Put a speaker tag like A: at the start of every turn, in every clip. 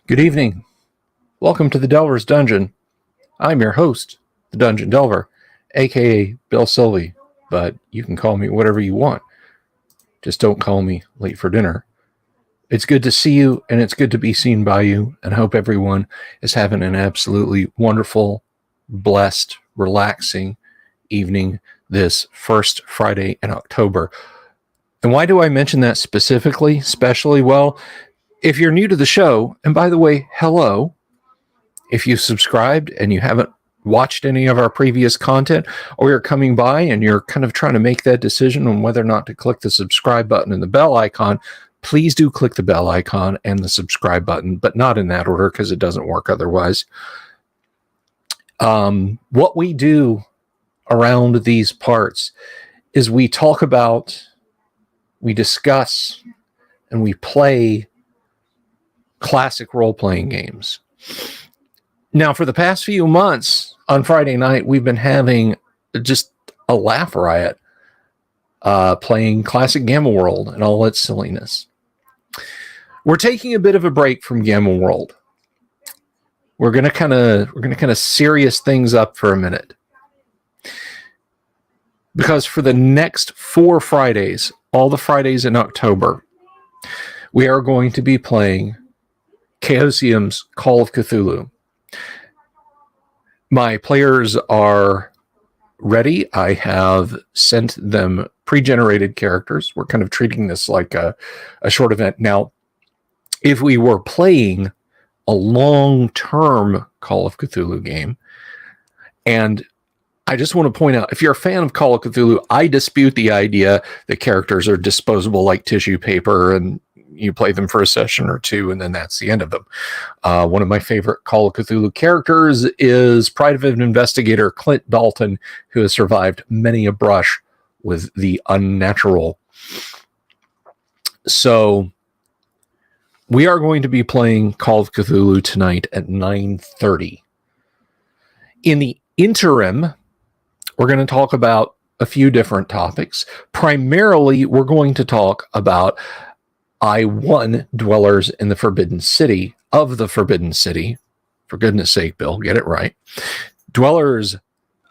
A: Good evening. Welcome to the Delver's Dungeon. I'm your host, the Dungeon Delver, aka Bill Sylvie, but you can call me whatever you want. Just don't call me late for dinner. It's good to see you, and it's good to be seen by you, and I hope everyone is having an absolutely wonderful, blessed, relaxing evening this first Friday in October. And why do I mention that specifically, especially? Well, if you're new to the show, and by the way, hello, if you subscribed and you haven't watched any of our previous content, or you're coming by and you're kind of trying to make that decision on whether or not to click the subscribe button and the bell icon, please do click the bell icon and the subscribe button, but not in that order because it doesn't work otherwise. What we do around these parts is we talk about, we discuss, and we play classic role-playing games. Now, for the past few months on Friday night, we've been having just a laugh riot playing classic Gamma World and all its silliness. We're taking a bit of a break from Gamma World. We're gonna kind of serious things up for a minute, because for the next 4 Fridays, all the Fridays in October, we are going to be playing Chaosium's Call of Cthulhu. My players are ready. I have sent them pre-generated characters. We're kind of treating this like a short event. Now, if we were playing a long-term Call of Cthulhu game, and I just want to point out, if you're a fan of Call of Cthulhu, I dispute the idea that characters are disposable like tissue paper and you play them for a session or two and then that's the end of them. One of my favorite Call of Cthulhu characters is private investigator Clint Dalton, who has survived many a brush with the unnatural. So we are going to be playing Call of Cthulhu tonight at 9:30. In the interim, we're going to talk about a few different topics. Primarily, we're going to talk about I-1 dwellers in the Forbidden City, of the Forbidden City. For goodness sake, Bill, get it right. Dwellers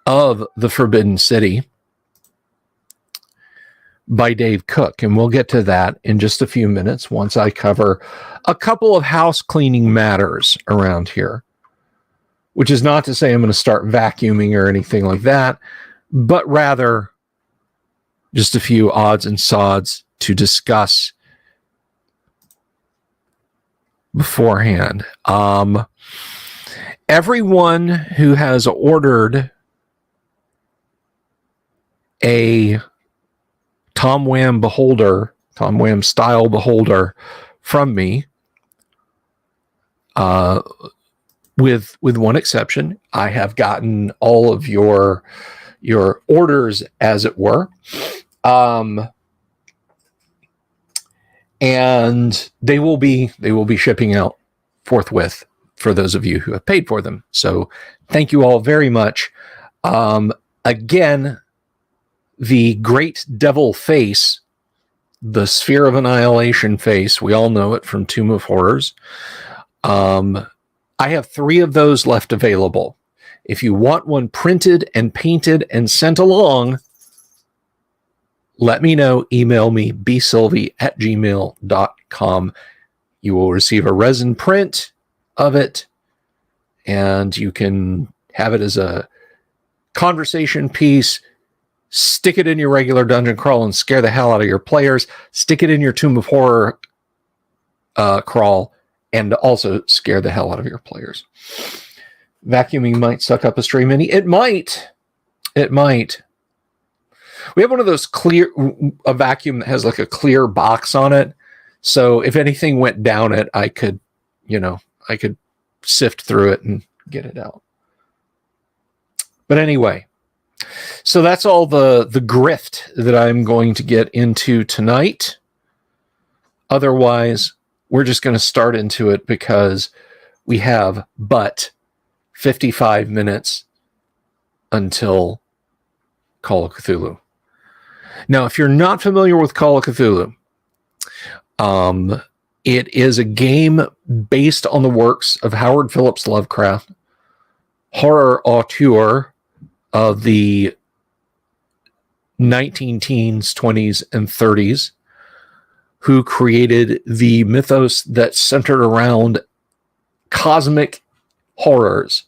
A: of the Forbidden City by Dave Cook. And we'll get to that in just a few minutes once I cover a couple of house cleaning matters around here, which is not to say I'm going to start vacuuming or anything like that, but rather just a few odds and sods to discuss beforehand. Everyone who has ordered a Tom Wham style beholder from me, with one exception, I have gotten all of your orders, as it were. And they will be shipping out forthwith for those of you who have paid for them. So thank you all very much. Again, the Great Devil face, the Sphere of Annihilation face, we all know it from Tomb of Horrors. I have 3 of those left available. If you want one printed and painted and sent along, let me know. Email me, bsylvie@gmail.com. You will receive a resin print of it, and you can have it as a conversation piece. Stick it in your regular dungeon crawl and scare the hell out of your players. Stick it in your Tomb of Horror crawl and also scare the hell out of your players. Vacuuming might suck up a stray mini. It might. We have one of those a vacuum that has like a clear box on it. So if anything went down it, I could sift through it and get it out. But anyway, so that's all the grift that I'm going to get into tonight. Otherwise, we're just going to start into it because we have but 55 minutes until Call of Cthulhu. Now, if you're not familiar with Call of Cthulhu, It is a game based on the works of Howard Phillips Lovecraft, horror auteur of the 19 teens, 20s, and 30s, who created the mythos that centered around cosmic horrors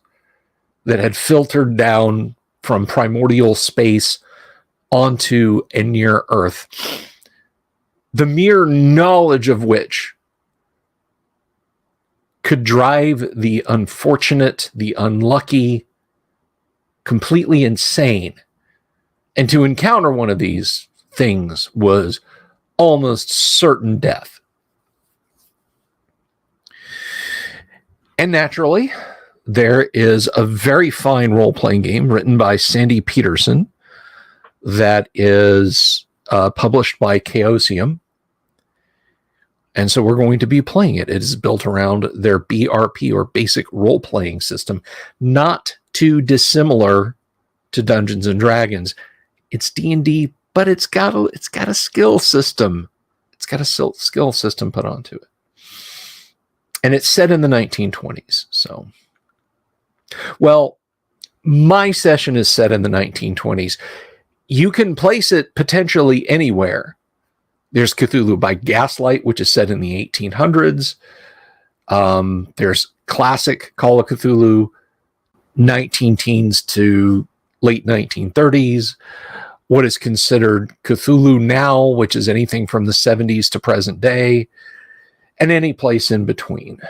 A: that had filtered down from primordial space onto and near Earth, the mere knowledge of which could drive the unfortunate, the unlucky, completely insane. And to encounter one of these things was almost certain death. And naturally, there is a very fine role-playing game written by Sandy Peterson that is published by Chaosium. And so we're going to be playing it. It is built around their BRP, or basic role-playing system, not too dissimilar to Dungeons and Dragons. It's D&D, but it's got a skill system. It's got a skill system put onto it. And it's set in the 1920s. So, well, my session is set in the 1920s. You can place it potentially anywhere. There's Cthulhu by Gaslight, which is set in the 1800s. There's classic Call of Cthulhu, 19 teens to late 1930s. What is considered Cthulhu now, which is anything from the 70s to present day, and any place in between.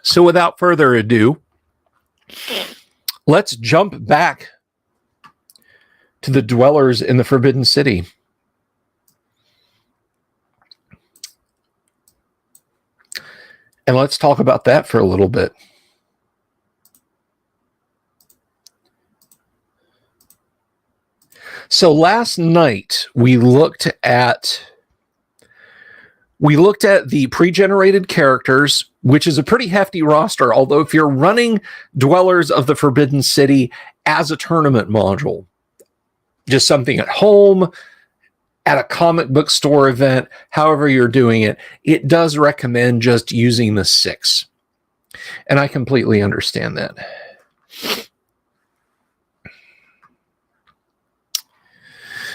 A: So without further ado, let's jump back to the dwellers in the Forbidden City. And let's talk about that for a little bit. So last night we looked at the pre-generated characters, which is a pretty hefty roster, although if you're running Dwellers of the Forbidden City as a tournament module, just something at home, at a comic book store event, however you're doing it, it does recommend just using the 6. And I completely understand that.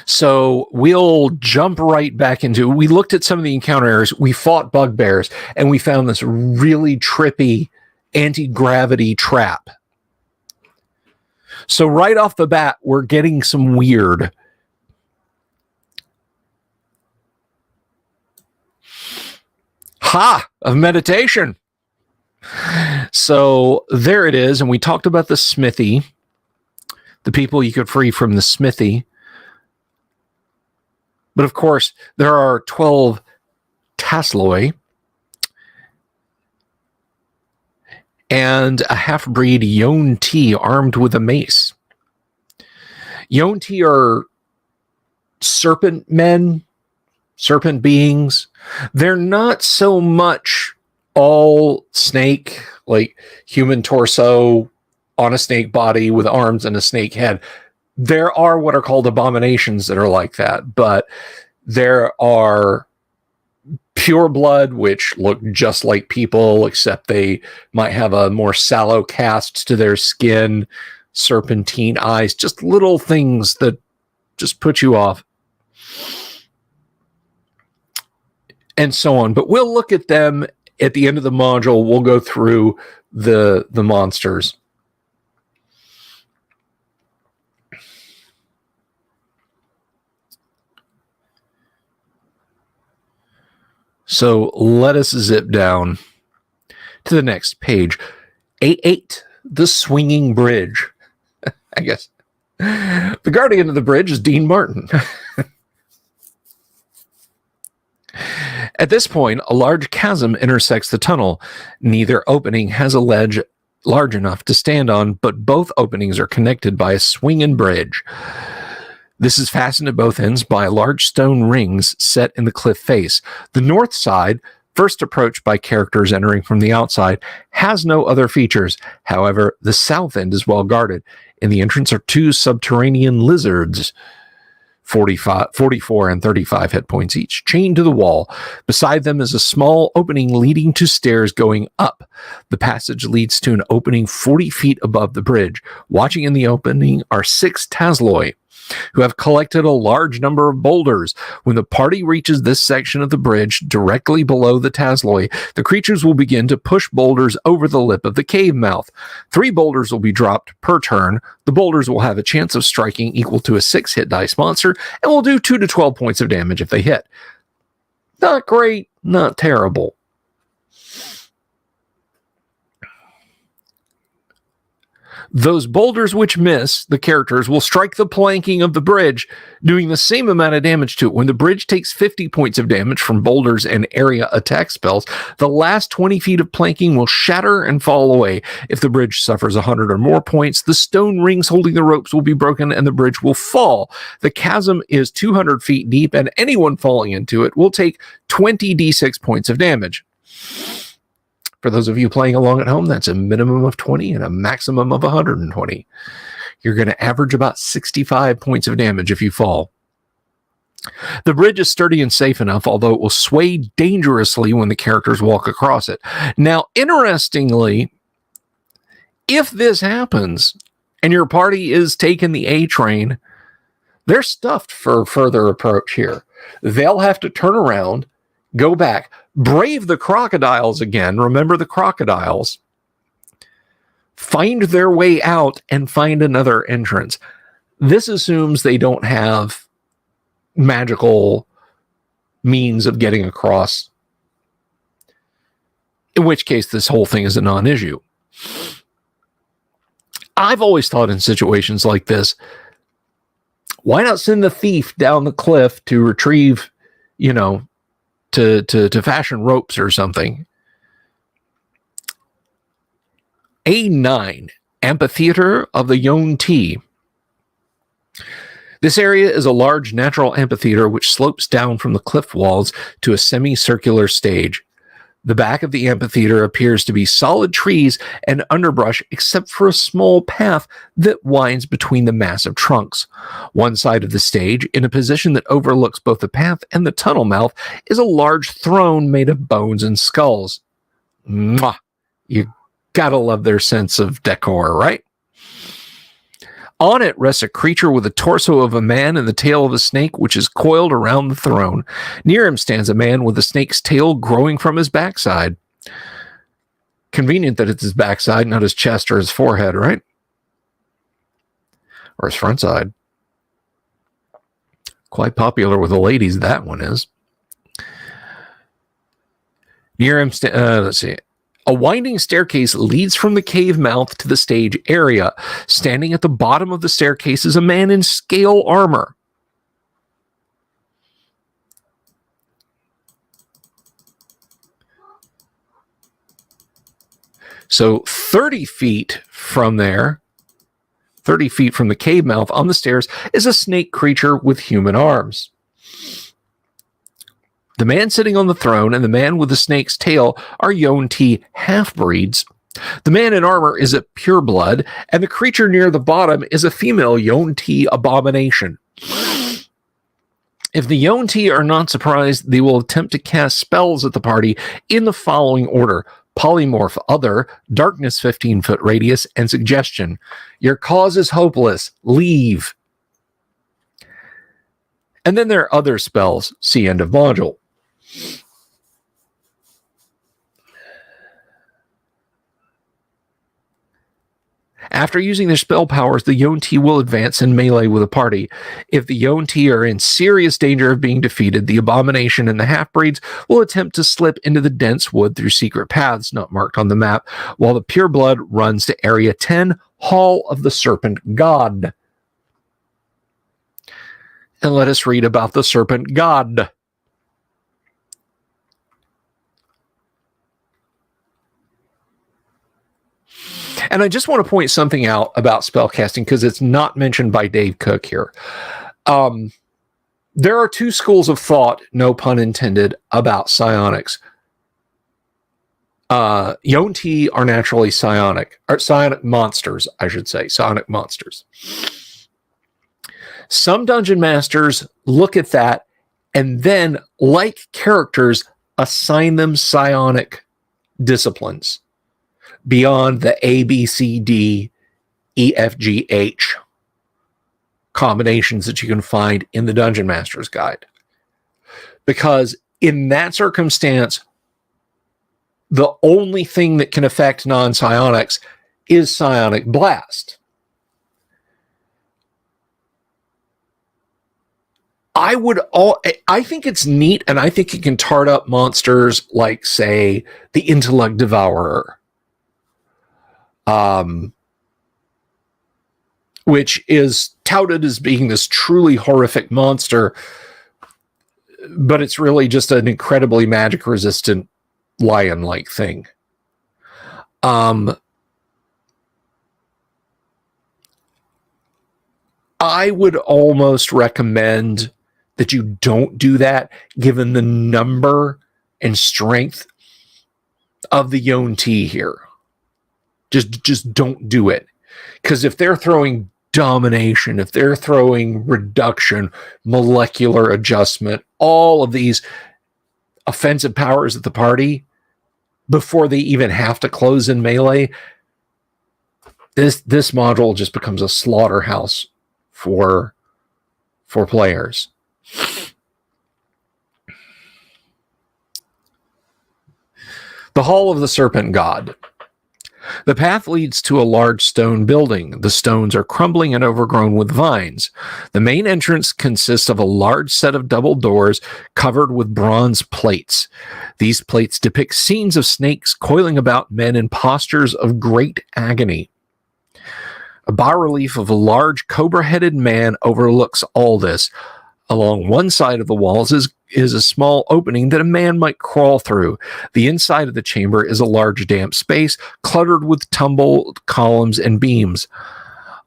A: So we'll jump right back into, we looked at some of the encounter areas, we fought bugbears, and we found this really trippy anti-gravity trap. So right off the bat, we're getting some weird. Of meditation. So there it is, and we talked about the smithy, the people you could free from the smithy. But of course, there are 12 Tasloi and a half-breed Yonti armed with a mace. Yonti are serpent men, serpent beings. They're not so much all snake, like human torso on a snake body with arms and a snake head. There are what are called abominations that are like that, but there are pure blood, which look just like people, except they might have a more sallow cast to their skin, serpentine eyes, just little things that just put you off. And so on. But we'll look at them at the end of the module. We'll go through the monsters. So let us zip down to the next page. A8, the swinging bridge. I guess. The guardian of the bridge is Dean Martin. At this point, a large chasm intersects the tunnel. Neither opening has a ledge large enough to stand on, but both openings are connected by a swinging bridge. This is fastened at both ends by large stone rings set in the cliff face. The north side, first approached by characters entering from the outside, has no other features. However, the south end is well guarded. In the entrance are 2 subterranean lizards. 44 and 35 hit points each, chained to the wall. Beside them is a small opening leading to stairs going up. The passage leads to an opening 40 feet above the bridge. Watching in the opening are 6 Tazloi, who have collected a large number of boulders. When the party reaches this section of the bridge directly below the Tazloi, the creatures will begin to push boulders over the lip of the cave mouth. 3 boulders will be dropped per turn. The boulders will have a chance of striking equal to a 6 hit dice monster and will do 2 to 12 points of damage if they hit. Not great, not terrible. Those boulders which miss the characters will strike the planking of the bridge, doing the same amount of damage to it. When the bridge takes 50 points of damage from boulders and area attack spells, the last 20 feet of planking will shatter and fall away. If the bridge suffers 100 or more points, the stone rings holding the ropes will be broken and the bridge will fall. The chasm is 200 feet deep, and anyone falling into it will take 20d6 points of damage. For those of you playing along at home, that's a minimum of 20 and a maximum of 120. You're going to average about 65 points of damage if you fall. The bridge is sturdy and safe enough, although it will sway dangerously when the characters walk across it. Now, interestingly, if this happens and your party is taking the A train, they're stuffed for further approach here. They'll have to turn around, go back, brave the crocodiles again. Remember the crocodiles. Find their way out and find another entrance. This assumes they don't have magical means of getting across, in which case this whole thing is a non-issue. I've always thought in situations like this, why not send the thief down the cliff to retrieve, to fashion ropes or something. A9, Amphitheater of the Yonti. This area is a large natural amphitheater which slopes down from the cliff walls to a semicircular stage. The back of the amphitheater appears to be solid trees and underbrush except for a small path that winds between the massive trunks. One side of the stage, in a position that overlooks both the path and the tunnel mouth, is a large throne made of bones and skulls. Mwah! You gotta love their sense of decor, right? On it rests a creature with the torso of a man and the tail of a snake, which is coiled around the throne. Near him stands a man with a snake's tail growing from his backside. Convenient that it's his backside, not his chest or his forehead, right? Or his front side. Quite popular with the ladies, that one is. Near him, let's see. A winding staircase leads from the cave mouth to the stage area. Standing at the bottom of the staircase is a man in scale armor. So 30 feet from there, 30 feet from the cave mouth on the stairs, is a snake creature with human arms. The man sitting on the throne and the man with the snake's tail are Yonti half-breeds. The man in armor is a pureblood, and the creature near the bottom is a female Yonti abomination. If the Yonti are not surprised, they will attempt to cast spells at the party in the following order: Polymorph, Other, Darkness 15-foot radius, and Suggestion. Your cause is hopeless. Leave. And then there are other spells. See end of module. After using their spell powers, the Yonti will advance in melee with a party. If the Yonti are in serious danger of being defeated, the Abomination and the Half-Breeds will attempt to slip into the dense wood through secret paths not marked on the map, while the Pureblood runs to Area 10, Hall of the Serpent God. And let us read about the Serpent God. And I just want to point something out about spellcasting because it's not mentioned by Dave Cook here. There are two schools of thought, no pun intended, about psionics. Yonti are naturally psionic, or psionic monsters, I should say, psionic monsters. Some dungeon masters look at that and then, like characters, assign them psionic disciplines beyond the A, B, C, D, E, F, G, H combinations that you can find in the Dungeon Master's Guide. Because in that circumstance, the only thing that can affect non-psionics is psionic blast. I think it's neat, and I think it can tart up monsters like, say, the Intellect Devourer, which is touted as being this truly horrific monster, but it's really just an incredibly magic-resistant lion-like thing. I would almost recommend that you don't do that, given the number and strength of the Yonti here. Just don't do it. Because if they're throwing domination, if they're throwing reduction, molecular adjustment, all of these offensive powers at the party, before they even have to close in melee, this module just becomes a slaughterhouse for players. The Hall of the Serpent God. The path leads to a large stone building. The stones are crumbling and overgrown with vines. The main entrance consists of a large set of double doors covered with bronze plates. These plates depict scenes of snakes coiling about men in postures of great agony. A bas-relief of a large cobra-headed man overlooks all this. Along one side of the walls is a small opening that a man might crawl through. The inside of the chamber is a large damp space cluttered with tumbled columns and beams.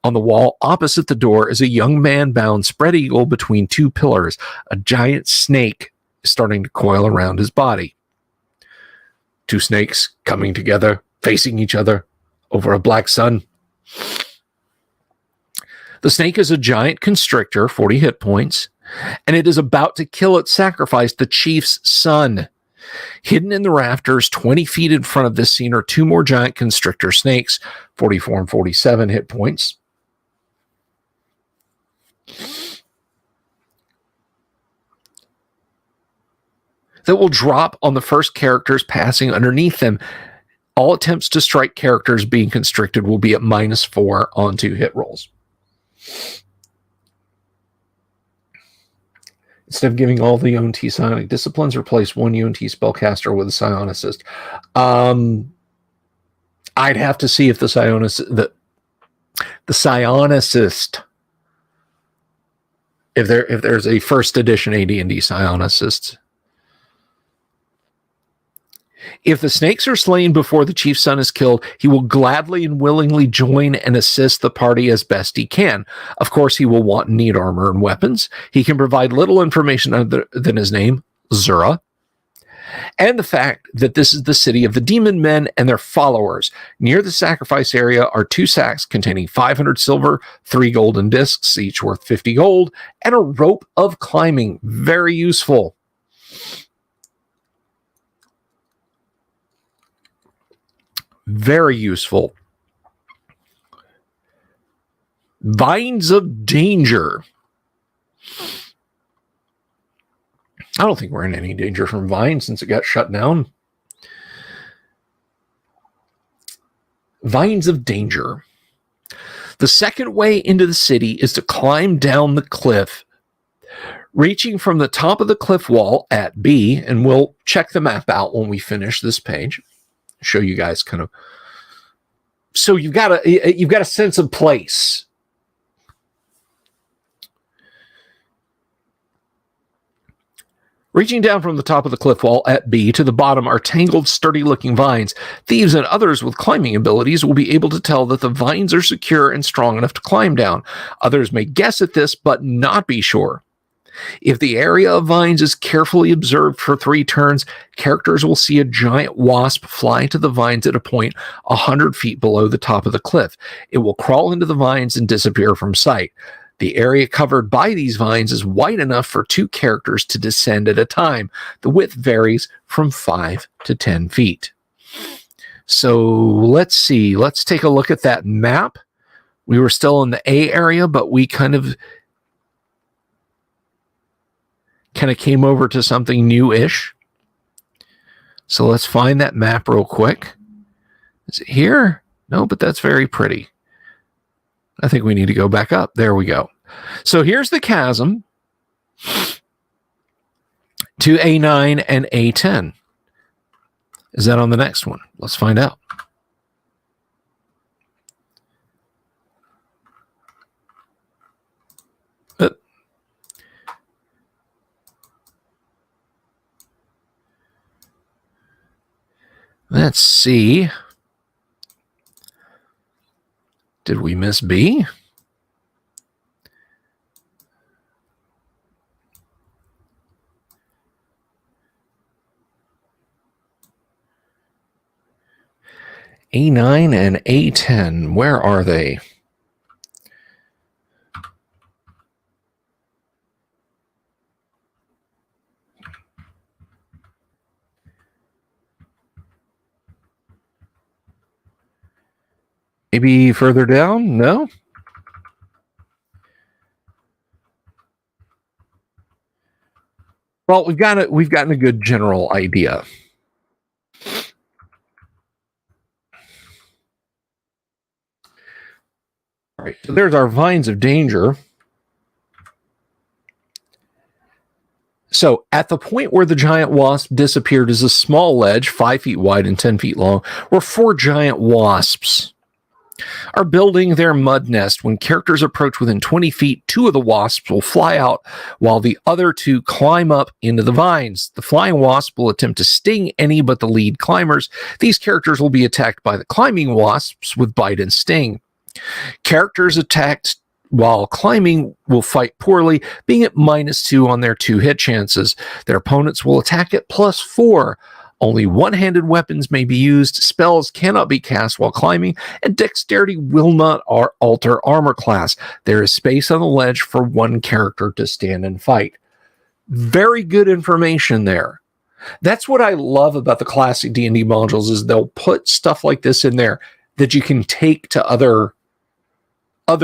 A: On the wall opposite the door is a young man bound spread eagle between two pillars. A giant snake is starting to coil around his body. Two snakes coming together, facing each other over a black sun. The snake is a giant constrictor, 40 hit points, and it is about to kill its sacrifice, the chief's son. Hidden in the rafters, 20 feet in front of this scene, are two more giant constrictor snakes, 44 and 47 hit points. That will drop on the first characters passing underneath them. All attempts to strike characters being constricted will be at -4 on 2 hit rolls. Instead of giving all the Yonti psionic disciplines, replace one Yonti spellcaster with a psionicist. I'd have to see if the psionicist, if there's a first edition AD&D psionicist. If the snakes are slain before the chief's son is killed, he will gladly and willingly join and assist the party as best he can. Of course, he will want and need armor and weapons. He can provide little information other than his name, Zura, and the fact that this is the city of the demon men and their followers. Near the sacrifice area are 2 sacks containing 500 silver, 3 golden discs, each worth 50 gold, and a rope of climbing. Very useful. Very useful. Vines of Danger. I don't think we're in any danger from vines since it got shut down. Vines of Danger. The second way into the city is to climb down the cliff, reaching from the top of the cliff wall at B, and we'll check the map out when we finish this page. Show you guys kind of, so you've got a sense of place. Reaching down from the top of the cliff wall at B to the bottom are tangled, sturdy-looking vines. Thieves and others with climbing abilities will be able to tell that the vines are secure and strong enough to climb down. Others may guess at this, but not be sure. If the area of vines is carefully observed for 3 turns, characters will see a giant wasp fly to the vines at a point 100 feet below the top of the cliff. It will crawl into the vines and disappear from sight. The area covered by these vines is wide enough for 2 characters to descend at a time. The width varies from 5 to 10 feet. So let's see. Let's take a look at that map. We were still in the A area, but we kind of came over to something new-ish. So let's find that map real quick. Is it here? No, but that's very pretty. I think we need to go back up. There we go. So here's the chasm to A9 and A10. Is that on the next one? Let's find out. Let's see. Did we miss B? A9 and A10, where are they? Maybe further down? No? Well, we've gotten a good general idea. All right, so there's our vines of danger. So at the point where the giant wasp disappeared is a small ledge, 5 feet wide and 10 feet long, where 4 giant wasps are building their mud nest. When characters approach within 20 feet, 2 of the wasps will fly out while the other 2 climb up into the vines. The flying wasp will attempt to sting any but the lead climbers. These characters will be attacked by the climbing wasps with bite and sting. Characters attacked while climbing will fight poorly, being at -2 on their 2 hit chances. Their opponents will attack at +4. Only one-handed weapons may be used, spells cannot be cast while climbing, and dexterity will not alter armor class. There is space on the ledge for 1 character to stand and fight. Very good information there. That's what I love about the classic D&D modules, is they'll put stuff like this in there that you can take to other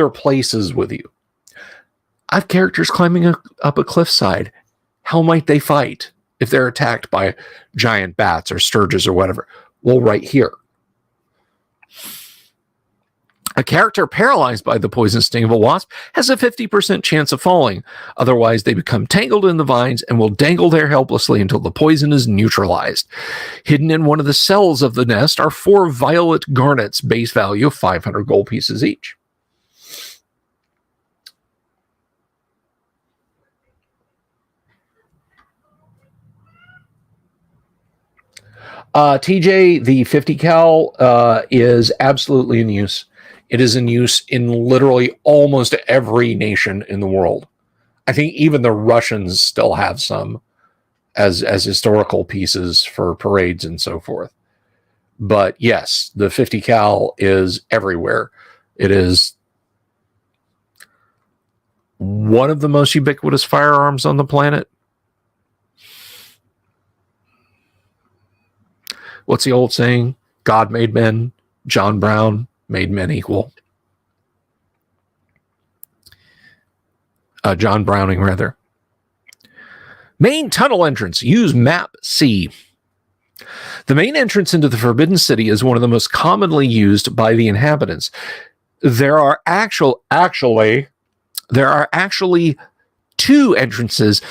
A: places with you. I have characters climbing up a cliffside. How might they fight if they're attacked by giant bats or sturges or whatever? Well, right here. A character paralyzed by the poison sting of a wasp has a 50% chance of falling. Otherwise, they become tangled in the vines and will dangle there helplessly until the poison is neutralized. Hidden in one of the cells of the nest are 4 violet garnets, base value of 500 gold pieces each. TJ, the 50 cal is absolutely in use. It is in use in literally almost every nation in the world. I think even the Russians still have some as historical pieces for parades and so forth. But yes, the 50 cal is everywhere. It is one of the most ubiquitous firearms on the planet. What's the old saying? God made men, John Brown made men equal. John Browning, rather. Main tunnel entrance. Use map C. The main entrance into the Forbidden City is one of the most commonly used by the inhabitants. There are actually 2 entrances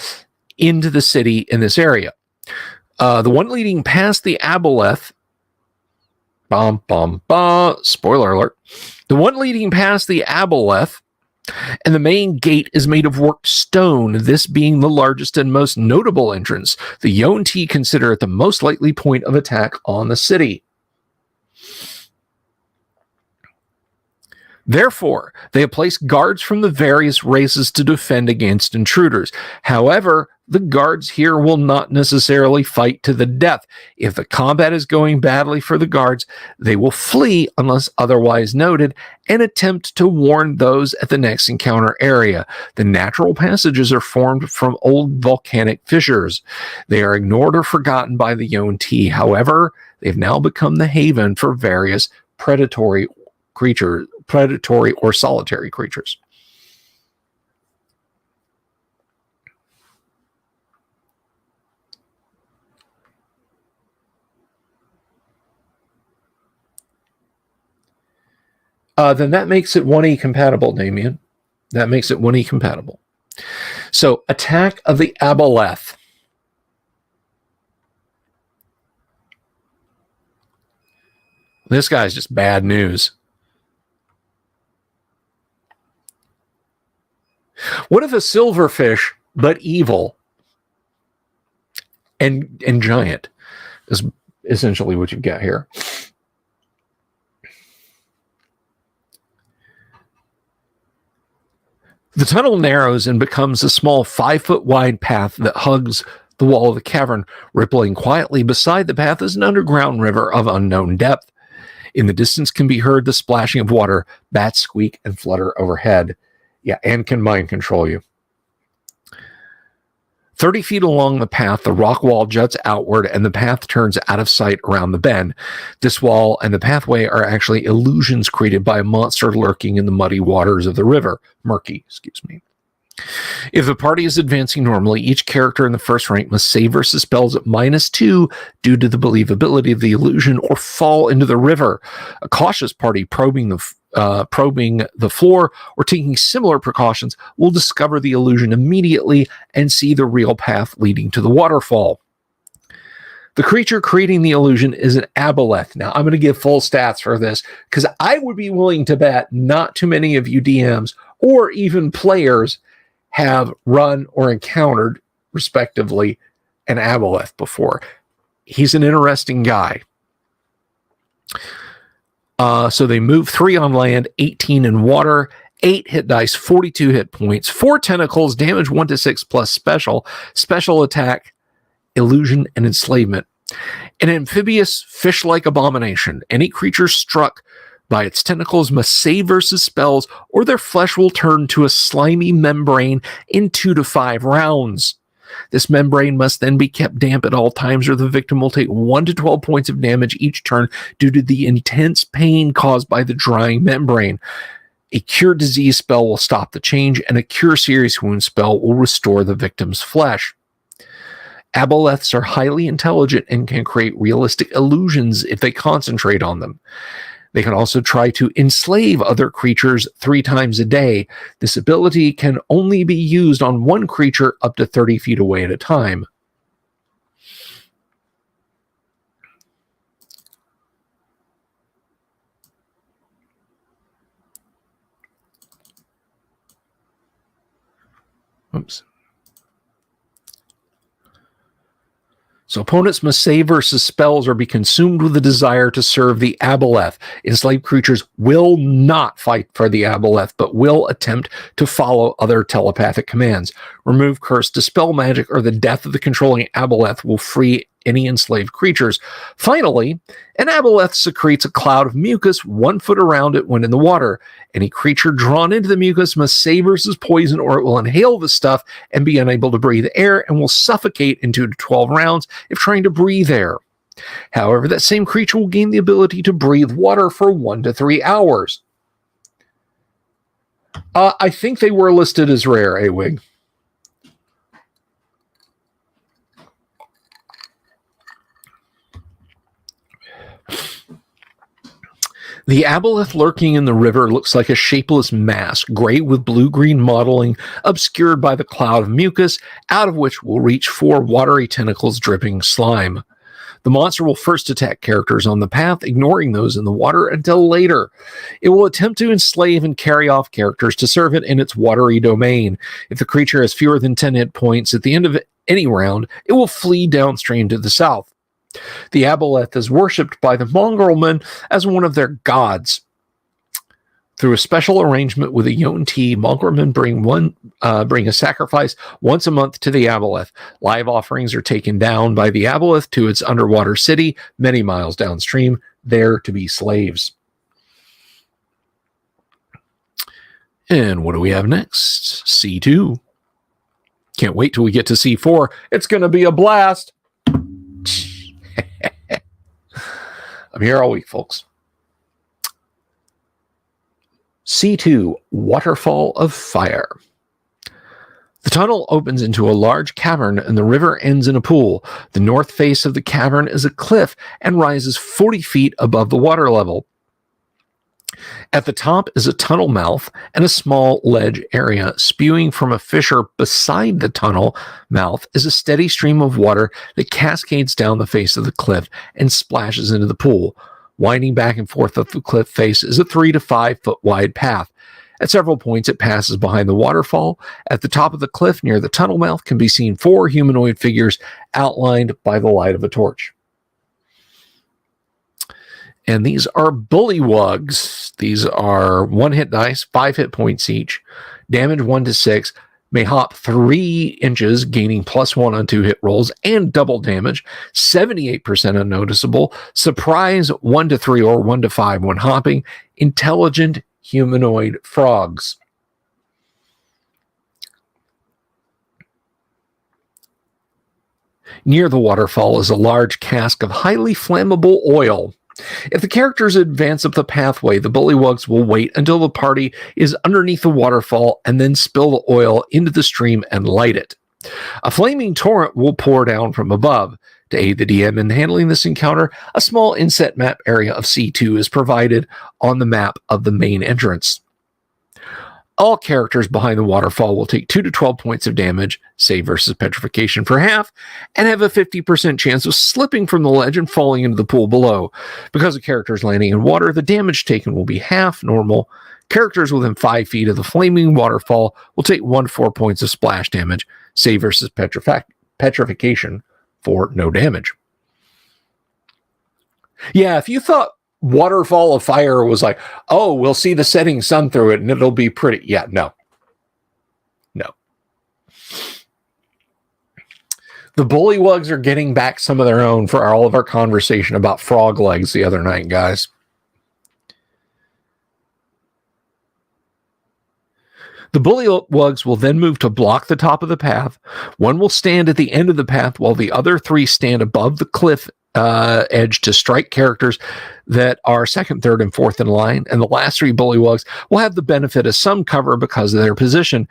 A: into the city in this area. The one leading past the aboleth, spoiler alert, the one leading past the aboleth, and the main gate is made of worked stone, this being the largest and most notable entrance. The Yonti consider it the most likely point of attack on the city. Therefore, they have placed guards from the various races to defend against intruders. However, The guards here will not necessarily fight to the death. If the combat is going badly for the guards, they will flee unless otherwise noted and attempt to warn those at the next encounter area. The natural passages are formed from old volcanic fissures. They are ignored or forgotten by the Yuan-Ti. However, they've now become the haven for various predatory or solitary creatures. Then that makes it 1E compatible, Damien. That makes it 1E compatible. So, Attack of the Aboleth. This guy's just bad news. What if a silverfish, but evil and giant, is essentially what you've got here? The tunnel narrows and becomes a small 5-foot wide path that hugs the wall of the cavern. Rippling quietly beside the path is an underground river of unknown depth. In the distance can be heard the splashing of water, bats squeak and flutter overhead. Yeah, and can mind control you. 30 feet along the path, the rock wall juts outward and the path turns out of sight around the bend. This wall and the pathway are actually illusions created by a monster lurking in the muddy waters of the river. Murky, excuse me. If the party is advancing normally, each character in the first rank must save versus spells at -2 due to the believability of the illusion or fall into the river. A cautious party probing the floor or taking similar precautions will discover the illusion immediately and see the real path leading to the waterfall. The creature creating the illusion is an aboleth. Now, I'm going to give full stats for this because I would be willing to bet not too many of you DMs or even players have run or encountered, respectively, an aboleth before. He's an interesting guy. So they move 3 on land, 18 in water, 8 hit dice, 42 hit points, 4 tentacles, damage 1-6 plus special attack, illusion, and enslavement. An amphibious fish-like abomination. Any creature struck by its tentacles must save versus spells, or their flesh will turn to a slimy membrane in 2 to 5 rounds. This membrane must then be kept damp at all times, or the victim will take 1 to 12 points of damage each turn due to the intense pain caused by the drying membrane. A cure disease spell will stop the change, and a cure serious wound spell will restore the victim's flesh. Aboleths are highly intelligent and can create realistic illusions if they concentrate on them. They can also try to enslave other creatures 3 times a day. This ability can only be used on one creature up to 30 feet away at a time. Oops. So opponents must save versus spells or be consumed with the desire to serve the aboleth. Enslaved creatures will not fight for the aboleth, but will attempt to follow other telepathic commands. Remove curse, dispel magic, or the death of the controlling aboleth will free any enslaved creatures. Finally, an aboleth secretes a cloud of mucus 1 foot around it when in the water. Any creature drawn into the mucus must save versus poison, or it will inhale the stuff and be unable to breathe air and will suffocate in 2 to 12 rounds if trying to breathe air. However, that same creature will gain the ability to breathe water for 1 to 3 hours. I think they were listed as rare, Awig. The aboleth lurking in the river looks like a shapeless mass, gray with blue-green mottling, obscured by the cloud of mucus, out of which will reach 4 watery tentacles dripping slime. The monster will first attack characters on the path, ignoring those in the water until later. It will attempt to enslave and carry off characters to serve it in its watery domain. If the creature has fewer than 10 hit points at the end of any round, it will flee downstream to the south. The aboleth is worshipped by the Mongolmen as one of their gods. Through a special arrangement with the Yonti, Mulgrimmen bring a sacrifice once a month to the Aboleth. Live offerings are taken down by the Aboleth to its underwater city, many miles downstream, there to be slaves. And what do we have next? C2. Can't wait till we get to C4. It's going to be a blast. I'm here all week, folks. C2, Waterfall of Fire. The tunnel opens into a large cavern and the river ends in a pool. The north face of the cavern is a cliff and rises 40 feet above the water level. At the top is a tunnel mouth and a small ledge area. Spewing from a fissure beside the tunnel mouth is a steady stream of water that cascades down the face of the cliff and splashes into the pool. Winding back and forth up the cliff face is a 3 to 5 foot wide path. At several points, it passes behind the waterfall. At the top of the cliff near the tunnel mouth can be seen 4 humanoid figures outlined by the light of a torch. And these are bullywugs. These are 1 hit dice, 5 hit points each. Damage 1 to 6. May hop 3 inches, gaining +1 on 2 hit rolls and double damage. 78% unnoticeable. Surprise 1 to 3 or 1 to 5 when hopping. Intelligent humanoid frogs. Near the waterfall is a large cask of highly flammable oil. If the characters advance up the pathway, the bullywugs will wait until the party is underneath the waterfall and then spill the oil into the stream and light it. A flaming torrent will pour down from above. To aid the DM in handling this encounter, a small inset map area of C2 is provided on the map of the main entrance. All characters behind the waterfall will take 2 to 12 points of damage, save versus petrification for half, and have a 50% chance of slipping from the ledge and falling into the pool below. Because of characters landing in water, the damage taken will be half normal. Characters within 5 feet of the flaming waterfall will take 1 to 4 points of splash damage, save versus petrification for no damage. Yeah, if you thought Waterfall of Fire was like, oh, we'll see the setting sun through it and it'll be pretty. Yeah, no. The bullywugs are getting back some of their own for all of our conversation about frog legs the other night, guys. The bullywugs will then move to block the top of the path. One will stand at the end of the path while the other 3 stand above the cliff edge to strike characters that are 2nd, 3rd, and 4th in line, and the last 3 bullywugs will have the benefit of some cover because of their position,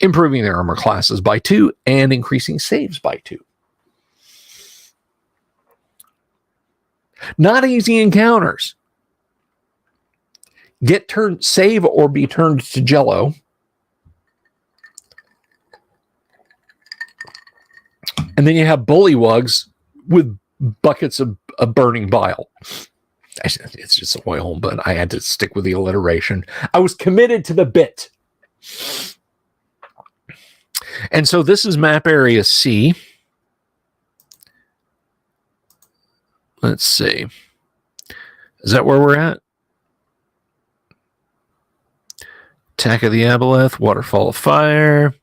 A: improving their armor classes by 2 and increasing saves by 2. Not easy encounters. Get turned, save or be turned to jello. And then you have bullywugs with buckets of burning bile. It's just oil, but I had to stick with the alliteration. I was committed to the bit. And so this is map area C. Let's see. Is that where we're at? Attack of the Aboleth, Waterfall of Fire.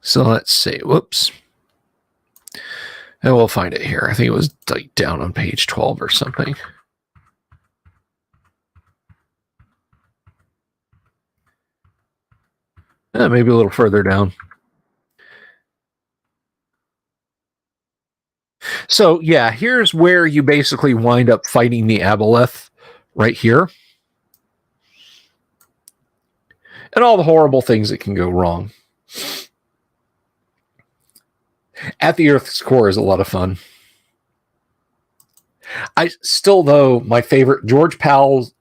A: So let's see. Whoops. And we'll find it here. I think it was like down on page 12 or something. Maybe a little further down. So yeah, here's where you basically wind up fighting the Aboleth right here. And all the horrible things that can go wrong. At the Earth's core is a lot of fun. I still, though, my favorite, George Powell's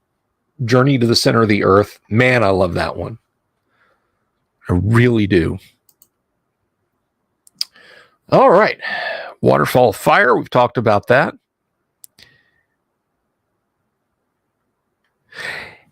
A: Journey to the Center of the Earth. Man, I love that one. I really do. All right. Waterfall of Fire. We've talked about that.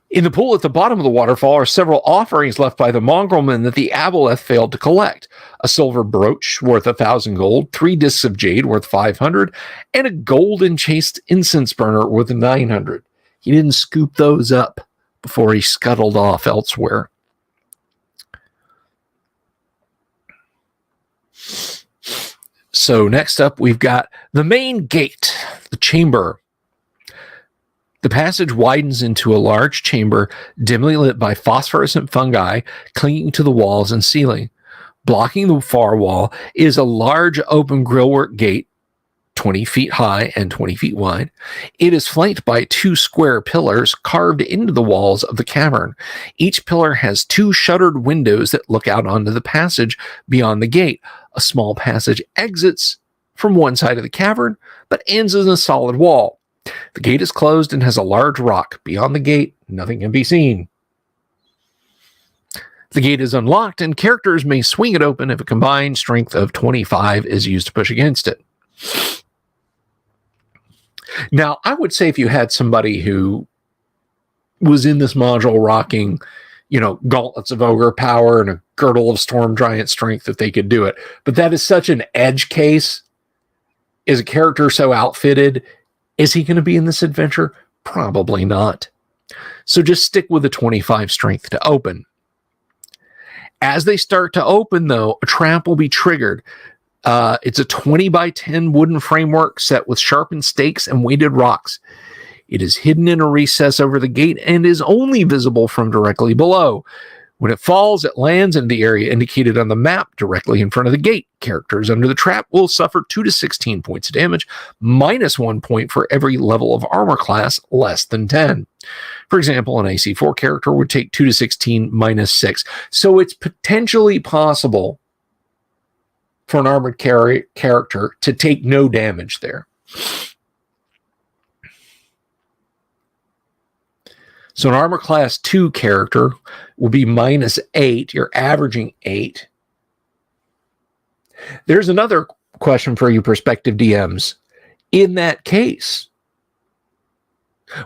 A: In the pool at the bottom of the waterfall are several offerings left by the mongrelmen that the aboleth failed to collect. A silver brooch worth 1,000 gold, 3 discs of jade worth 500, and a gold enchased incense burner worth 900. He didn't scoop those up before he scuttled off elsewhere. So next up, we've got the main gate, the chamber. The passage widens into a large chamber dimly lit by phosphorescent fungi clinging to the walls and ceiling. Blocking the far wall is a large open grillwork gate, 20 feet high and 20 feet wide. It is flanked by 2 square pillars carved into the walls of the cavern. Each pillar has 2 shuttered windows that look out onto the passage beyond the gate. A small passage exits from one side of the cavern, but ends in a solid wall. The gate is closed and has a large rock. Beyond the gate, nothing can be seen. The gate is unlocked, and characters may swing it open if a combined strength of 25 is used to push against it. Now, I would say if you had somebody who was in this module rocking, gauntlets of ogre power and a girdle of storm giant strength, that they could do it. But that is such an edge case. Is a character so outfitted? Is he going to be in this adventure? Probably not. So just stick with a 25 strength to open. As they start to open, though, a trap will be triggered. It's a 20 by 10 wooden framework set with sharpened stakes and weighted rocks. It is hidden in a recess over the gate and is only visible from directly below. When it falls, it lands in the area indicated on the map directly in front of the gate. Characters under the trap will suffer 2 to 16 points of damage, minus 1 point for every level of armor class less than 10. For example, an AC4 character would take 2 to 16 minus 6. So it's potentially possible for an armored character to take no damage there. So an armor class 2 character will be minus 8. You're averaging 8. There's another question for you prospective DMs. In that case,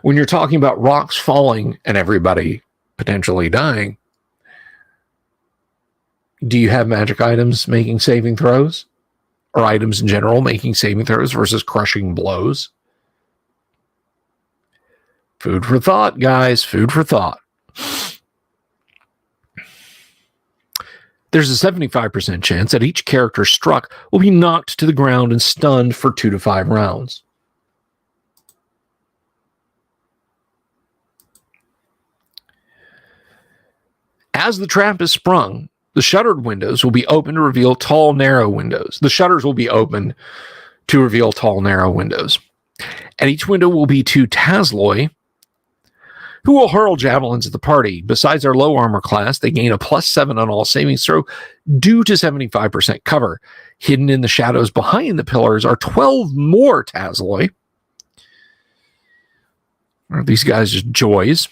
A: when you're talking about rocks falling and everybody potentially dying, do you have magic items making saving throws? Or items in general making saving throws versus crushing blows? Food for thought, guys. Food for thought. There's a 75% chance that each character struck will be knocked to the ground and stunned for 2 to 5 rounds. As the trap is sprung, the shuttered windows will be open to reveal tall, narrow windows. The shutters will be open to reveal tall, narrow windows. At each window will be 2 Tazloi, who will hurl javelins at the party. Besides their low armor class, they gain a +7 on all savings throw due to 75% cover. Hidden in the shadows behind the pillars are 12 more Tazloi. Are these guys just joys?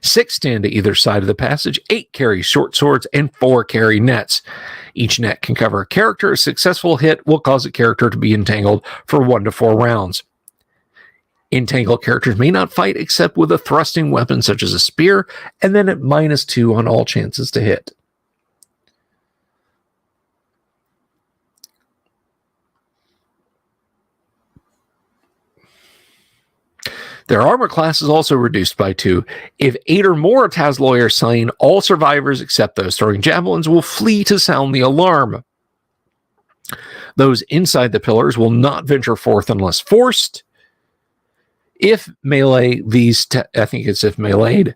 A: 6 stand to either side of the passage, 8 carry short swords, and 4 carry nets. Each net can cover a character. A successful hit will cause a character to be entangled for 1 to 4 rounds. Entangled characters may not fight except with a thrusting weapon such as a spear, and then at -2 on all chances to hit. Their armor class is also reduced by 2. If 8 or more Tazloi are slain, all survivors except those throwing javelins will flee to sound the alarm. Those inside the pillars will not venture forth unless forced. If melee, if meleeed,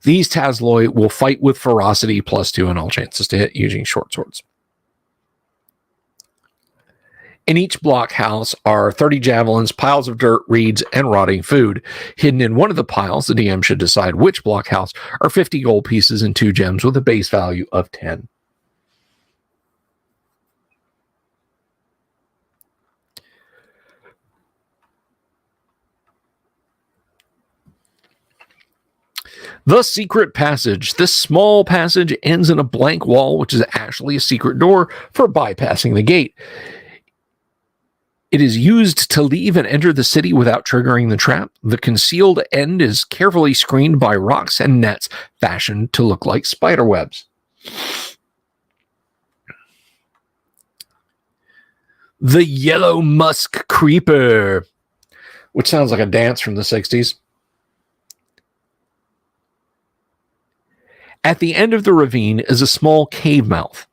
A: these Tazloi will fight with ferocity +2 on all chances to hit using short swords. In each blockhouse are 30 javelins, piles of dirt, reeds, and rotting food. Hidden in one of the piles, the DM should decide which blockhouse, are 50 gold pieces and 2 gems with a base value of 10. The secret passage. This small passage ends in a blank wall, which is actually a secret door for bypassing the gate. It is used to leave and enter the city without triggering the trap. The concealed end is carefully screened by rocks and nets fashioned to look like spider webs. The Yellow Musk Creeper, which sounds like a dance from the 60s. At the end of the ravine is a small cave mouth.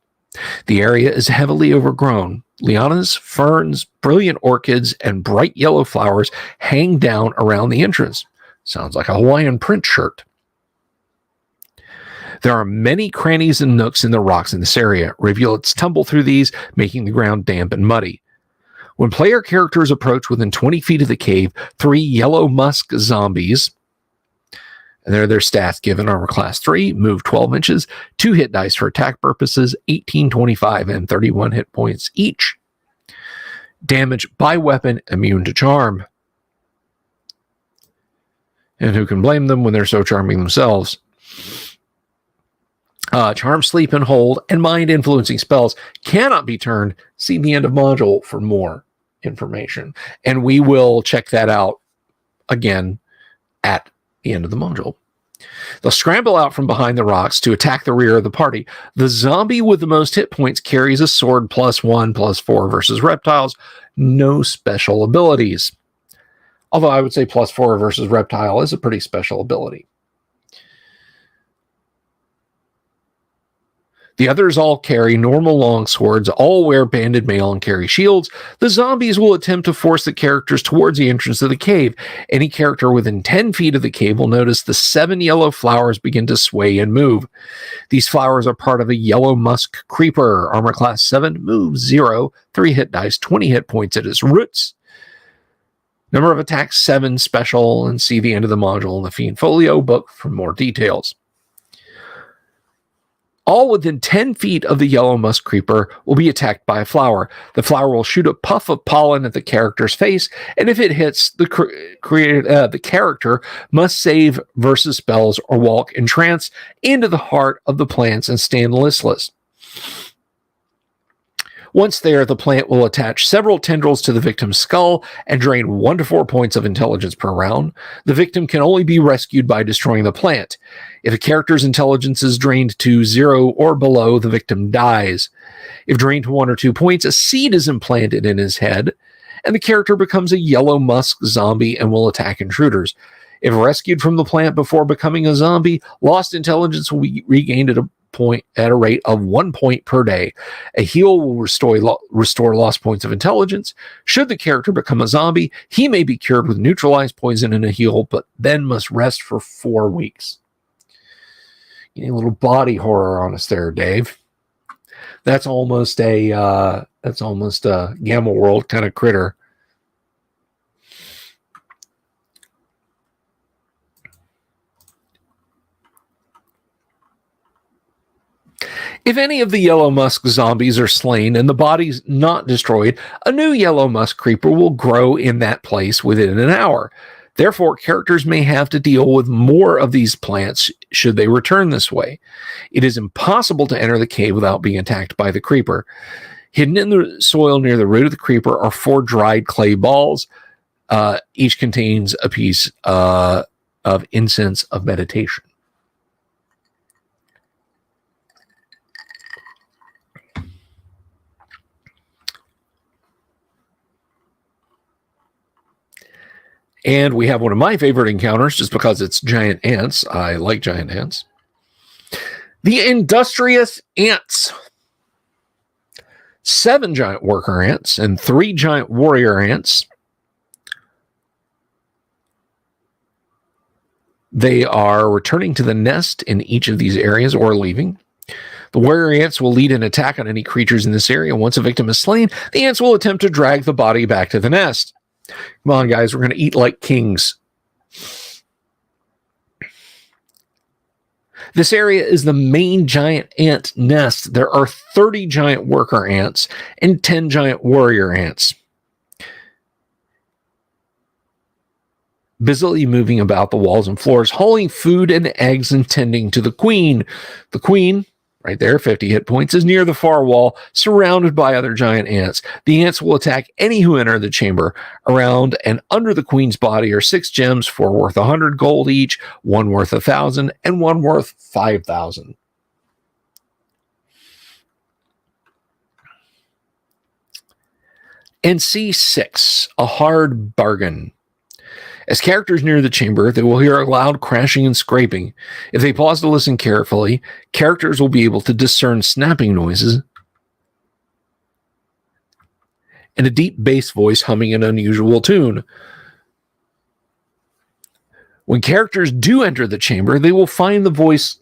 A: The area is heavily overgrown. Lianas, ferns, brilliant orchids, and bright yellow flowers hang down around the entrance. Sounds like a Hawaiian print shirt. There are many crannies and nooks in the rocks in this area. Rivulets tumble through these, making the ground damp and muddy. When player characters approach within 20 feet of the cave, 3 yellow musk zombies, and they're their stats given: armor class 3, move 12 inches, 2 hit dice for attack purposes, 18, 25, and 31 hit points each. Damage by weapon, immune to charm. And who can blame them when they're so charming themselves? Charm, sleep, and hold, and mind-influencing spells cannot be turned. See the end of module for more information. And we will check that out again at the end of the module. They'll scramble out from behind the rocks to attack the rear of the party. The zombie with the most hit points carries a sword +1/+4 versus reptiles. No special abilities. Although I would say +4 versus reptile is a pretty special ability. The others all carry normal long swords, all wear banded mail and carry shields. The zombies will attempt to force the characters towards the entrance of the cave. Any character within 10 feet of the cave will notice the 7 yellow flowers begin to sway and move. These flowers are part of a yellow musk creeper. Armor class 7, move 0, 3 hit dice, 20 hit points at its roots. Number of attacks 7, special, and see the end of the module in the Fiend Folio book for more details. All within 10 feet of the yellow musk creeper will be attacked by a flower. The flower will shoot a puff of pollen at the character's face, and if it hits, the character must save versus spells or walk in trance into the heart of the plants and stand listless. Once there, the plant will attach several tendrils to the victim's skull and drain 1 to 4 points of intelligence per round. The victim can only be rescued by destroying the plant. If a character's intelligence is drained to 0 or below, the victim dies. If drained to 1 or 2 points, a seed is implanted in his head, and the character becomes a yellow musk zombie and will attack intruders. If rescued from the plant before becoming a zombie, lost intelligence will be regained at a rate of 1 point per day. A heal will restore lost points of intelligence. Should the character become a zombie, he may be cured with neutralized poison and a heal, but then must rest for 4 weeks. You need a little body horror on us there, Dave. That's almost a Gamma World kind of critter. If any of the yellow musk zombies are slain and the body's not destroyed, a new yellow musk creeper will grow in that place within an hour. Therefore, characters may have to deal with more of these plants should they return this way. It is impossible to enter the cave without being attacked by the creeper. Hidden in the soil near the root of the creeper are 4 dried clay balls. Each contains a piece of incense of meditation. And we have one of my favorite encounters just because it's giant ants. I like giant ants. The industrious ants. 7 giant worker ants and 3 giant warrior ants. They are returning to the nest in each of these areas or leaving. The warrior ants will lead an attack on any creatures in this area. Once a victim is slain, the ants will attempt to drag the body back to the nest. Come on, guys, we're going to eat like kings. This area is the main giant ant nest. There are 30 giant worker ants and 10 giant warrior ants, busily moving about the walls and floors, hauling food and eggs and tending to the queen. The queen, right there, 50 hit points, is near the far wall, surrounded by other giant ants. The ants will attack any who enter the chamber. Around and under the queen's body are 6 gems, 4 worth 100 gold each, 1 worth 1,000, and 1 worth 5,000. And C6, a hard bargain. As characters near the chamber, they will hear a loud crashing and scraping. If they pause to listen carefully, characters will be able to discern snapping noises and a deep bass voice humming an unusual tune. When characters do enter the chamber, they will find the voice.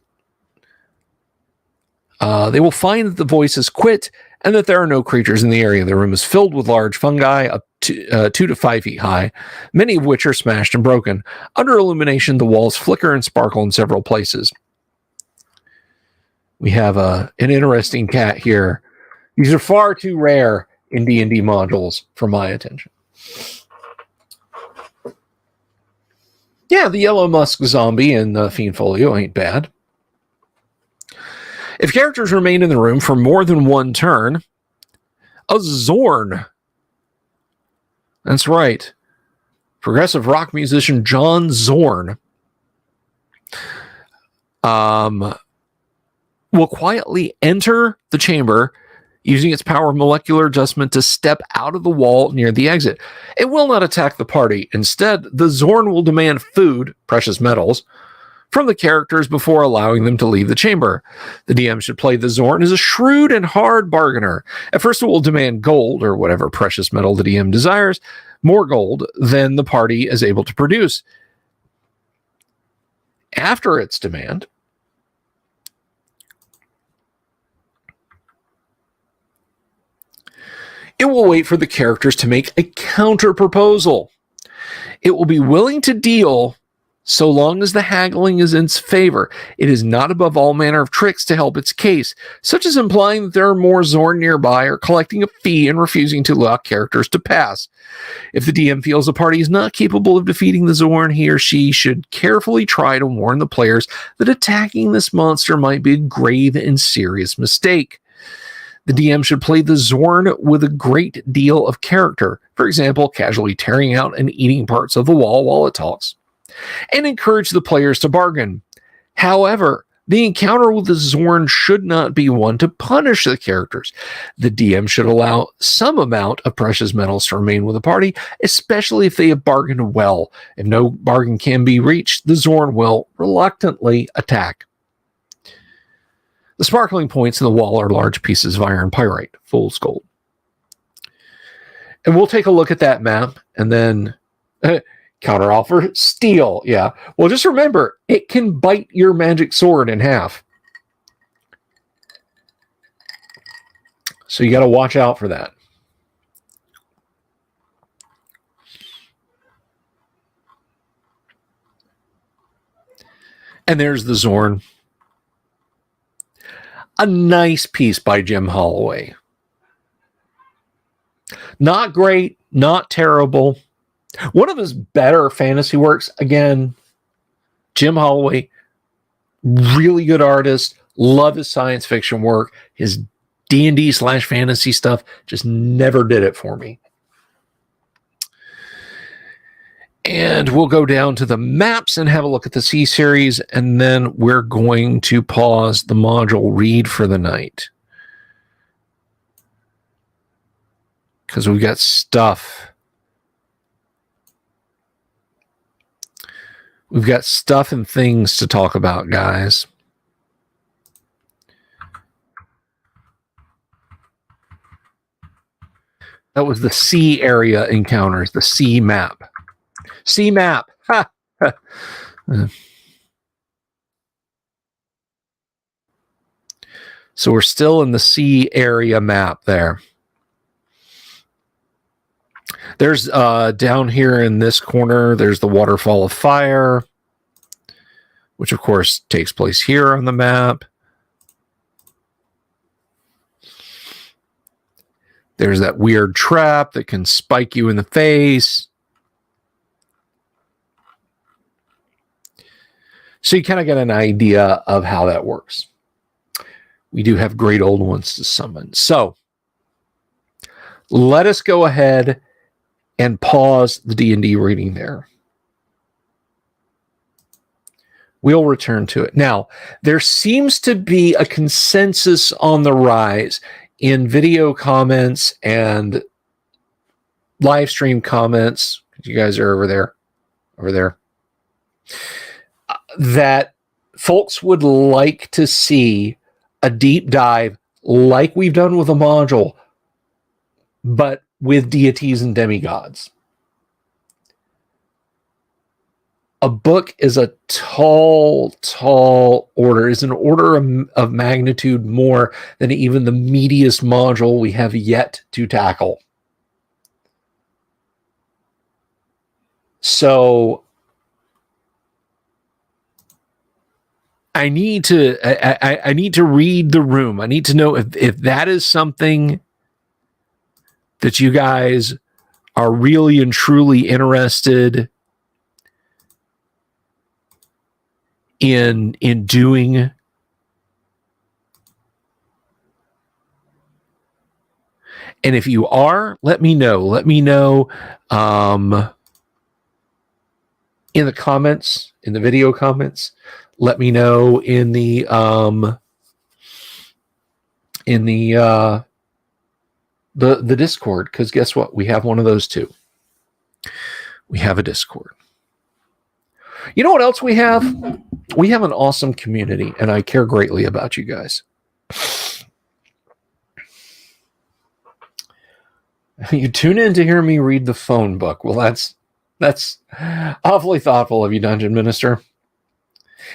A: They will find that the voice has quit and that there are no creatures in the area. The room is filled with large fungi up to 2 to 5 feet high, many of which are smashed and broken. Under illumination, the walls flicker and sparkle in several places. We have an interesting cat here. These are far too rare in D&D modules for my attention. Yeah, the yellow musk zombie in Fiend Folio ain't bad. If characters remain in the room for more than one turn, a Zorn. That's right. Progressive rock musician John Zorn will quietly enter the chamber using its power of molecular adjustment to step out of the wall near the exit. It will not attack the party. Instead, the Zorn will demand food, precious metals, from the characters before allowing them to leave the chamber. The DM should play the Zorn as a shrewd and hard bargainer. At first, it will demand gold, or whatever precious metal the DM desires, more gold than the party is able to produce. After its demand, it will wait for the characters to make a counter proposal. It will be willing to deal so long as the haggling is in its favor. It is not above all manner of tricks to help its case, such as implying that there are more Zorn nearby or collecting a fee and refusing to allow characters to pass. If the DM feels the party is not capable of defeating the Zorn, he or she should carefully try to warn the players that attacking this monster might be a grave and serious mistake. The DM should play the Zorn with a great deal of character, for example, casually tearing out and eating parts of the wall while it talks, and encourage the players to bargain. However, the encounter with the Zorn should not be one to punish the characters. The DM should allow some amount of precious metals to remain with the party, especially if they have bargained well. If no bargain can be reached, the Zorn will reluctantly attack. The sparkling points in the wall are large pieces of iron pyrite, fool's gold. And we'll take a look at that map and then counteroffer steel. Yeah. Well, just remember, it can bite your magic sword in half. So you got to watch out for that. And there's the Zorn. A nice piece by Jim Holloway. Not great, not terrible. One of his better fantasy works, again, Jim Holloway, really good artist, love his science fiction work. His D&D/fantasy stuff just never did it for me. And we'll go down to the maps and have a look at the C series, and then we're going to pause the module read for the night. Because we've got stuff. We've got stuff and things to talk about, guys. That was the C area encounters, the C map. C map. Ha! So we're still in the C area map there. There's down here in this corner, there's the waterfall of fire, which of course takes place here on the map. There's that weird trap that can spike you in the face. So you kind of get an idea of how that works. we do have great old ones to summon. So let us go ahead and pause the D&D reading there. We'll return to it. Now, there seems to be a consensus on the rise in video comments and live stream comments. You guys are over there, that folks would like to see a deep dive like we've done with a module, but with deities and demigods. A book is a tall order, is an order of magnitude more than even the meatiest module we have yet to tackle. So I need to read the room. I need to know if that is something that you guys are really and truly interested in doing. And if you are, let me know. Let me know in the comments, in the video comments. Let me know in the Discord, because guess what? We have one of those too. We have a Discord. You know what else we have? We have an awesome community, and I care greatly about you guys. You tune in to hear me read the phone book. Well, that's awfully thoughtful of you, Dungeon Minister.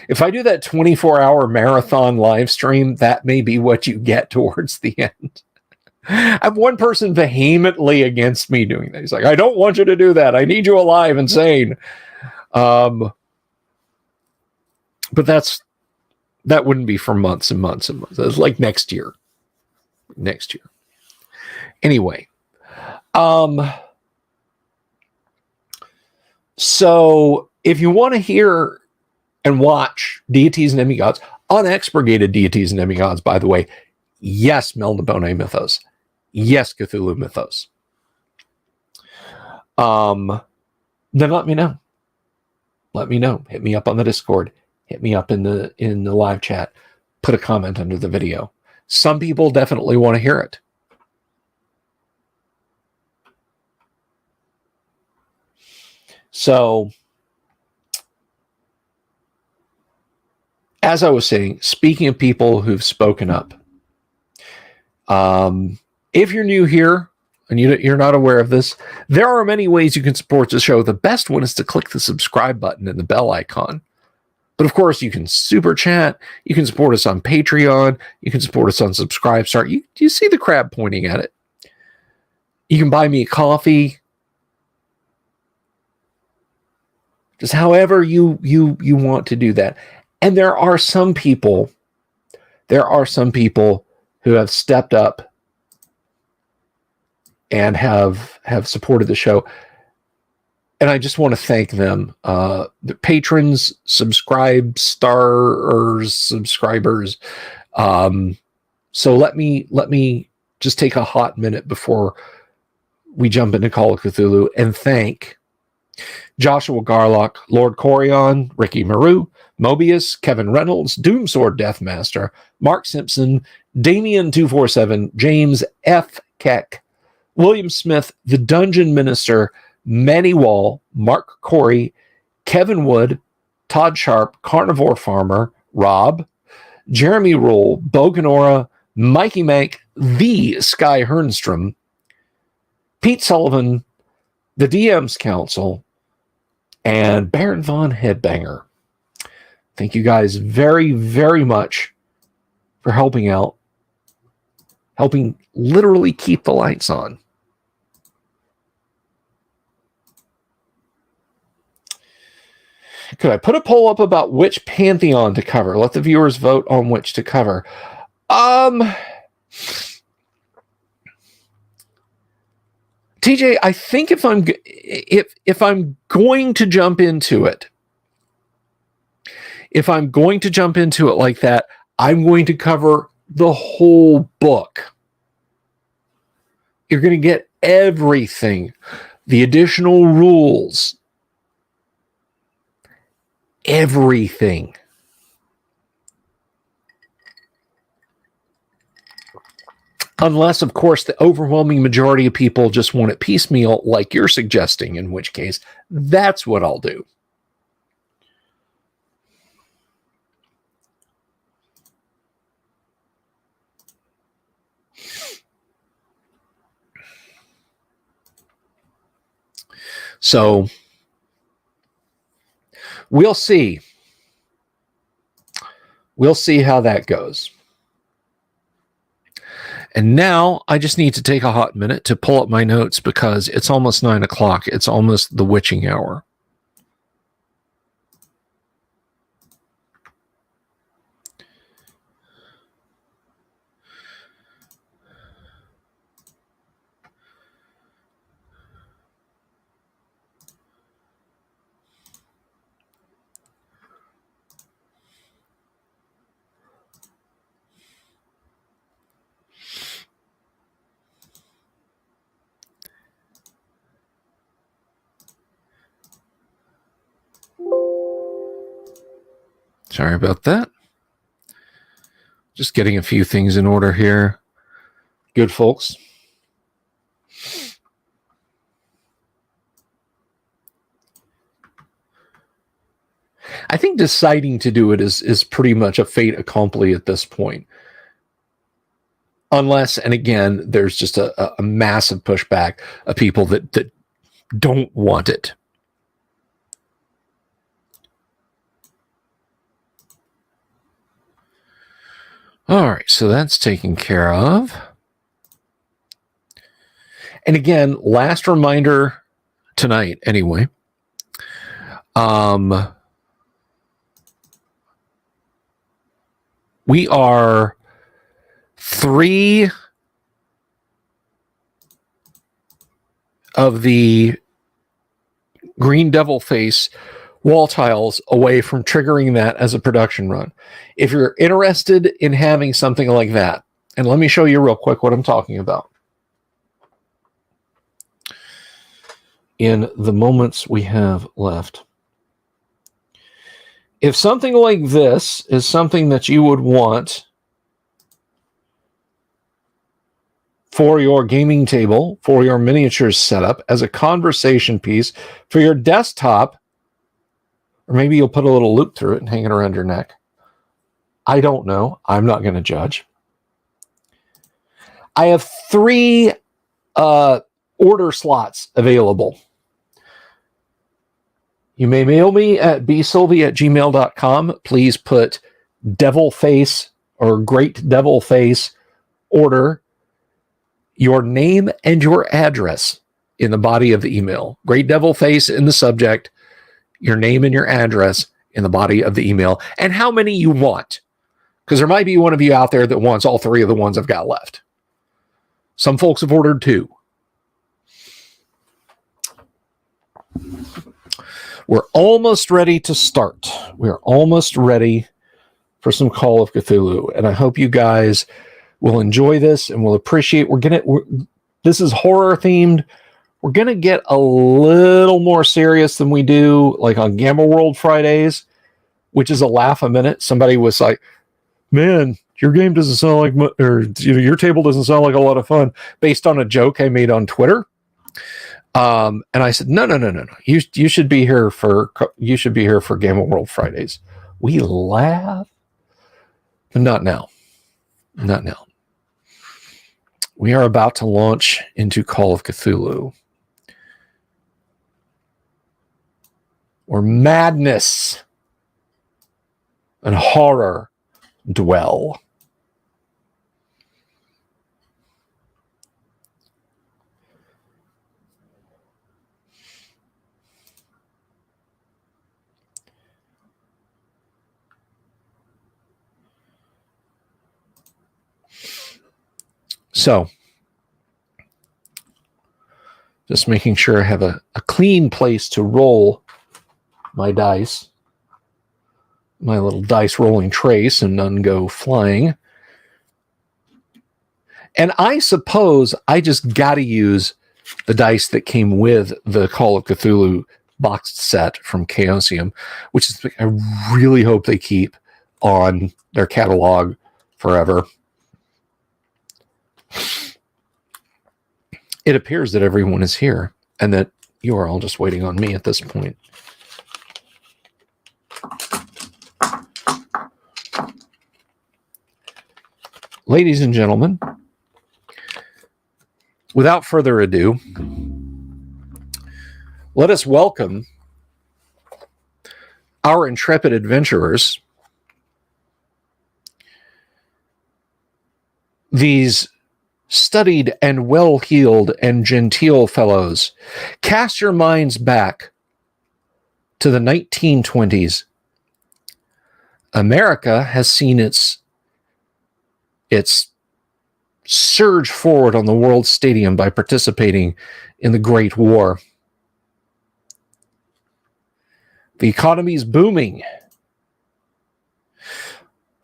A: If I do that 24-hour marathon live stream, that may be what you get towards the end. I have one person vehemently against me doing that. He's like, I don't want you to do that. I need you alive and sane. But that wouldn't be for months and months and months. It's like next year. Next year. Anyway. So if you want to hear and watch Deities and Demigods, unexpurgated Deities and Demigods, by the way, yes, Melnibone mythos. Yes, Cthulhu mythos. Then let me know. Let me know. Hit me up on the Discord. Hit me up in the live chat. Put a comment under the video. Some people definitely want to hear it. So, as I was saying, speaking of people who've spoken up, if you're new here and you're not aware of this, there are many ways you can support the show. The best one is to click the subscribe button and the bell icon. But of course, you can super chat. You can support us on Patreon. You can support us on Subscribestar. You see the crab pointing at it. You can buy me a coffee. Just however you want to do that. And there are some people who have stepped up and have supported the show. And I just want to thank them. The patrons, subscribers. So let me just take a hot minute before we jump into Call of Cthulhu and thank Joshua Garlock, Lord Corion, Ricky Maru, Mobius, Kevin Reynolds, Doomsword Deathmaster, Mark Simpson, Damien247, James F. Keck, William Smith, The Dungeon Minister, Manny Wall, Mark Corey, Kevin Wood, Todd Sharp, Carnivore Farmer, Rob, Jeremy Rule, Boganora, Mikey Mank, The Sky Hernstrom, Pete Sullivan, the DM's Council, and Baron Von Headbanger. Thank you guys very, very much for helping out, helping literally keep the lights on. Could I put a poll up about which pantheon to cover? Let the viewers vote on which to cover. TJ, I think if I'm going to jump into it, like that, I'm going to cover the whole book. You're going to get everything, the additional rules, everything. Unless, of course, the overwhelming majority of people just want it piecemeal, like you're suggesting, in which case, that's what I'll do. So, we'll see. We'll see how that goes. And now I just need to take a hot minute to pull up my notes because it's almost 9 o'clock. It's almost the witching hour. Sorry about that. Just getting a few things in order here. Good folks. I think deciding to do it is pretty much a fait accompli at this point. Unless, and again, there's just a massive pushback of people that don't want it. All right, so that's taken care of. And again, last reminder tonight, anyway. We are 3 of the Green Devil Face wall tiles away from triggering that as a production run. If you're interested in having something like that, and let me show you real quick what I'm talking about. In the moments we have left. If something like this is something that you would want for your gaming table, for your miniatures setup, as a conversation piece, for your desktop, or maybe you'll put a little loop through it and hang it around your neck. I don't know. I'm not going to judge. I have 3 order slots available. You may mail me at bsylvie@gmail.com. Please put Devil Face or Great Devil Face order, your name and your address in the body of the email. Great Devil Face in the subject, your name and your address in the body of the email, and how many you want. Because there might be one of you out there that wants all 3 of the ones I've got left. Some folks have ordered 2. We're almost ready to start. We're almost ready for some Call of Cthulhu. And I hope you guys will enjoy this and will appreciate. This is horror themed. We're going to get a little more serious than we do like on Gamma World Fridays, which is a laugh a minute. Somebody was like, man, your game doesn't sound like, your table doesn't sound like a lot of fun, based on a joke I made on Twitter. And I said, no. You should be here for Gamma World Fridays. We laugh, but not now. Not now. We are about to launch into Call of Cthulhu, where madness and horror dwell. So, just making sure I have a clean place to roll my dice, my little dice rolling trace, and none go flying. And I suppose I just got to use the dice that came with the Call of Cthulhu boxed set from Chaosium, which is I really hope they keep on their catalog forever. It appears that everyone is here and that you are all just waiting on me at this point. Ladies and gentlemen, without further ado, let us welcome our intrepid adventurers, these studied and well-heeled and genteel fellows. Cast your minds back to the 1920s. America has seen its surge forward on the world stadium by participating in the Great War. The economy is booming.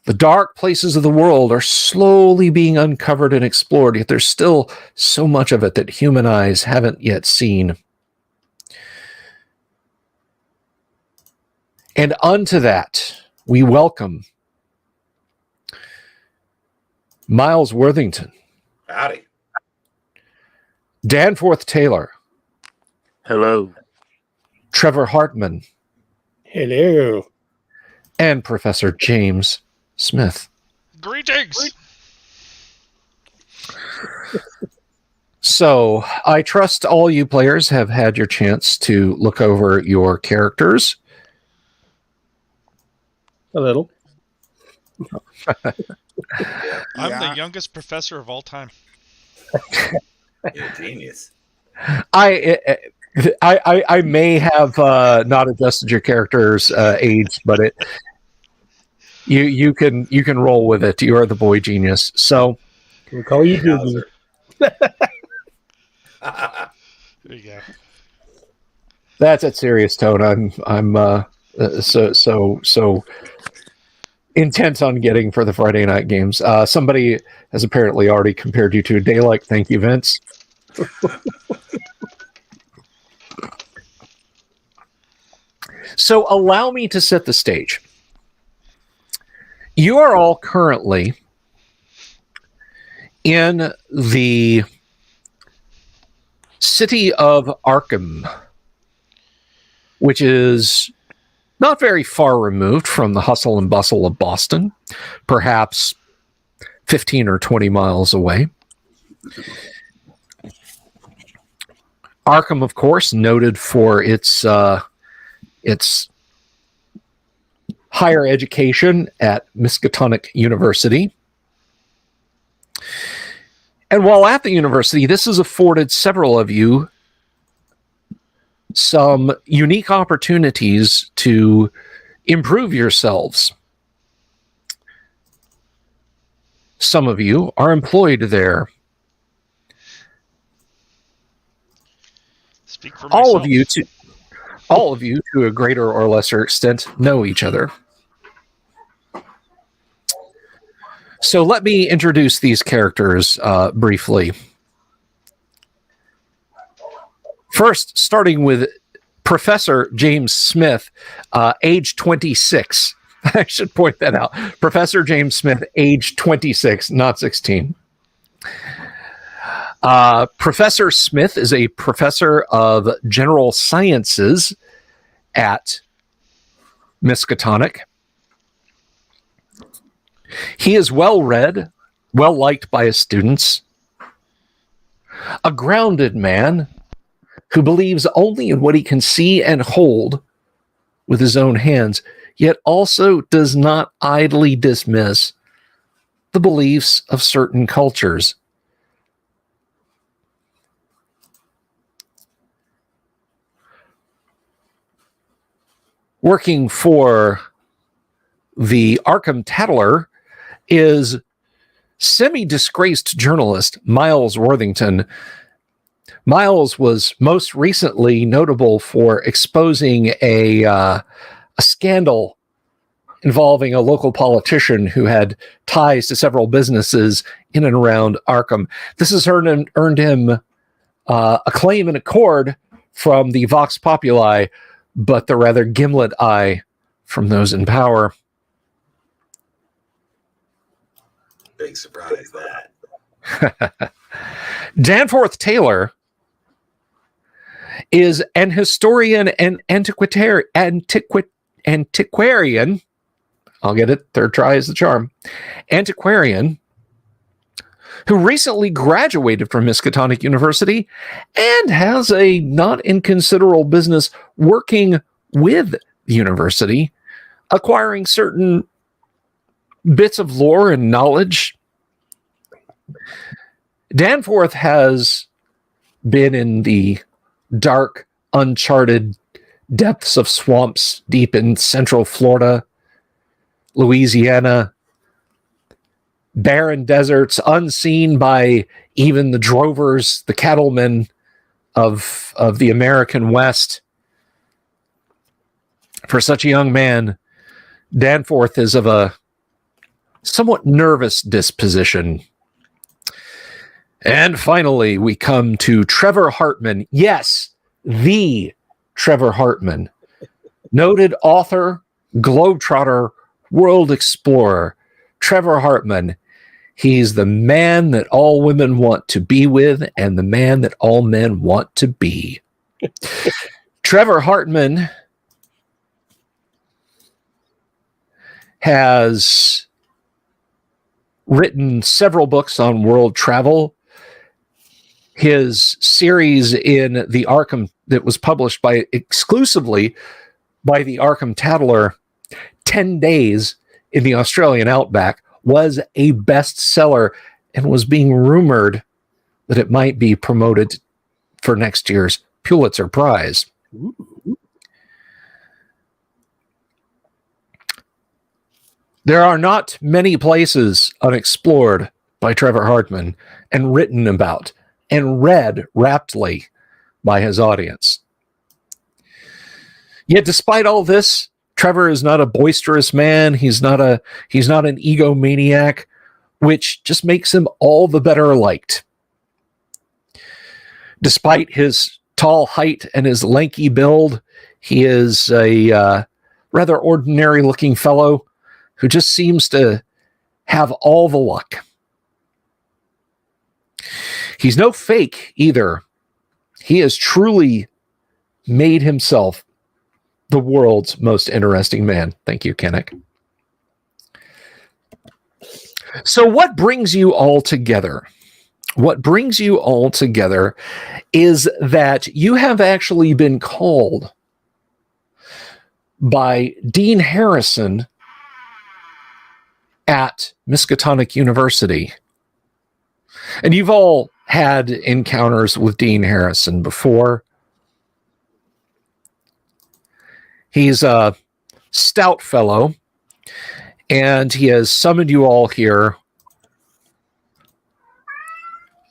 A: The dark places of the world are slowly being uncovered and explored, yet there's still so much of it that human eyes haven't yet seen. And unto that, we welcome Miles Worthington.
B: Howdy.
A: Danforth Taylor.
C: Hello.
A: Trevor Hartman.
D: Hello.
A: And Professor James Smith.
E: Greetings.
A: So, I trust all you players have had your chance to look over your characters.
D: A little.
E: I'm the youngest professor of all time.
B: You're a genius.
A: I may have not adjusted your character's age, but you can roll with it. You are the boy genius. So
D: We'll call you Doogie.
E: There you go.
A: that's a serious tone. I'm so intent on getting for the Friday night games. Somebody has apparently already compared you to Daylight. Thank you, Vince. So allow me to set the stage. You are all currently in the city of Arkham, which is not very far removed from the hustle and bustle of Boston, perhaps 15 or 20 miles away. Arkham, of course, noted for its higher education at Miskatonic University. And while at the university, this has afforded several of you some unique opportunities to improve yourselves. Some of you are employed there.
E: Speak for myself.
A: All of you, to a greater or lesser extent, know each other. So let me introduce these characters briefly. First, starting with Professor James Smith, age 26. I should point that out. Professor James Smith, age 26, not 16. Professor Smith is a professor of general sciences at Miskatonic. He is well-read, well-liked by his students, a grounded man who believes only in what he can see and hold with his own hands, yet also does not idly dismiss the beliefs of certain cultures. Working for the Arkham Tattler is semi-disgraced journalist Miles Worthington. Miles was most recently notable for exposing a scandal involving a local politician who had ties to several businesses in and around Arkham. This has earned him acclaim and accord from the Vox Populi, but the rather gimlet eye from those in power.
B: Big surprise that.
A: Danforth Taylor is an historian and antiquarian. I'll get it. Third try is the charm. Antiquarian who recently graduated from Miskatonic University and has a not inconsiderable business working with the university, acquiring certain bits of lore and knowledge. Danforth has been in the dark, uncharted depths of swamps deep in central Florida, Louisiana, barren deserts, unseen by even the drovers, the cattlemen of the American West. For such a young man, Danforth is of a somewhat nervous disposition. And finally, we come to Trevor Hartman. Yes, the Trevor Hartman. Noted author, globetrotter, world explorer. Trevor Hartman. He's the man that all women want to be with and the man that all men want to be. Trevor Hartman has written several books on world travel. His series in the Arkham that was published exclusively by the Arkham Tattler, 10 Days in the Australian Outback, was a bestseller and was being rumored that it might be promoted for next year's Pulitzer Prize. There are not many places unexplored by Trevor Hartman and written about and read raptly by his audience. Yet despite all this, Trevor is not a boisterous man. He's not an egomaniac, which just makes him all the better liked. Despite his tall height and his lanky build, he is a rather ordinary-looking fellow who just seems to have all the luck. He's no fake either. He has truly made himself the world's most interesting man. Thank you, Kennick. So what brings you all together? What brings you all together is that you have actually been called by Dean Harrison at Miskatonic University. And you've all had encounters with Dean Harrison before. He's a stout fellow, and he has summoned you all here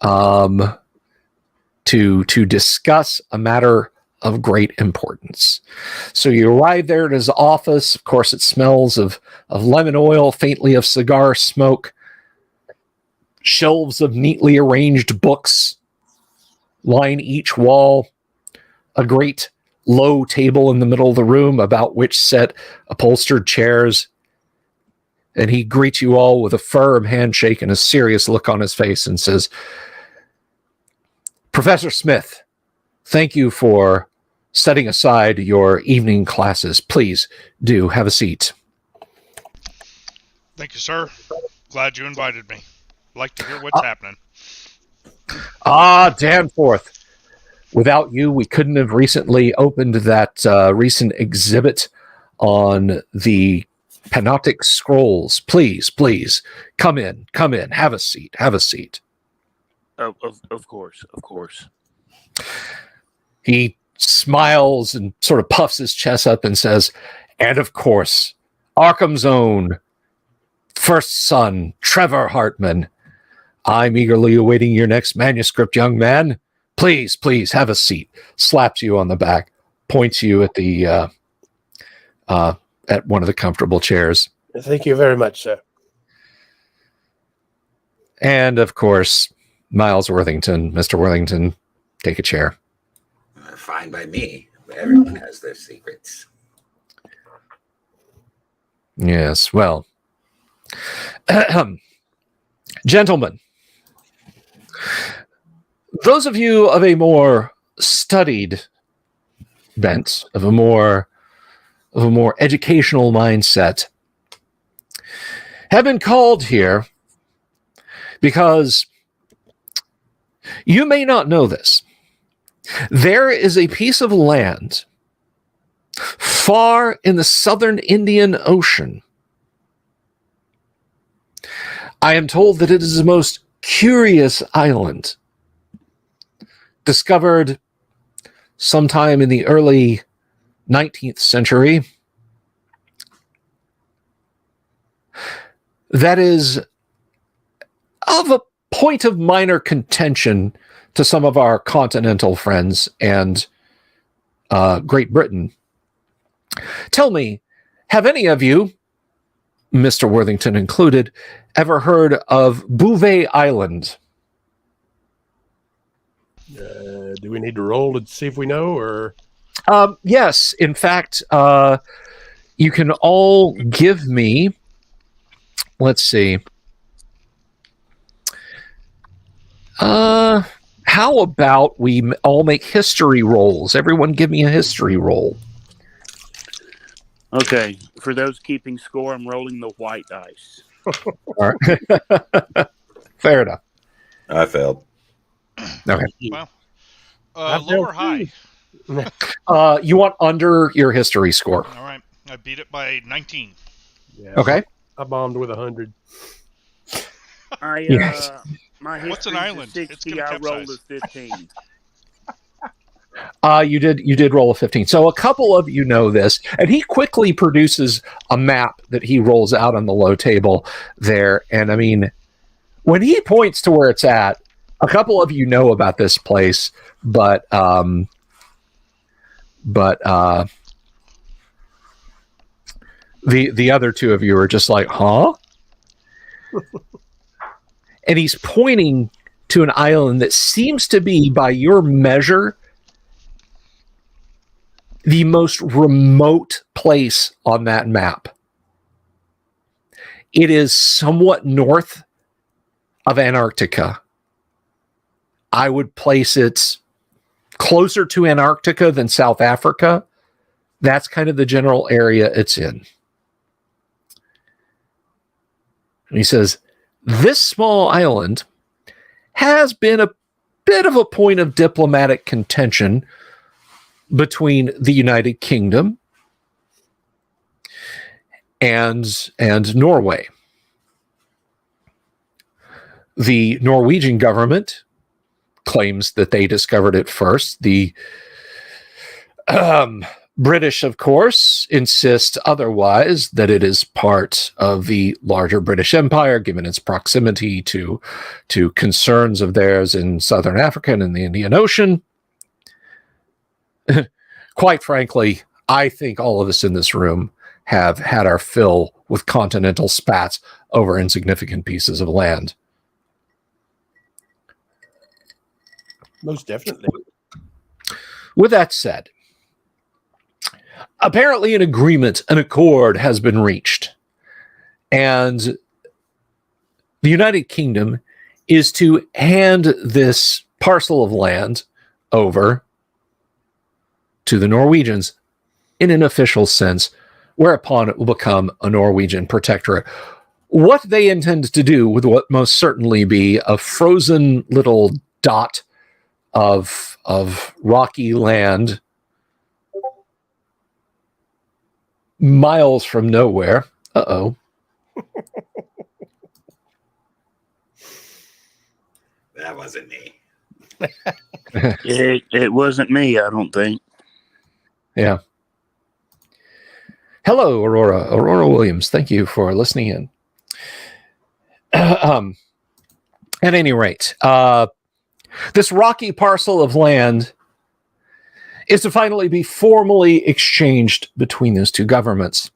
A: to discuss a matter of great importance. So you arrive there at his office. Of course, it smells of lemon oil, faintly of cigar smoke, shelves of neatly arranged books line each wall, a great low table in the middle of the room about which set upholstered chairs. And he greets you all with a firm handshake and a serious look on his face and says, Professor Smith, thank you for setting aside your evening classes. Please do have a seat.
E: Thank you, sir. Glad you invited me. Like to hear what's happening.
A: Danforth. Without you, we couldn't have recently opened that recent exhibit on the Panoptic Scrolls. Please, come in, have a seat.
C: Of course.
A: He smiles and sort of puffs his chest up and says, and of course, Arkham's own first son, Trevor Hartman. I'm eagerly awaiting your next manuscript, young man. Please, have a seat. Slaps you on the back, points you at the at one of the comfortable chairs.
D: Thank you very much, sir.
A: And of course, Miles Worthington, Mr. Worthington, take a chair.
B: Fine by me. Everyone has their secrets.
A: Yes, well, gentlemen, those of you of a more studied bent, of a more educational mindset, have been called here because you may not know this. There is a piece of land far in the southern Indian Ocean. I am told that it is the most curious island, discovered sometime in the early 19th century, that is of a point of minor contention to some of our continental friends and Great Britain. Tell me, have any of you, Mr. Worthington included, ever heard of Bouvet Island?
F: Do we need to roll to see if we know, or?
A: Yes, in fact, you can all give me, let's see, how about we all make history rolls? Everyone give me a history roll.
C: Okay, for those keeping score, I'm rolling the white dice.
A: All right. Fair enough.
B: I failed.
A: Okay.
E: Well,
D: I
E: low or
D: failed
E: high?
A: You want under your history score.
E: All right. I beat it by 19.
F: Yeah,
A: Okay.
F: I bombed with 100.
A: Yes.
C: My
E: What's an
C: history's a
E: island? It's
C: 60,
E: gonna
C: I rolled
E: capsize.
C: a 15.
A: You did roll a 15. So a couple of you know this, and he quickly produces a map that he rolls out on the low table there. And I mean, when he points to where it's at, a couple of you know about this place, but the other two of you are just like, huh? And he's pointing to an island that seems to be, by your measure, the most remote place on that map. It is somewhat north of Antarctica. I would place it closer to Antarctica than South Africa. That's kind of the general area it's in. And he says, this small island has been a bit of a point of diplomatic contention between the United Kingdom and Norway. The Norwegian government claims that they discovered it first. The British, of course, insist otherwise, that it is part of the larger British Empire, given its proximity to concerns of theirs in Southern Africa and in the Indian Ocean. Quite frankly, I think all of us in this room have had our fill with continental spats over insignificant pieces of land.
F: Most definitely.
A: With that said, apparently an accord has been reached, and the United Kingdom is to hand this parcel of land over to the Norwegians in an official sense, whereupon it will become a Norwegian protectorate. What they intend to do with what most certainly be a frozen little dot of rocky land miles from nowhere. Uh-oh.
B: That wasn't me.
C: It wasn't me, I don't think.
A: Yeah. Hello, Aurora. Aurora Williams, thank you for listening in. At any rate, this rocky parcel of land is to finally be formally exchanged between those two governments.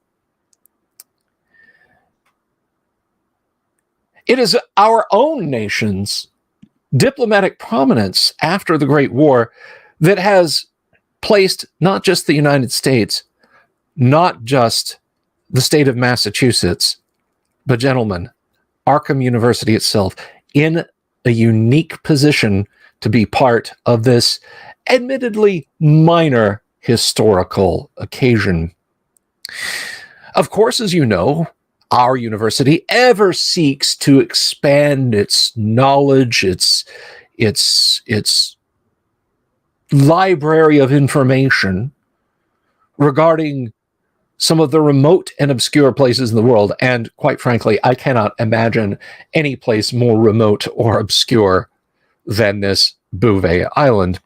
A: It is our own nation's diplomatic prominence after the Great War that has placed not just the United States, not just the state of Massachusetts, but gentlemen, Arkham University itself in a unique position to be part of this admittedly minor historical occasion. Of course, as you know, our university ever seeks to expand its knowledge, its library of information regarding some of the remote and obscure places in the world. And quite frankly, I cannot imagine any place more remote or obscure than this Bouvet Island.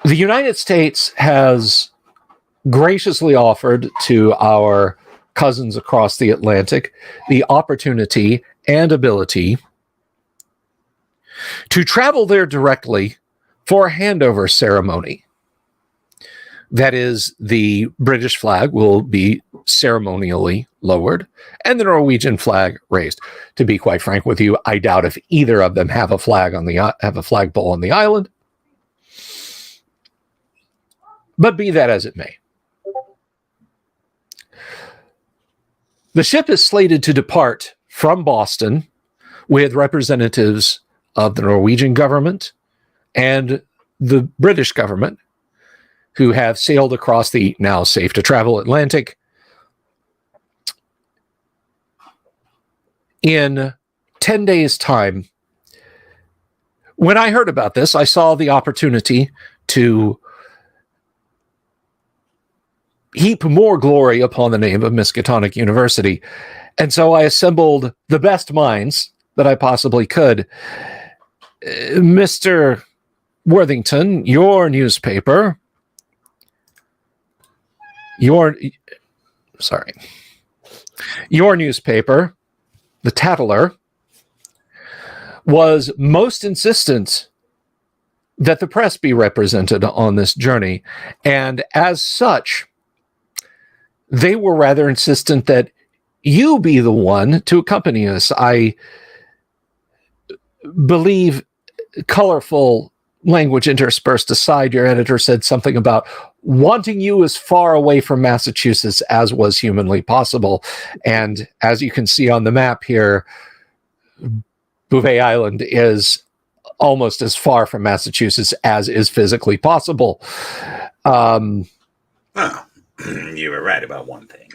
A: The United States has graciously offered to our cousins across the Atlantic the opportunity and ability to travel there directly for a handover ceremony. That is, the British flag will be ceremonially lowered and the Norwegian flag raised. To be quite frank with you, I doubt if either of them have a flagpole on the island. But be that as it may. The ship is slated to depart from Boston with representatives of the Norwegian government and the British government, who have sailed across the now safe to travel Atlantic in 10 days' time. When I heard about this, I saw the opportunity to heap more glory upon the name of Miskatonic University. And so I assembled the best minds that I possibly could. Mr. Worthington, your newspaper, your newspaper, the Tattler, was most insistent that the press be represented on this journey. And as such, they were rather insistent that you be the one to accompany us. I believe, colorful language interspersed aside, your editor said something about wanting you as far away from Massachusetts as was humanly possible. And as you can see on the map here, Bouvet Island is almost as far from Massachusetts as is physically possible.
B: Well, you were right about one thing.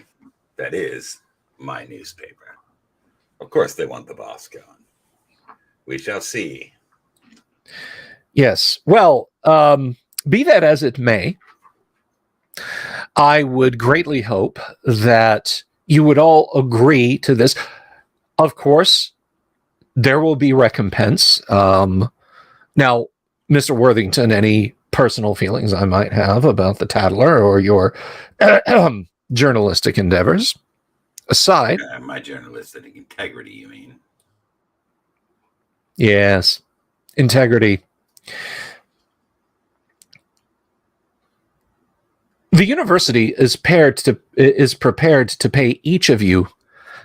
B: That is my newspaper. Of course they want the boss gone. We shall see.
A: Yes. Well, be that as it may, I would greatly hope that you would all agree to this. Of course, there will be recompense. Now, Mr. Worthington, any personal feelings I might have about the Tattler or your journalistic endeavors aside.
B: My journalistic integrity, you mean?
A: Yes, integrity. The university is prepared to pay each of you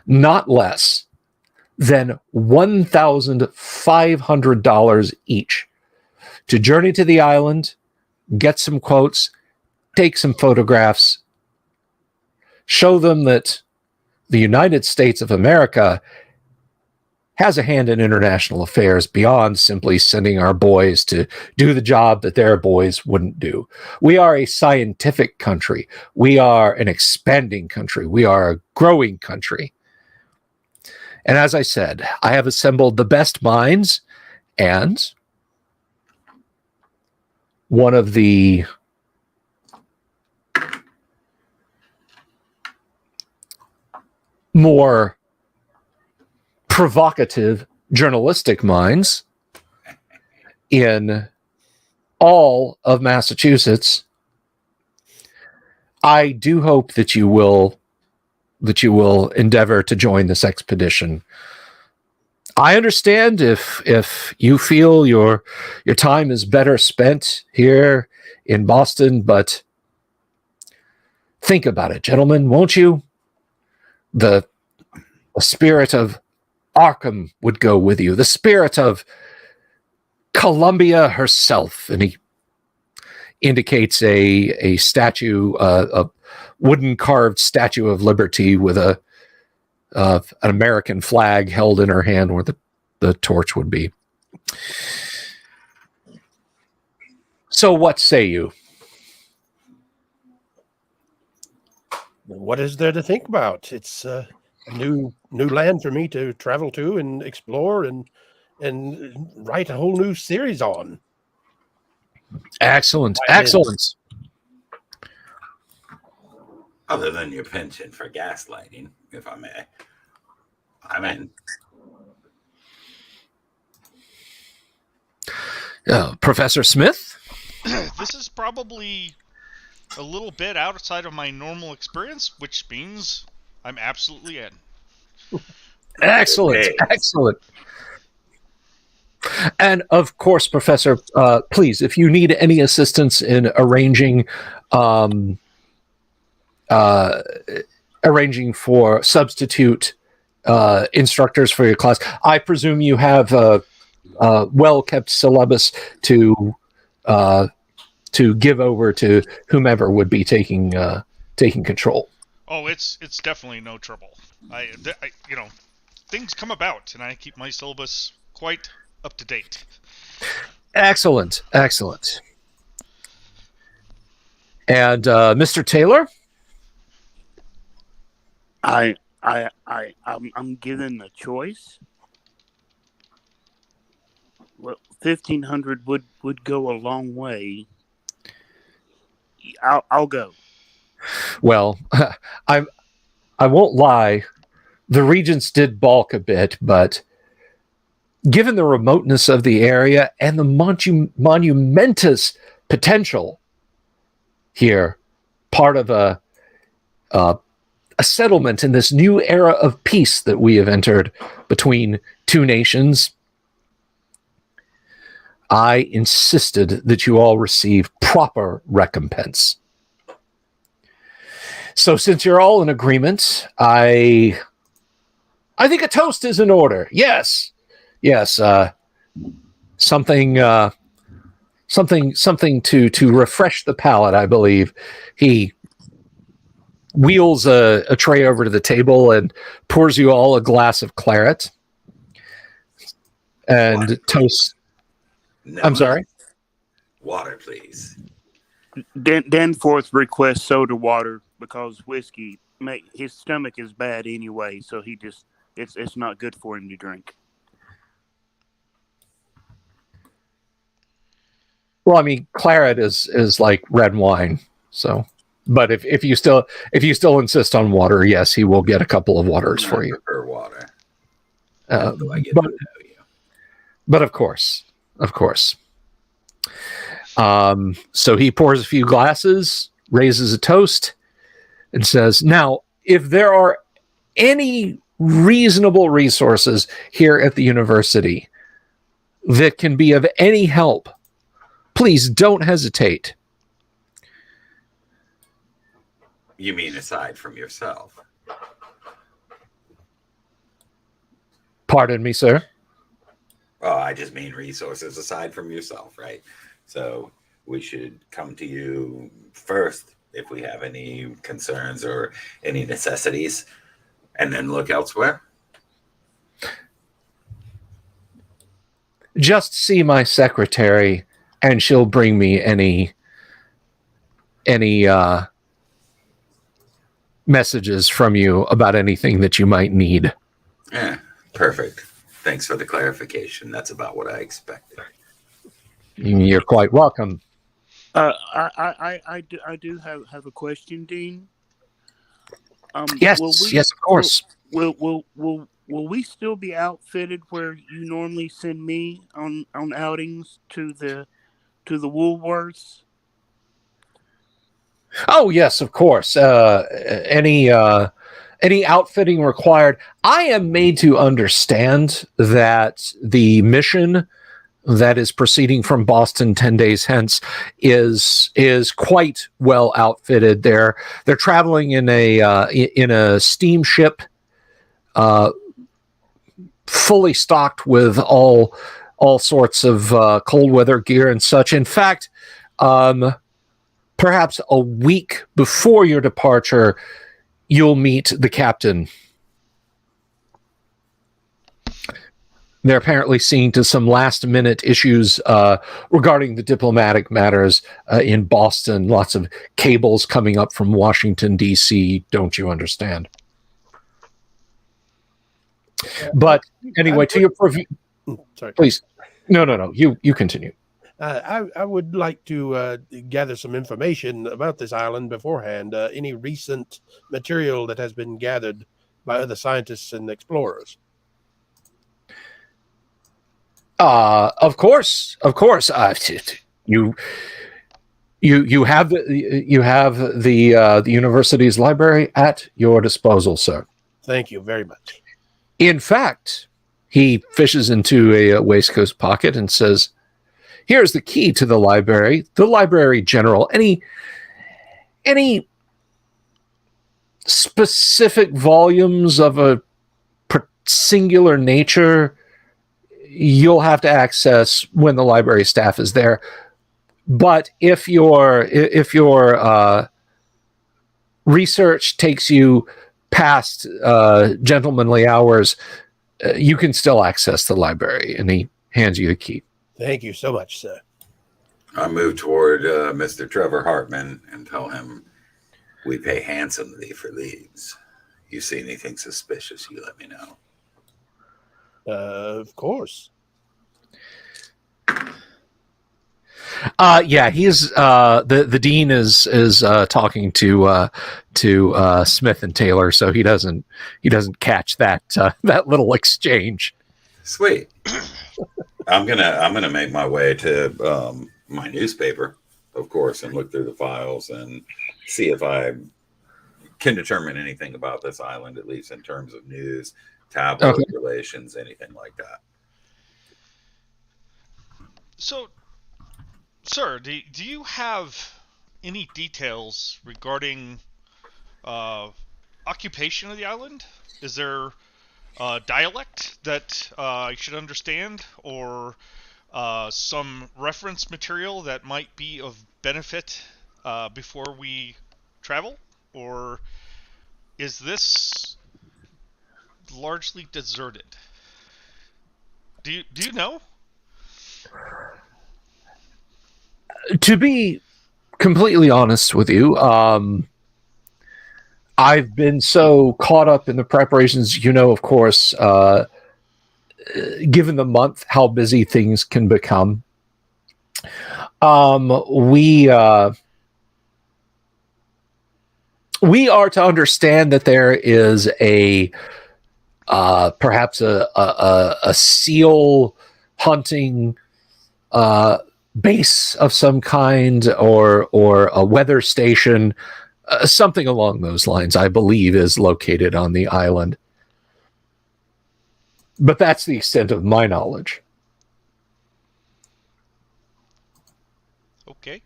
A: not less than $1,500 each to journey to the island, get some quotes, take some photographs, show them that the United States of America has a hand in international affairs beyond simply sending our boys to do the job that their boys wouldn't do. We are a scientific country. We are an expanding country. We are a growing country. And as I said, I have assembled the best minds, and one of the more provocative journalistic minds in all of Massachusetts. I do hope that you will endeavor to join this expedition. I understand if you feel your time is better spent here in Boston, but think about it, gentlemen, won't you? The The spirit of Arkham would go with you. The spirit of Columbia herself. And he indicates a statue, a wooden carved Statue of Liberty with an American flag held in her hand where the torch would be. So what say you?
D: What is there to think about? It's a new land for me to travel to and explore and write a whole new series on.
A: Excellent. Excellent.
B: Other than your penchant for gaslighting, if I may. I'm in.
A: Professor Smith?
E: This is probably a little bit outside of my normal experience, which means I'm absolutely in.
A: Excellent.
B: Hey.
A: Excellent. And of course, Professor, please, if you need any assistance in arranging for substitute instructors for your class, I presume you have a well-kept syllabus to give over to whomever would be taking control.
E: Oh, it's definitely no trouble. I things come about, and I keep my syllabus quite up to date.
A: Excellent, excellent. And Mr. Taylor?
C: I'm given a choice. Well, 1,500 would go a long way. I'll go.
A: Well, I won't lie. The Regents did balk a bit, but given the remoteness of the area and the monumentous potential here, part of a settlement in this new era of peace that we have entered between two nations, I insisted that you all receive proper recompense. So since you're all in agreement, I think a toast is in order. Yes. Something to refresh the palate, I believe. He wheels a tray over to the table and pours you all a glass of claret and
B: Water,
A: toast.
B: No,
A: I'm sorry?
B: Water, please.
C: Danforth requests soda water because whiskey his stomach is bad anyway, so it's not good for him to drink.
A: Well, I mean, claret is like red wine. So, but if you still insist on water, yes, he will get a couple of waters for you.
B: I prefer water.
A: But,
B: Do I get to know you?
A: But of course. So he pours a few glasses, raises a toast, and says, "Now, if there are any reasonable resources here at the university that can be of any help, please don't hesitate."
B: You mean aside from yourself?
A: Pardon me, sir?
B: Oh, I just mean resources aside from yourself, right? So we should come to you first if we have any concerns or any necessities, and then look elsewhere.
A: Just see my secretary, and she'll bring me any messages from you about anything that you might need.
B: Yeah, perfect. Thanks for the clarification. That's about what I expected.
A: You're quite welcome.
C: I do have a question, Dean.
A: Yes, of course.
C: Will we still be outfitted where you normally send me on outings to the Woolworths?
A: Oh, yes, of course. Any outfitting required. I am made to understand that the mission that is proceeding from Boston 10 days hence is quite well outfitted. They're traveling in a steamship fully stocked with all sorts of cold weather gear and such. In fact, perhaps a week before your departure, you'll meet the captain. They're apparently seeing to some last-minute issues regarding the diplomatic matters in Boston. Lots of cables coming up from Washington, D.C., don't you understand? But anyway, to your preview...
D: Sorry.
A: Please. No. You continue.
D: I would like to gather some information about this island beforehand. Any recent material that has been gathered by other scientists and explorers.
A: Of course. You have the university's library at your disposal, sir.
D: Thank you very much.
A: In fact, he fishes into a waistcoat pocket and says, "Here's the key to the library. The library general. Any specific volumes of a singular nature, you'll have to access when the library staff is there. But if your research takes you past gentlemanly hours, you can still access the library." And he hands you the key.
D: Thank you so much, sir.
B: I move toward Mr. Trevor Hartman and tell him we pay handsomely for leads. You see anything suspicious, you let me know.
D: Of course.
A: Yeah, he's the dean is talking to Smith and Taylor, so he doesn't catch that that little exchange.
B: Sweet. I'm gonna make my way to my newspaper, of course, and look through the files and see if I can determine anything about this island, at least in terms of news, tabloid relations, anything like that.
E: So, sir, do you have any details regarding occupation of the island? Is there a dialect that I should understand, or some reference material that might be of benefit before we travel? Or is this largely deserted? Do you know?
A: To be completely honest with you, I've been so caught up in the preparations, of course, given the month, how busy things can become. We are to understand that there is perhaps a seal hunting base of some kind, or a weather station, something along those lines, I believe, is located on the island. But that's the extent of my knowledge.
E: Okay.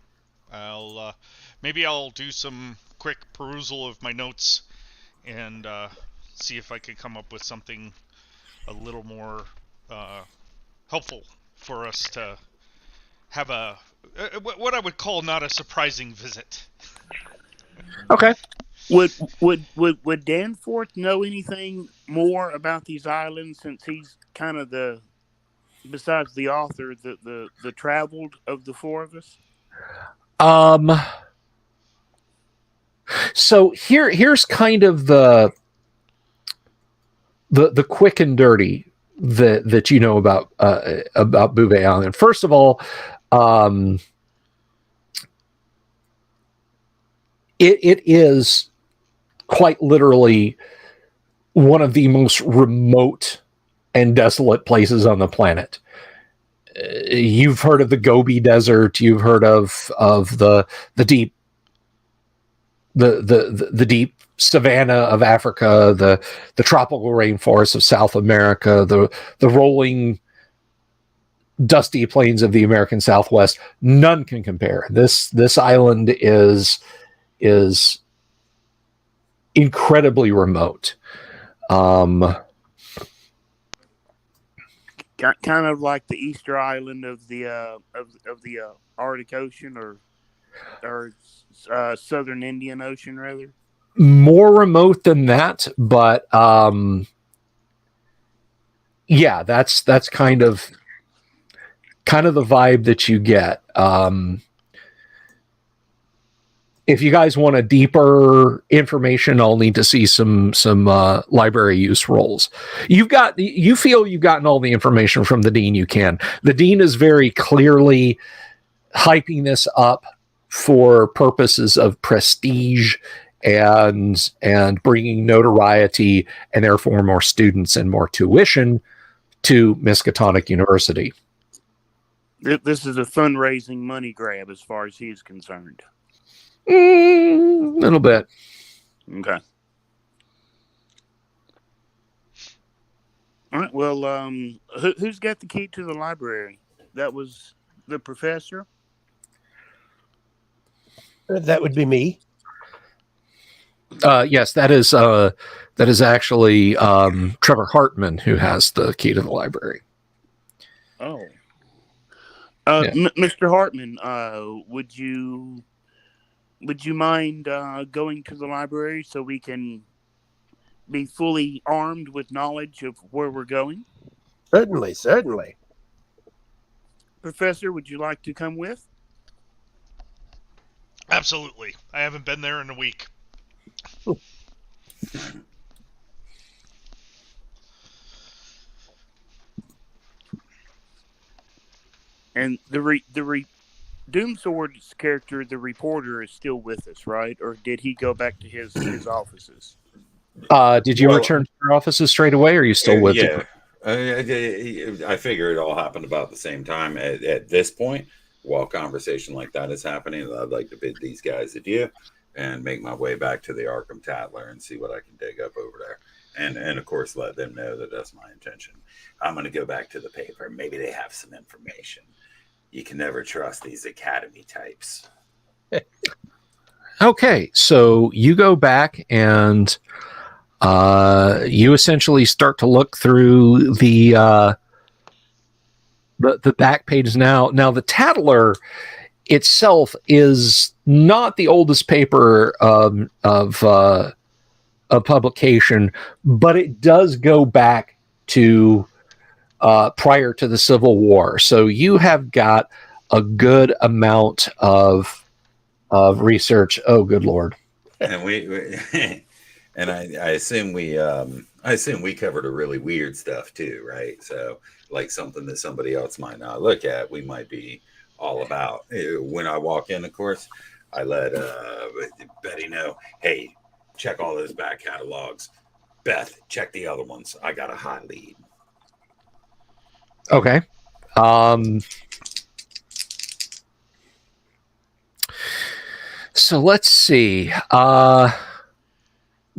E: Maybe I'll do some quick perusal of my notes and see if I can come up with something a little more helpful for us to have what I would call not a surprising visit.
A: Okay.
C: Would Danforth know anything more about these islands, since he's kind of besides the author, the traveled of the four of us?
A: So here's kind of the quick and dirty that you know about Bouvet Island. First of all, it is quite literally one of the most remote and desolate places on the planet. You've heard of the Gobi Desert. You've heard of the deep the deep savanna of Africa, the tropical rainforests of South America, the rolling dusty plains of the American Southwest. None can compare. This island is incredibly remote.
C: Kind of like the Easter Island of the Arctic Ocean, or Southern Indian Ocean, rather.
A: More remote than that, but yeah, that's kind of the vibe that you get. If you guys want a deeper information, I'll need to see some library use rolls. You feel you've gotten all the information from the dean you can. The dean is very clearly hyping this up for purposes of prestige and bringing notoriety and therefore more students and more tuition to Miskatonic University.
C: This is a fundraising money grab as far as he's concerned.
A: Little bit.
C: Okay. All right. Well, who's got the key to the library? That was the professor?
D: That would be me.
A: Yes, that is actually Trevor Hartman who has the key to the library.
C: Oh.
A: Yeah.
C: Mr. Hartman, would you mind going to the library so we can be fully armed with knowledge of where we're going?
D: Certainly.
C: Professor, would you like to come with?
E: Absolutely. I haven't been there in a week.
C: And the Doomsword's character, the reporter, is still with us, right? Or did he go back to his offices?
A: Did you return to your offices straight away, or are you still with
B: Yeah. I figure it all happened about the same time. At this point, while a conversation like that is happening, I'd like to bid these guys adieu and make my way back to the Arkham Tatler and see what I can dig up over there. And of course, let them know that that's my intention. I'm going to go back to the paper. Maybe they have some information. You can never trust these academy types.
A: Okay, so you go back and you essentially start to look through the back pages now. Now, the Tatler itself is not the oldest paper of publication, but it does go back to prior to the Civil War. So you have got a good amount of research. Oh, good Lord!
B: And we and I assume we covered a really weird stuff too, right? So like something that somebody else might not look at, we might be all about. When I walk in, of course, I let Betty know, hey, check all those back catalogs. Beth, check the other ones. I got a hot lead.
A: Okay. So let's see.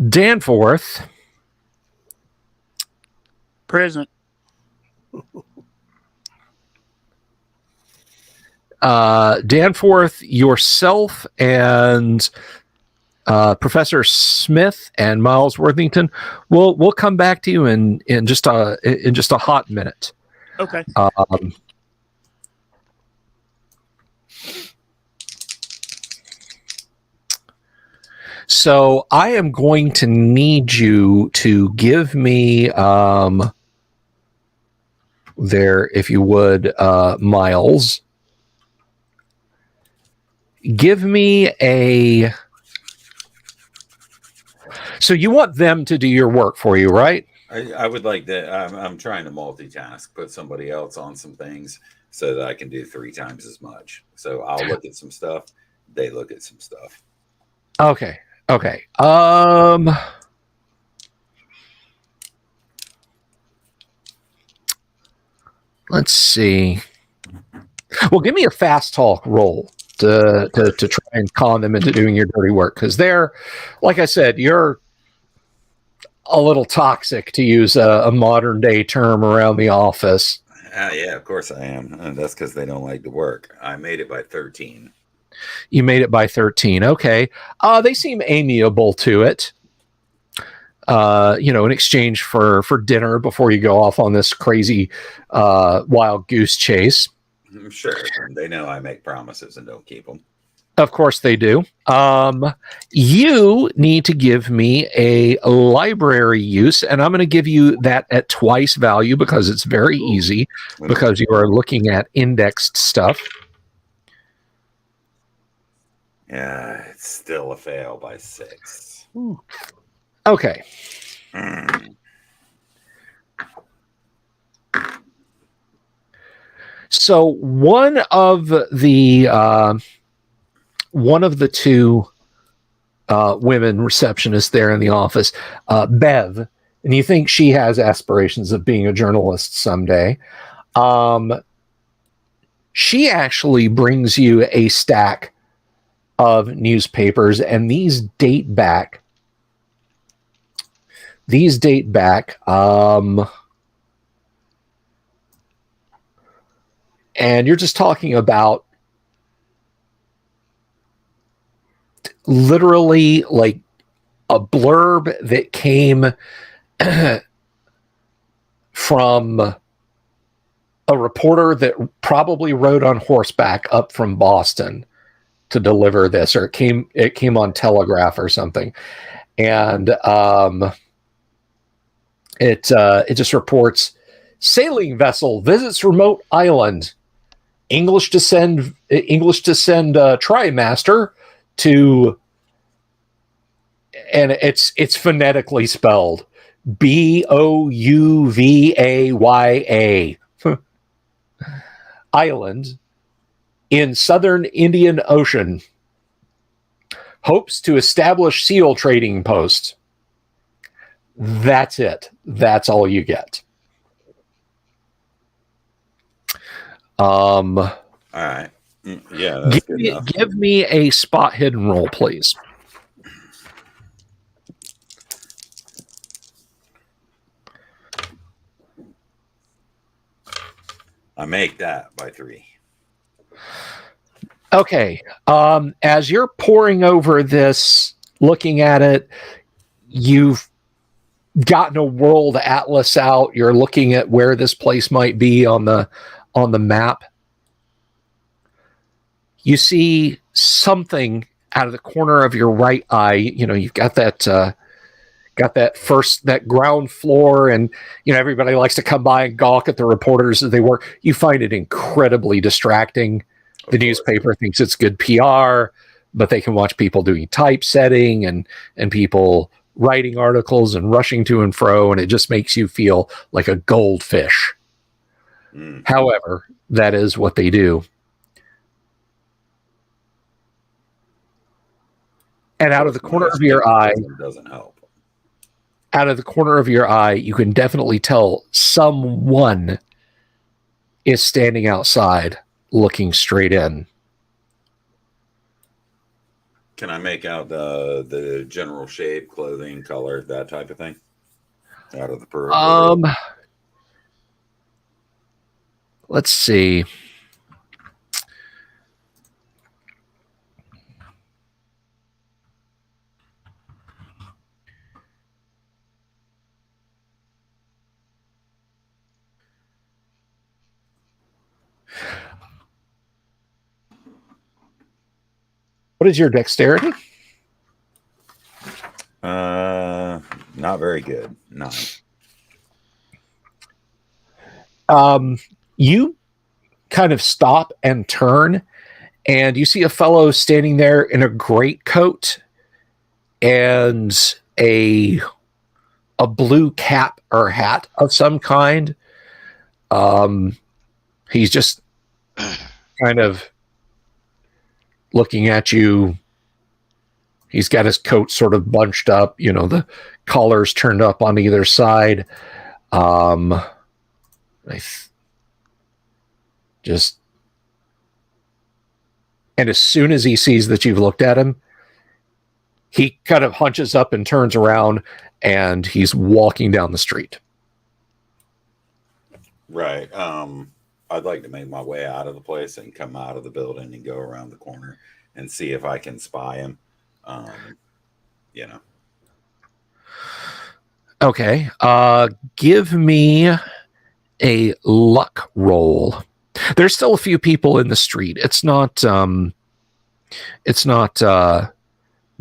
A: Danforth.
C: Present.
A: Danforth, yourself, and Professor Smith and Miles Worthington. We'll come back to you in just a hot minute.
C: Okay.
A: So I am going to need you to give me there, if you would, Miles. Give me a. So you want them to do your work for you, right?
B: I would like that. I'm trying to multitask, put somebody else on some things so that I can do 3 times as much. So I'll look at some stuff. They look at some stuff.
A: Okay. Let's see. Well, give me a fast talk roll to try and con them into doing your dirty work, because they're, like I said, you're a little toxic, to use a modern day term around the office.
B: Yeah, of course I am. And that's because they don't like the work. I made it by 13.
A: You made it by 13. Okay. They seem amiable to it. in exchange for dinner before you go off on this crazy wild goose chase.
B: I'm sure they know I make promises and don't keep them.
A: Of course they do. You need to give me a library use, and I'm going to give you that at twice value because it's very easy, because you are looking at indexed stuff.
B: Yeah, it's still a fail by 6.
A: Ooh. Okay. So one of the two women receptionists there in the office, Bev, and you think she has aspirations of being a journalist someday. She actually brings you a stack of newspapers, and these date back. And you're just talking about literally like a blurb that came from a reporter that probably rode on horseback up from Boston to deliver this, or it came on Telegraph or something. And it just reports sailing vessel visits remote island. English to send Trimaster to, and it's phonetically spelled Bouvaya island in southern Indian Ocean. Hopes to establish seal trading post. That's it. That's all you get.
B: All right. Yeah, that's good enough.
A: Give me a spot hidden roll, please.
B: I make that by 3.
A: Okay. As you're poring over this, looking at it, you've gotten a world atlas out. You're looking at where this place might be on the map. You see something out of the corner of your right eye. You've got that ground floor, and everybody likes to come by and gawk at the reporters as they work. You find it incredibly distracting. The newspaper thinks it's good PR, but they can watch people doing typesetting and people writing articles and rushing to and fro, and it just makes you feel like a goldfish. However, that is what they do. And out of the corner of your eye,
B: doesn't help.
A: Out of the corner of your eye, you can definitely tell someone is standing outside looking straight in.
B: Can I make out the general shape, clothing, color, that type of thing? Out of the peripheral?
A: Let's see. What is your dexterity?
B: Not very good. 9.
A: You kind of stop and turn, and you see a fellow standing there in a greatcoat and a blue cap or hat of some kind. He's just kind of looking at you. He's got his coat sort of bunched up, the collars turned up on either side. And as soon as he sees that you've looked at him, he kind of hunches up and turns around, and he's walking down the street.
B: Right. I'd like to make my way out of the place and come out of the building and go around the corner and see if I can spy him.
A: Okay. Give me a luck roll. There's still a few people in the street. It's not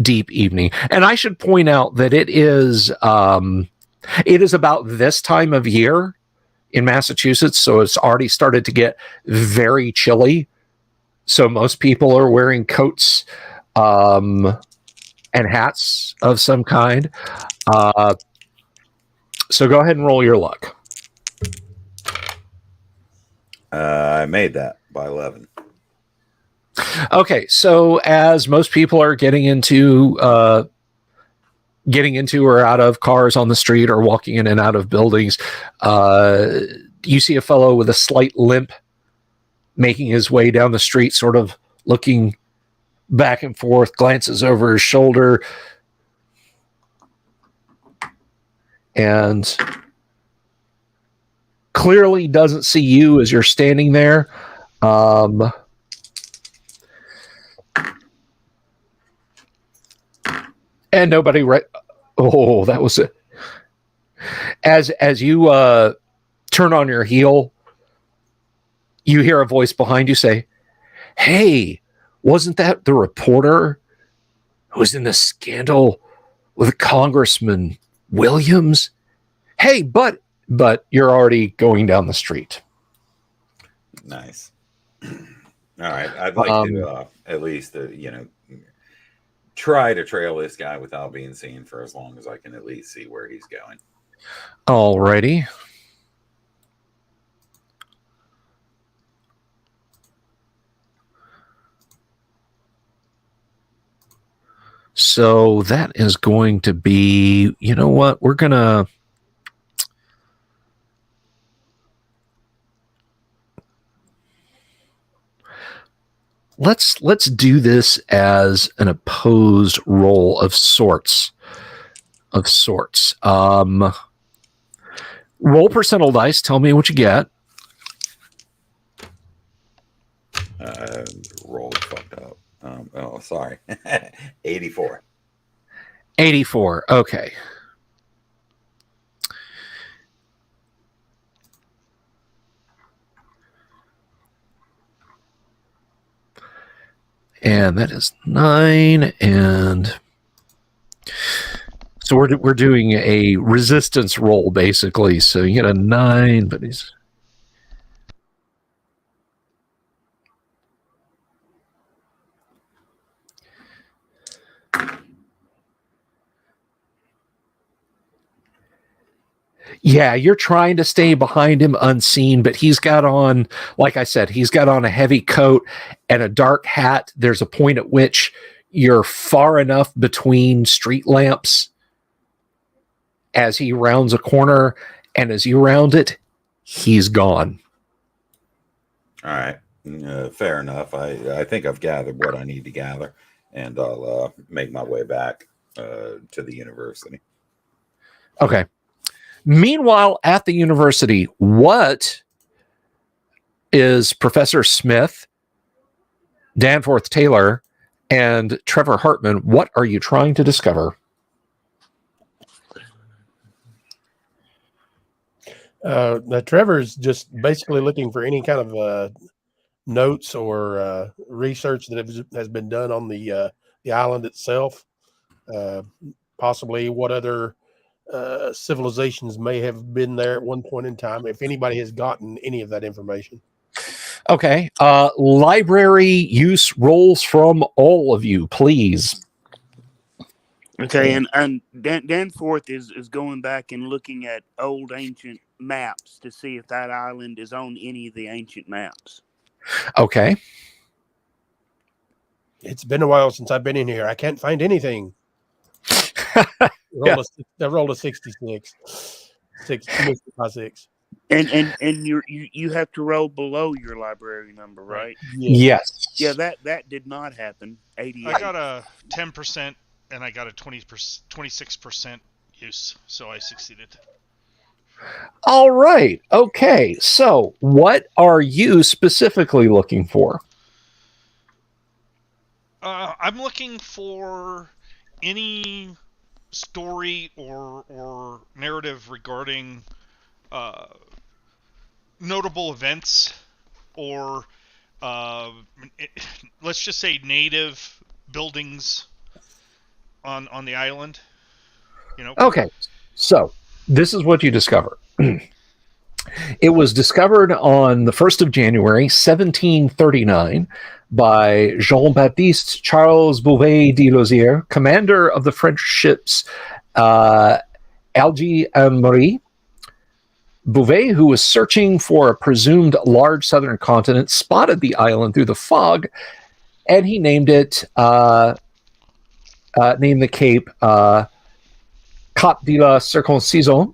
A: deep evening. And I should point out that it is about this time of year in Massachusetts, so it's already started to get very chilly. So most people are wearing coats and hats of some kind. So go ahead and roll your luck.
B: I made that by 11.
A: Okay, so as most people are getting into or out of cars on the street or walking in and out of buildings, you see a fellow with a slight limp making his way down the street, sort of looking back and forth, glances over his shoulder, and clearly doesn't see you as you're standing there. And nobody oh, that was it. As you turn on your heel, you hear a voice behind you say, "Hey, wasn't that the reporter who was in the scandal with Congressman Williams? Hey, but you're already going down the street."
B: Nice. All right. I'd like to at least, try to trail this guy without being seen for as long as I can at least see where he's going.
A: Alrighty. So that is going to be, you know what? We're going to let's do this as an opposed roll of sorts. Roll percentile dice. Tell me what you get.
B: Roll fucked up. Sorry. 84.
A: 84. Okay. And that is 9, and so we're doing a resistance roll basically. So you get a 9, but he's yeah, you're trying to stay behind him unseen, but he's got on, like I said, he's got on a heavy coat and a dark hat. There's a point at which you're far enough between street lamps as he rounds a corner, and as you round it, he's gone.
B: All right. Fair enough. I think I've gathered what I need to gather, and I'll make my way back to the university.
A: Okay. Meanwhile, at the university, what is Professor Smith, Danforth Taylor, and Trevor Hartman, what are you trying to discover?
D: Trevor's just basically looking for any kind of notes or research that has been done on the island itself. Possibly what other civilizations may have been there at one point in time, if anybody has gotten any of that information.
A: Okay. Library use rolls from all of you, please.
C: Okay, and Danforth is going back and looking at old ancient maps to see if that island is on any of the ancient maps.
A: Okay.
D: It's been a while since I've been in here. I can't find anything. I rolled a 66. 6.
C: And you have to roll below your library number, right?
A: Yes.
C: Yeah, that did not happen. 88.
E: I got a 10% and I got a 26% use, so I succeeded.
A: All right. Okay. So, what are you specifically looking for?
E: I'm looking for any story or narrative regarding notable events or let's just say native buildings on the island?
A: Okay, so this is what you discover. It was discovered on the 1st of January, 1739, by Jean-Baptiste Charles Bouvet de Lozier, commander of the French ships Algie and Marie. Bouvet, who was searching for a presumed large southern continent, spotted the island through the fog, and he named it, named the cape Cap de la Circoncision.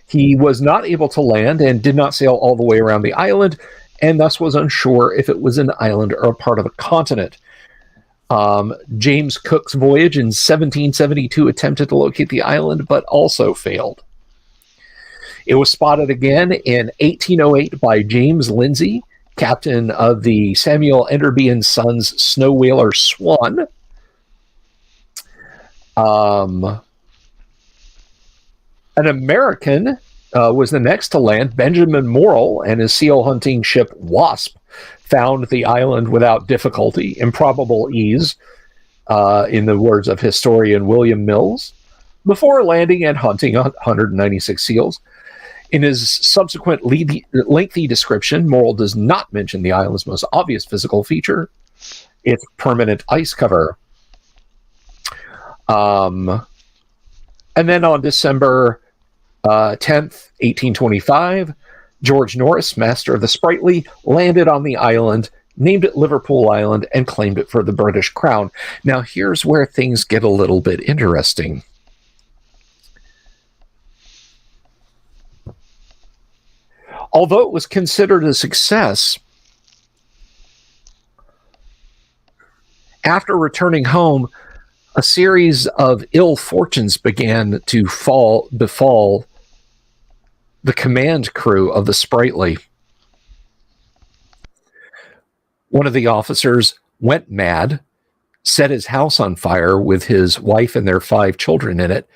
A: He was not able to land and did not sail all the way around the island, and thus was unsure if it was an island or a part of a continent. James Cook's voyage in 1772 attempted to locate the island, but also failed. It was spotted again in 1808 by James Lindsay, captain of the Samuel Enderby and Sons snow whaler Swan. An American was the next to land. Benjamin Morrill and his seal hunting ship Wasp found the island without difficulty, improbable ease, in the words of historian William Mills, before landing and hunting 196 seals. In his subsequent lengthy description, Morrill does not mention the island's most obvious physical feature, its permanent ice cover. And then on December 10th, 1825, George Norris, master of the Sprightly, landed on the island, named it Liverpool Island, and claimed it for the British Crown. Now, here's where things get a little bit interesting. Although it was considered a success, after returning home, a series of ill fortunes began to befall the command crew of the Sprightly. One of the officers went mad, set his house on fire with his wife and their 5 children in it,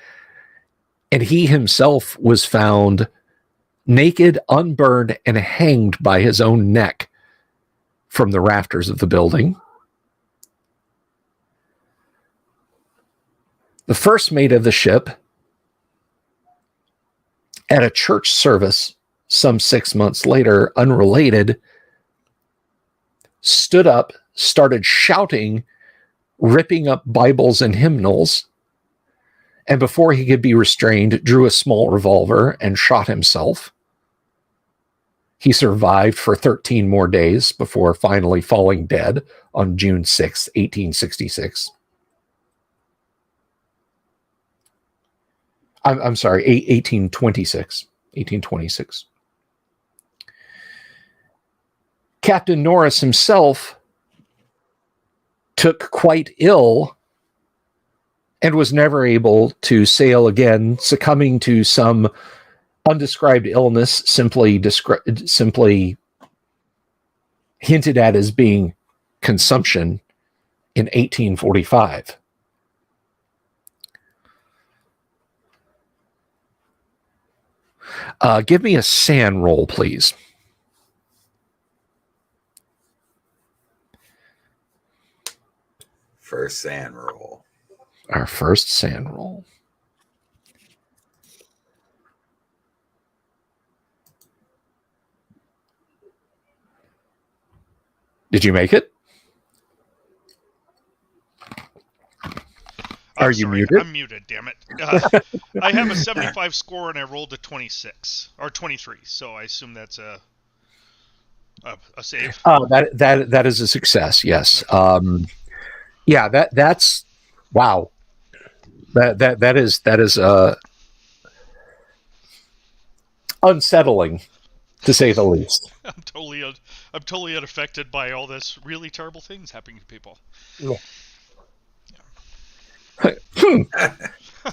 A: and he himself was found naked, unburned, and hanged by his own neck from the rafters of the building. The first mate of the ship, at a church service some 6 months later, unrelated, stood up, started shouting, ripping up Bibles and hymnals, and before he could be restrained, drew a small revolver and shot himself. He survived for 13 more days before finally falling dead on June 6, 1866. I'm sorry, 1826. 1826. Captain Norris himself took quite ill and was never able to sail again, succumbing to some undescribed illness, simply hinted at as being consumption, in 1845. Give me a SAN roll, please.
B: First SAN roll.
A: Our first SAN roll. Did you make it? Are you muted?
E: I'm muted, damn it. I have a 75 score and I rolled a 26 or 23, so I assume that's a save.
A: Oh, that is a success. Yes. Yeah. That's wow. That is unsettling, to say the least.
E: I'm totally unaffected by all this really terrible things happening to people.
A: Yeah.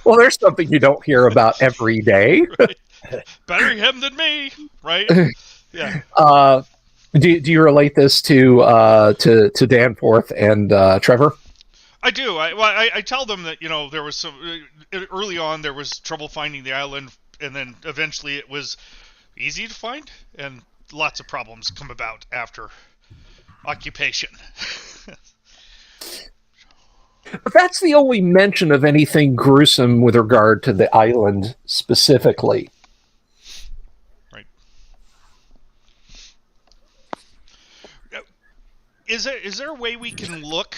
A: Well, there's something you don't hear about every day.
E: Right. Better him than me, right? Yeah.
A: Do you relate this to Danforth and Trevor?
E: I do. I tell them that there was some early on there was trouble finding the island, and then eventually it was easy to find, and lots of problems come about after occupation.
A: But that's the only mention of anything gruesome with regard to the island specifically.
E: Right. Is there a way we can look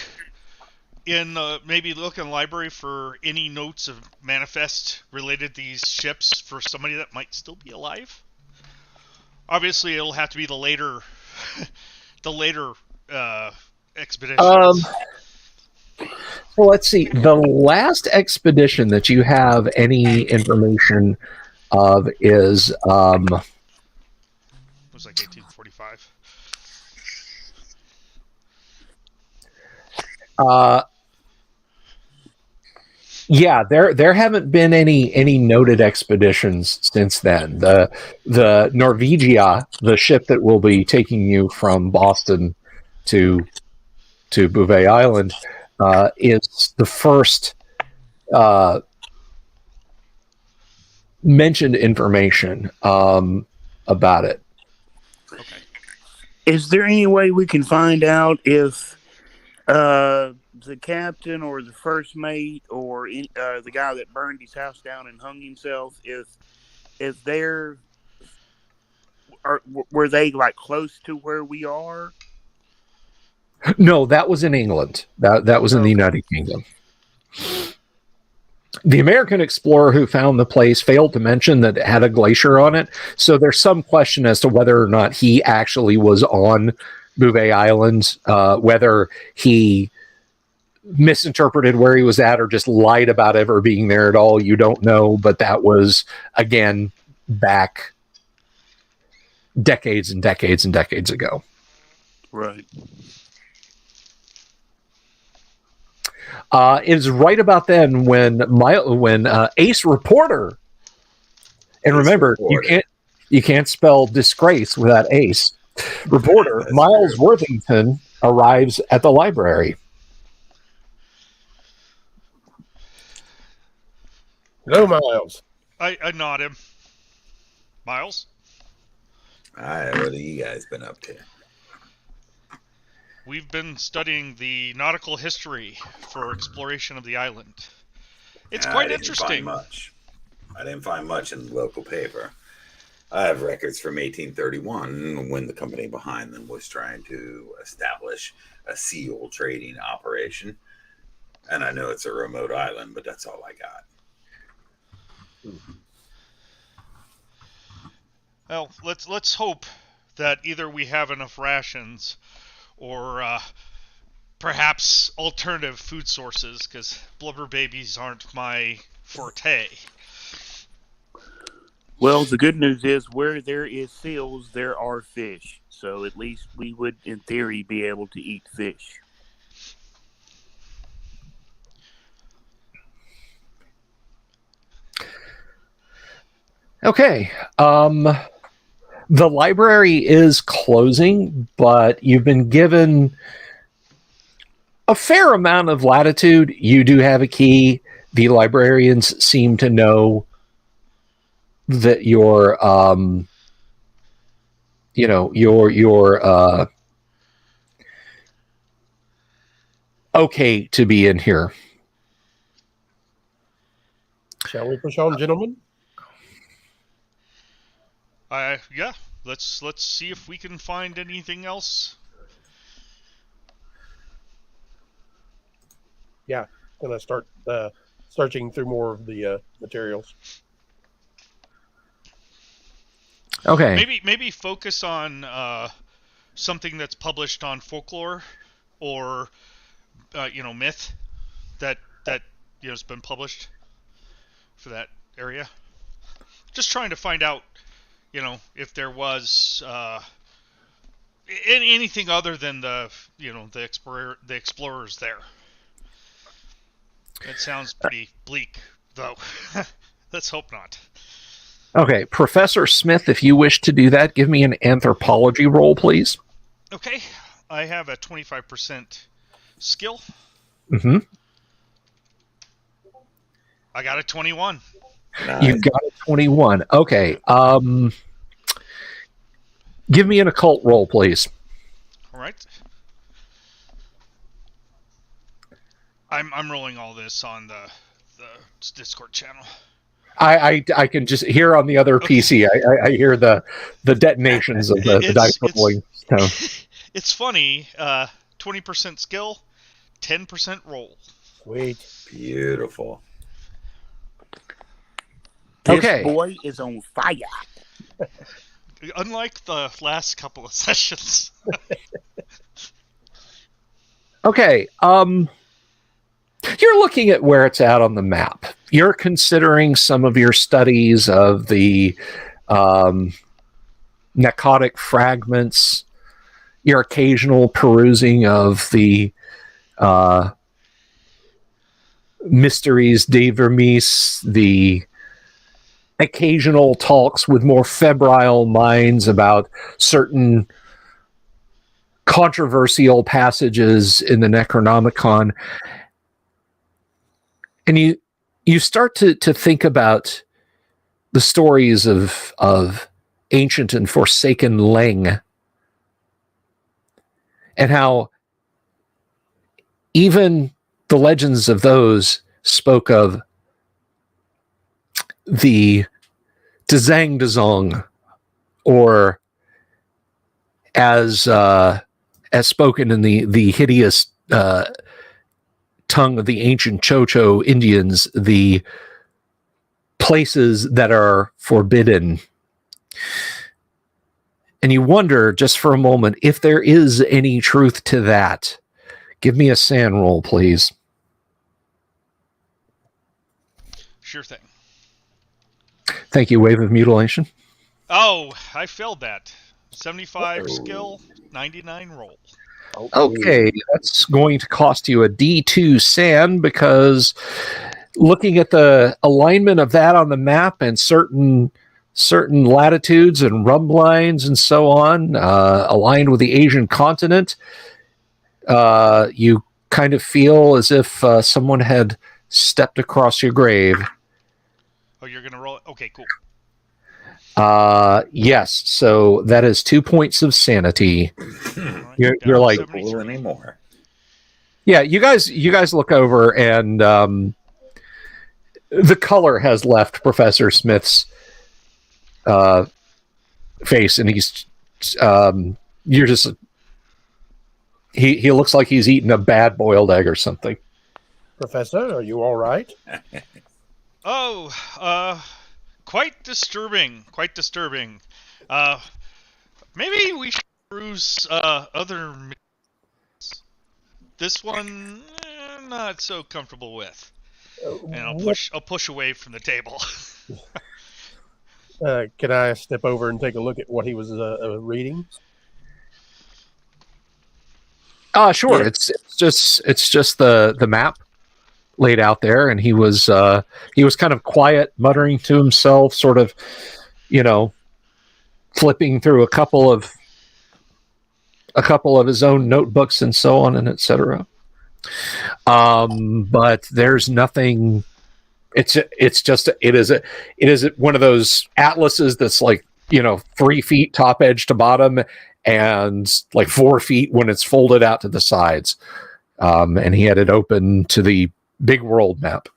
E: in maybe look in the library for any notes of manifest related to these ships for somebody that might still be alive? Obviously, it'll have to be the later expeditions.
A: Well, let's see. The last expedition that you have any information of is
E: It was like 1845.
A: Yeah, there haven't been any noted expeditions since then. The Norvegia, the ship that will be taking you from Boston to Bouvet Island, is the first mentioned information about it.
E: Okay.
C: Is there any way we can find out if the captain or the first mate or the guy that burned his house down and hung himself, if were they like close to where we are?
A: No, that was in England. That was in the United Kingdom. The American explorer who found the place failed to mention that it had a glacier on it, so there's some question as to whether or not he actually was on Bouvet Island, whether he misinterpreted where he was at or just lied about ever being there at all. You don't know, but that was, again, back decades and decades and decades ago.
C: Right.
A: It is right about then when Ace Reporter, and remember, you can't spell disgrace without Ace. Reporter Miles Worthington arrives at the library.
D: Hello, Miles.
E: I nod him. Miles?
B: Hi, what have you guys been up to?
E: We've been studying the nautical history for exploration of the island. It's quite interesting.
B: I didn't find much in the local paper. I have records from 1831 when the company behind them was trying to establish a seal trading operation. And I know it's a remote island, but that's all I got.
E: Well, let's hope that either we have enough rations or perhaps alternative food sources, because blubber babies aren't my forte.
C: Well, the good news is where there is seals, there are fish. So at least we would, in theory, be able to eat fish.
A: Okay. The library is closing, but you've been given a fair amount of latitude. You do have a key. The librarians seem to know that you're okay to be in here.
D: Shall we push on, gentlemen?
E: Yeah. Let's see if we can find anything else.
D: Yeah, gonna start searching through more of the materials.
A: Okay.
E: Maybe focus on something that's published on folklore or myth that has been published for that area. Just trying to find out, if there was anything other than the explorers there. It sounds pretty bleak, though. Let's hope not.
A: Okay, Professor Smith, if you wish to do that, give me an anthropology roll, please.
E: Okay, I have a 25% skill.
A: Mm-hmm.
E: I got a 21.
B: Nice.
A: You got a 21. Okay. Give me an occult roll, please.
E: All right. I'm rolling all this on the Discord channel.
A: I can just hear on the other PC. I hear the detonations of the dice rolling tone.
E: It's funny. 20% skill, 10% roll.
D: Sweet.
B: Beautiful.
A: Okay.
C: This boy is on fire.
E: Unlike the last couple of sessions.
A: Okay. You're looking at where it's at on the map. You're considering some of your studies of the necrotic fragments, your occasional perusing of the mysteries de Vermis, the occasional talks with more febrile minds about certain controversial passages in the Necronomicon. And you start to think about the stories of ancient and forsaken Leng, and how even the legends of those spoke of the Dzang Dzong, or as spoken in the hideous tongue of the ancient Chocho Indians, the places that are forbidden. And you wonder just for a moment if there is any truth to that. Give me a SAN roll, please.
E: Sure thing.
A: Thank you. Wave of mutilation.
E: Oh, I failed that. 75
B: Uh-oh.
E: skill, 99 roll.
A: Okay, that's going to cost you a D2 SAN, because looking at the alignment of that on the map and certain latitudes and rumb lines and so on, aligned with the Asian continent, you kind of feel as if someone had stepped across your grave.
E: Oh, you're going to roll it? Okay, cool.
A: Yes, so that is 2 points of sanity.
E: Right,
A: You're
E: down to
A: like,
E: 73.
B: Cool anymore.
A: yeah, you guys look over, and the color has left Professor Smith's face, and he's you're just he looks like he's eaten a bad boiled egg or something.
D: Professor, are you all right?
E: Oh, quite disturbing. Quite disturbing. Maybe we should peruse other. This one, not so comfortable with. And I'll push away from the table.
D: Can I step over and take a look at what he was reading?
A: Sure.
C: Yeah.
A: It's just the map laid out there, and he was kind of quiet, muttering to himself, sort of, flipping through a couple of his own notebooks and so on and etc. But there's nothing. It is one of those atlases that's like 3 feet top edge to bottom, and like 4 feet when it's folded out to the sides. And he had it open to the big world map.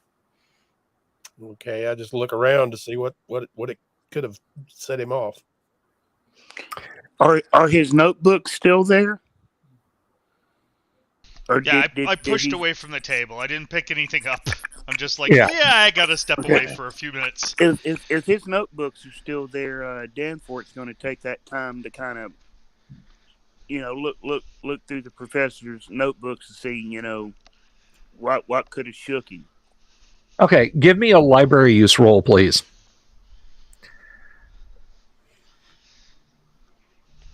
D: Okay, I just look around to see what it could have set him off.
C: Are his notebooks still there? Or
E: Yeah,
C: did
E: I pushed
C: he-
E: away from the table. I didn't pick anything up. I'm just like,
A: Yeah.
E: I gotta step away for a few minutes.
C: If his notebooks are still there, Danforth's going to take that time to kind of, look through the professor's notebooks to see, what could have shook him.
A: Okay, give me a library use roll, please.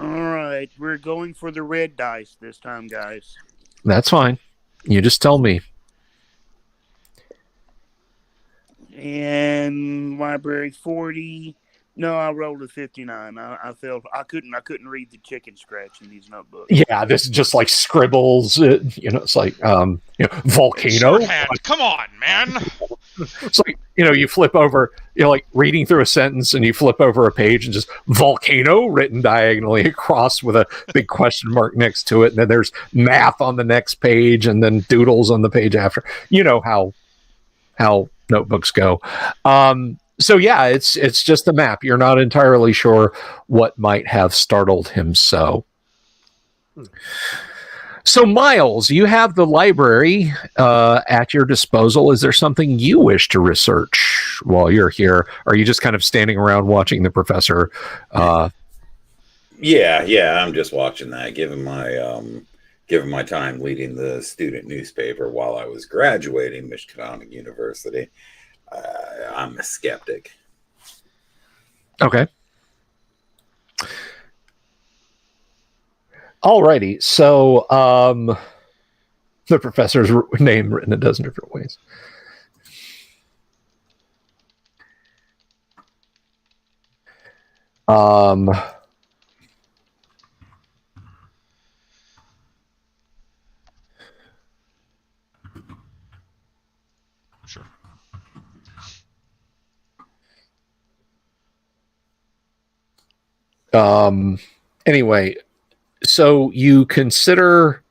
C: All right, we're going for the red dice this time, guys.
A: That's fine. You just tell me.
C: And library 40. No, I rolled a 59. I failed. I couldn't read the chicken scratch in these notebooks.
A: Yeah, this is just like scribbles. It's like volcano.
E: Sword hand, come on, man.
A: It's like, you flip over, like reading through a sentence and you flip over a page and just volcano written diagonally across with a big question mark next to it. And then there's math on the next page and then doodles on the page after. You know how notebooks go. So yeah, it's just a map. You're not entirely sure what might have startled him so. So, Miles, you have the library at your disposal. Is there something you wish to research while you're here? Are you just kind of standing around watching the professor?
B: Yeah, I'm just watching that, given my time leading the student newspaper while I was graduating Michigan University. I'm a skeptic.
A: Okay. Alrighty, so the professor's name written a dozen different ways.
E: Sure.
A: Anyway, so you consider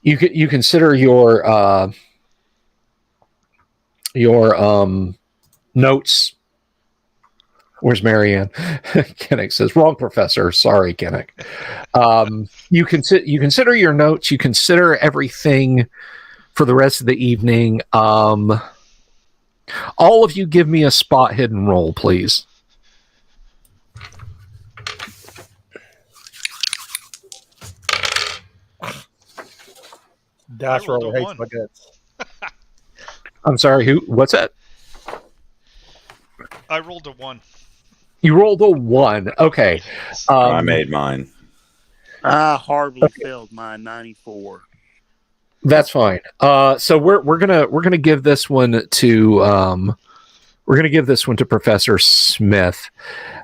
A: your notes. Where's Marianne? Kennick says, wrong professor. Sorry, Kennick. You consider your notes. You consider everything for the rest of the evening. All of you give me a spot hidden roll, please.
D: Dash roll hates my guts.
A: I'm sorry, who? What's that?
E: I rolled a 1.
A: You rolled a 1. Okay.
B: I made mine.
C: I horribly failed mine, 94.
A: That's fine. So we're gonna give this one to Professor Smith.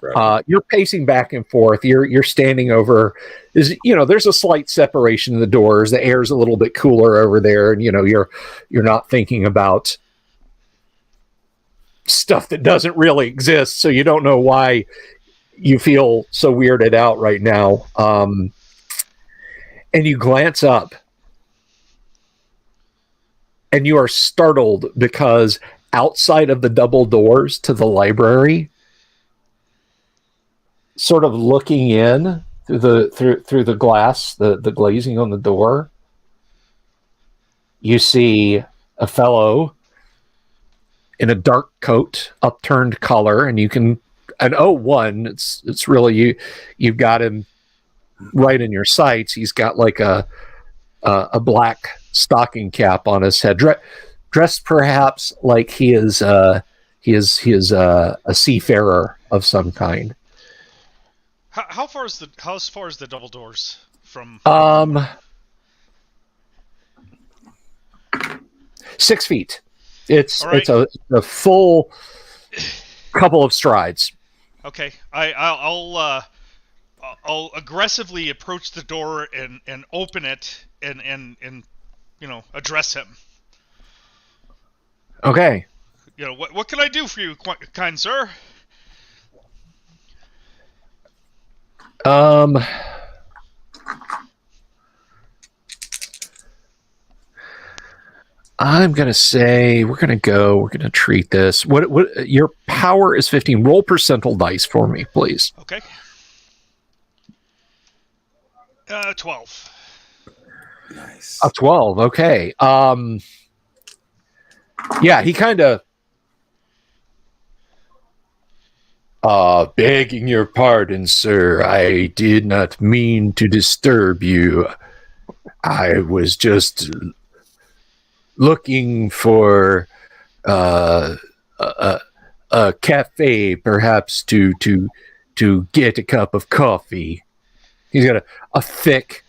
B: Right.
A: You're pacing back and forth. You're standing over. There's a slight separation in the doors. The air's a little bit cooler over there, and you're not thinking about stuff that doesn't really exist. So you don't know why you feel so weirded out right now. And you glance up, and you are startled because outside of the double doors to the library, sort of looking in through the glass, the glazing on the door, you see a fellow in a dark coat, upturned collar, and an 01. It's really you've got him right in your sights. He's got like a black stocking cap on his head, dressed perhaps like he is a seafarer of some kind.
E: How far is the double doors from?
A: 6 feet. It's
E: right.
A: it's a full couple of strides.
E: Okay, I'll aggressively approach the door and open it and address him.
A: Okay.
E: What can I do for you, kind sir?
A: I'm gonna say we're gonna treat this. What your power is 15. Roll percentile dice for me, please.
E: Okay. 12.
B: Nice.
A: A 12. Okay. Yeah, he kind of begging your pardon, sir. I did not mean to disturb you. I was just looking for a cafe, perhaps to get a cup of coffee. He's got a thick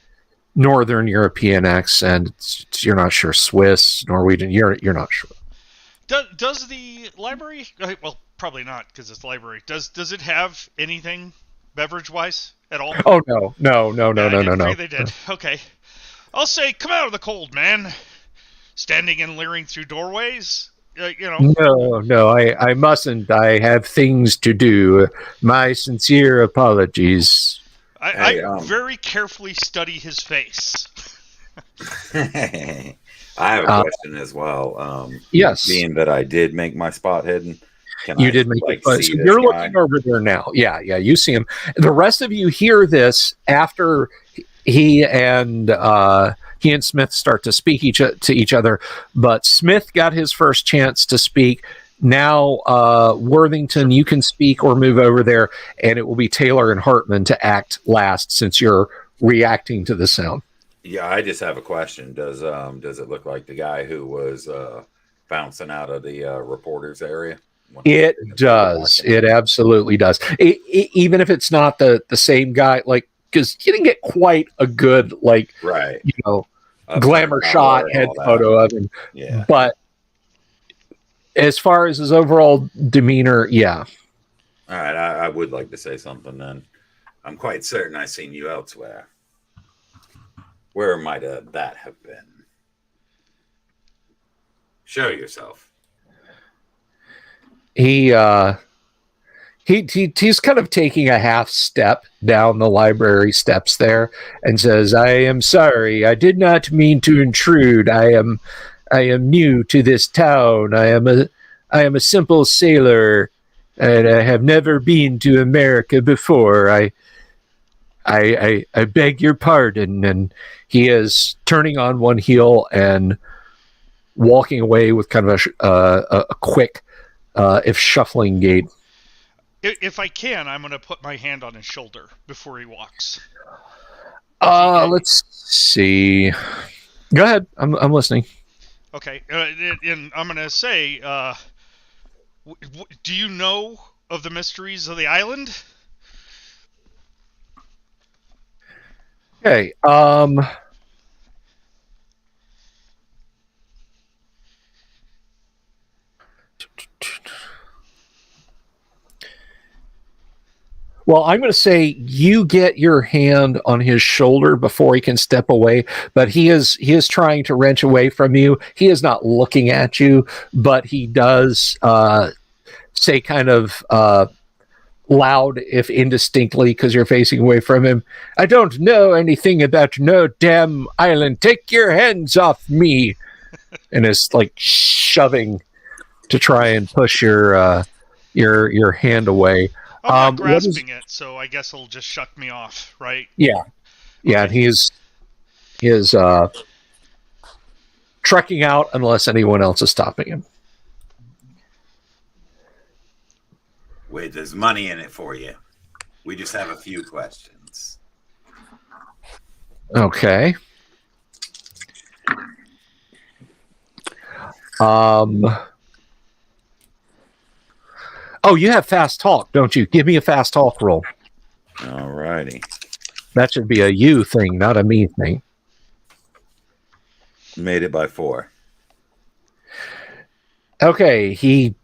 A: Northern European accent. You're not sure, Swiss, Norwegian. You're not sure.
E: Does the library? Well, probably not because it's the library. Does it have anything beverage wise at all?
A: Oh no.
E: I didn't think they did. Okay, I'll say, come out of the cold, man. standing and leering through doorways? You know.
A: No, I mustn't. I have things to do. My sincere apologies.
B: Hey,
E: I very carefully study his face.
B: I have a question as well.
A: Yes.
B: Being that I did make my spot hidden, can
A: You
B: I
A: did make it fun.
B: see
A: So
B: this
A: you're
B: guy?
A: looking over there now. Yeah, you see him. The rest of you hear this after he and Smith start to speak to each other. But Smith got his first chance to speak. Now, Worthington, you can speak or move over there, and it will be Taylor and Hartman to act last since you're reacting to the sound.
B: Yeah, I just have a question. Does it look like the guy who was bouncing out of the reporters area?
A: It does. It absolutely does. Even if it's not the same guy, like, because you didn't get quite a good, like,
B: right,
A: glamour shot head photo of him.
B: Yeah.
A: But as far as his overall demeanor, yeah.
B: All right, I would like to say something then. I'm quite certain I've seen you elsewhere. Where might that have been? Show yourself.
A: He's kind of taking a half step down the library steps there and says, "I am sorry. I did not mean to intrude. I am new to this town. I am a simple sailor, and I have never been to America before. I beg your pardon." And he is turning on one heel and walking away with kind of a quick, if shuffling gait.
E: If I can, I'm going to put my hand on his shoulder before he walks.
A: Let's see. Go ahead. I'm listening.
E: Okay, and I'm going to say, do you know of the mysteries of the island?
A: Okay. Well, I'm going to say you get your hand on his shoulder before he can step away, but he is trying to wrench away from you. He is not looking at you, but he does say kind of loud, if indistinctly, because you're facing away from him, "I don't know anything about no damn island. Take your hands off me." And is like shoving to try and push your hand away.
E: I'm not grasping it, so I guess he'll just shut me off, right?
A: Yeah. Yeah, okay. And he is trekking out unless anyone else is stopping him.
B: Wait, there's money in it for you. We just have a few questions.
A: Okay. Oh, you have fast talk, don't you? Give me a fast talk roll.
B: All righty.
A: That should be a you thing, not a me thing.
B: Made it by 4.
A: Okay, he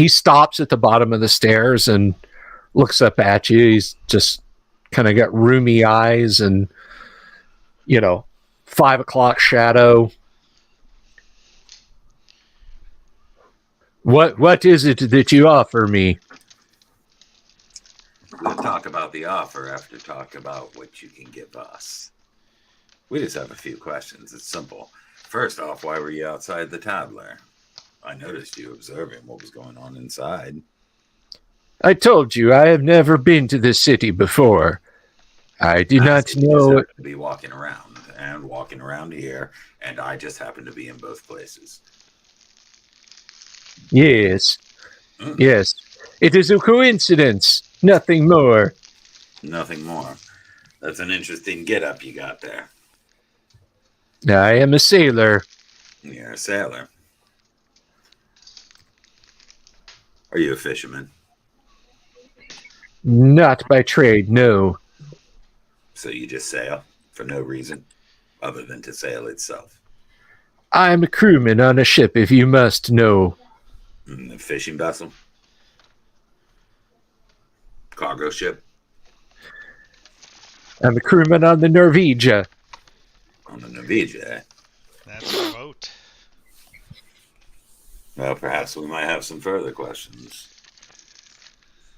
A: stops at the bottom of the stairs and looks up at you. He's just kind of got roomy eyes and, 5 o'clock shadow. What is it that you offer me?
B: We'll talk about the offer after talk about what you can give us. We just have a few questions. It's simple. First off, why were you outside the Tabler? I noticed you observing what was going on inside.
A: I told you I have never been to this city before. I do not know.
B: To be walking around here, and I just happen to be in both places.
A: Yes. Yes. It is a coincidence. Nothing more.
B: Nothing more. That's an interesting get-up you got there.
A: I am a sailor.
B: You're a sailor. Are you a fisherman?
A: Not by trade, no.
B: So you just sail for no reason other than to sail itself?
A: I am a crewman on a ship, if you must know.
B: A fishing vessel? Cargo ship?
A: I'm a crewman on the Norvegia.
B: On the Norvegia, eh?
E: That's our boat.
B: Well, perhaps we might have some further questions.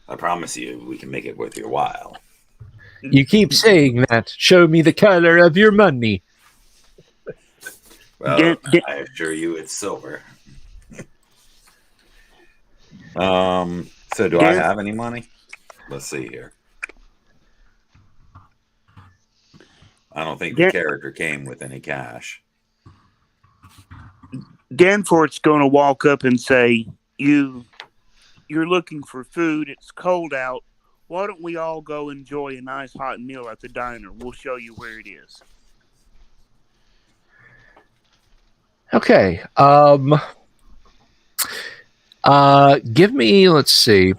B: I promise you, we can make it worth your while.
A: You keep saying that. Show me the color of your money.
B: Well, I assure you it's silver. So do I have any money? Let's see here. I don't think the character came with any cash.
C: Danforth's going to walk up and say, you're looking for food. It's cold out. Why don't we all go enjoy a nice hot meal at the diner? We'll show you where it is.
A: Okay. Give me, let's see.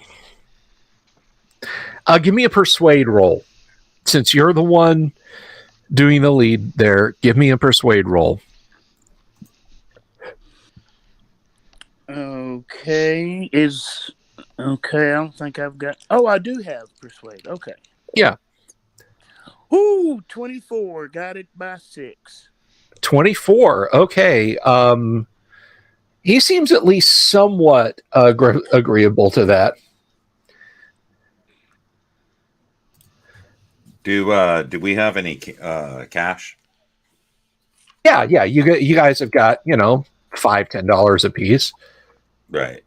A: Give me a persuade roll. Since you're the one doing the lead there, give me a persuade roll.
C: Okay. I don't think I've got. Oh, I do have persuade. Okay.
A: Yeah.
C: Ooh, 24. Got it by 6.
A: 24. Okay. He seems at least somewhat agreeable to that.
B: Do we have any cash?
A: Yeah. You guys have got $5-10 a piece.
B: Right.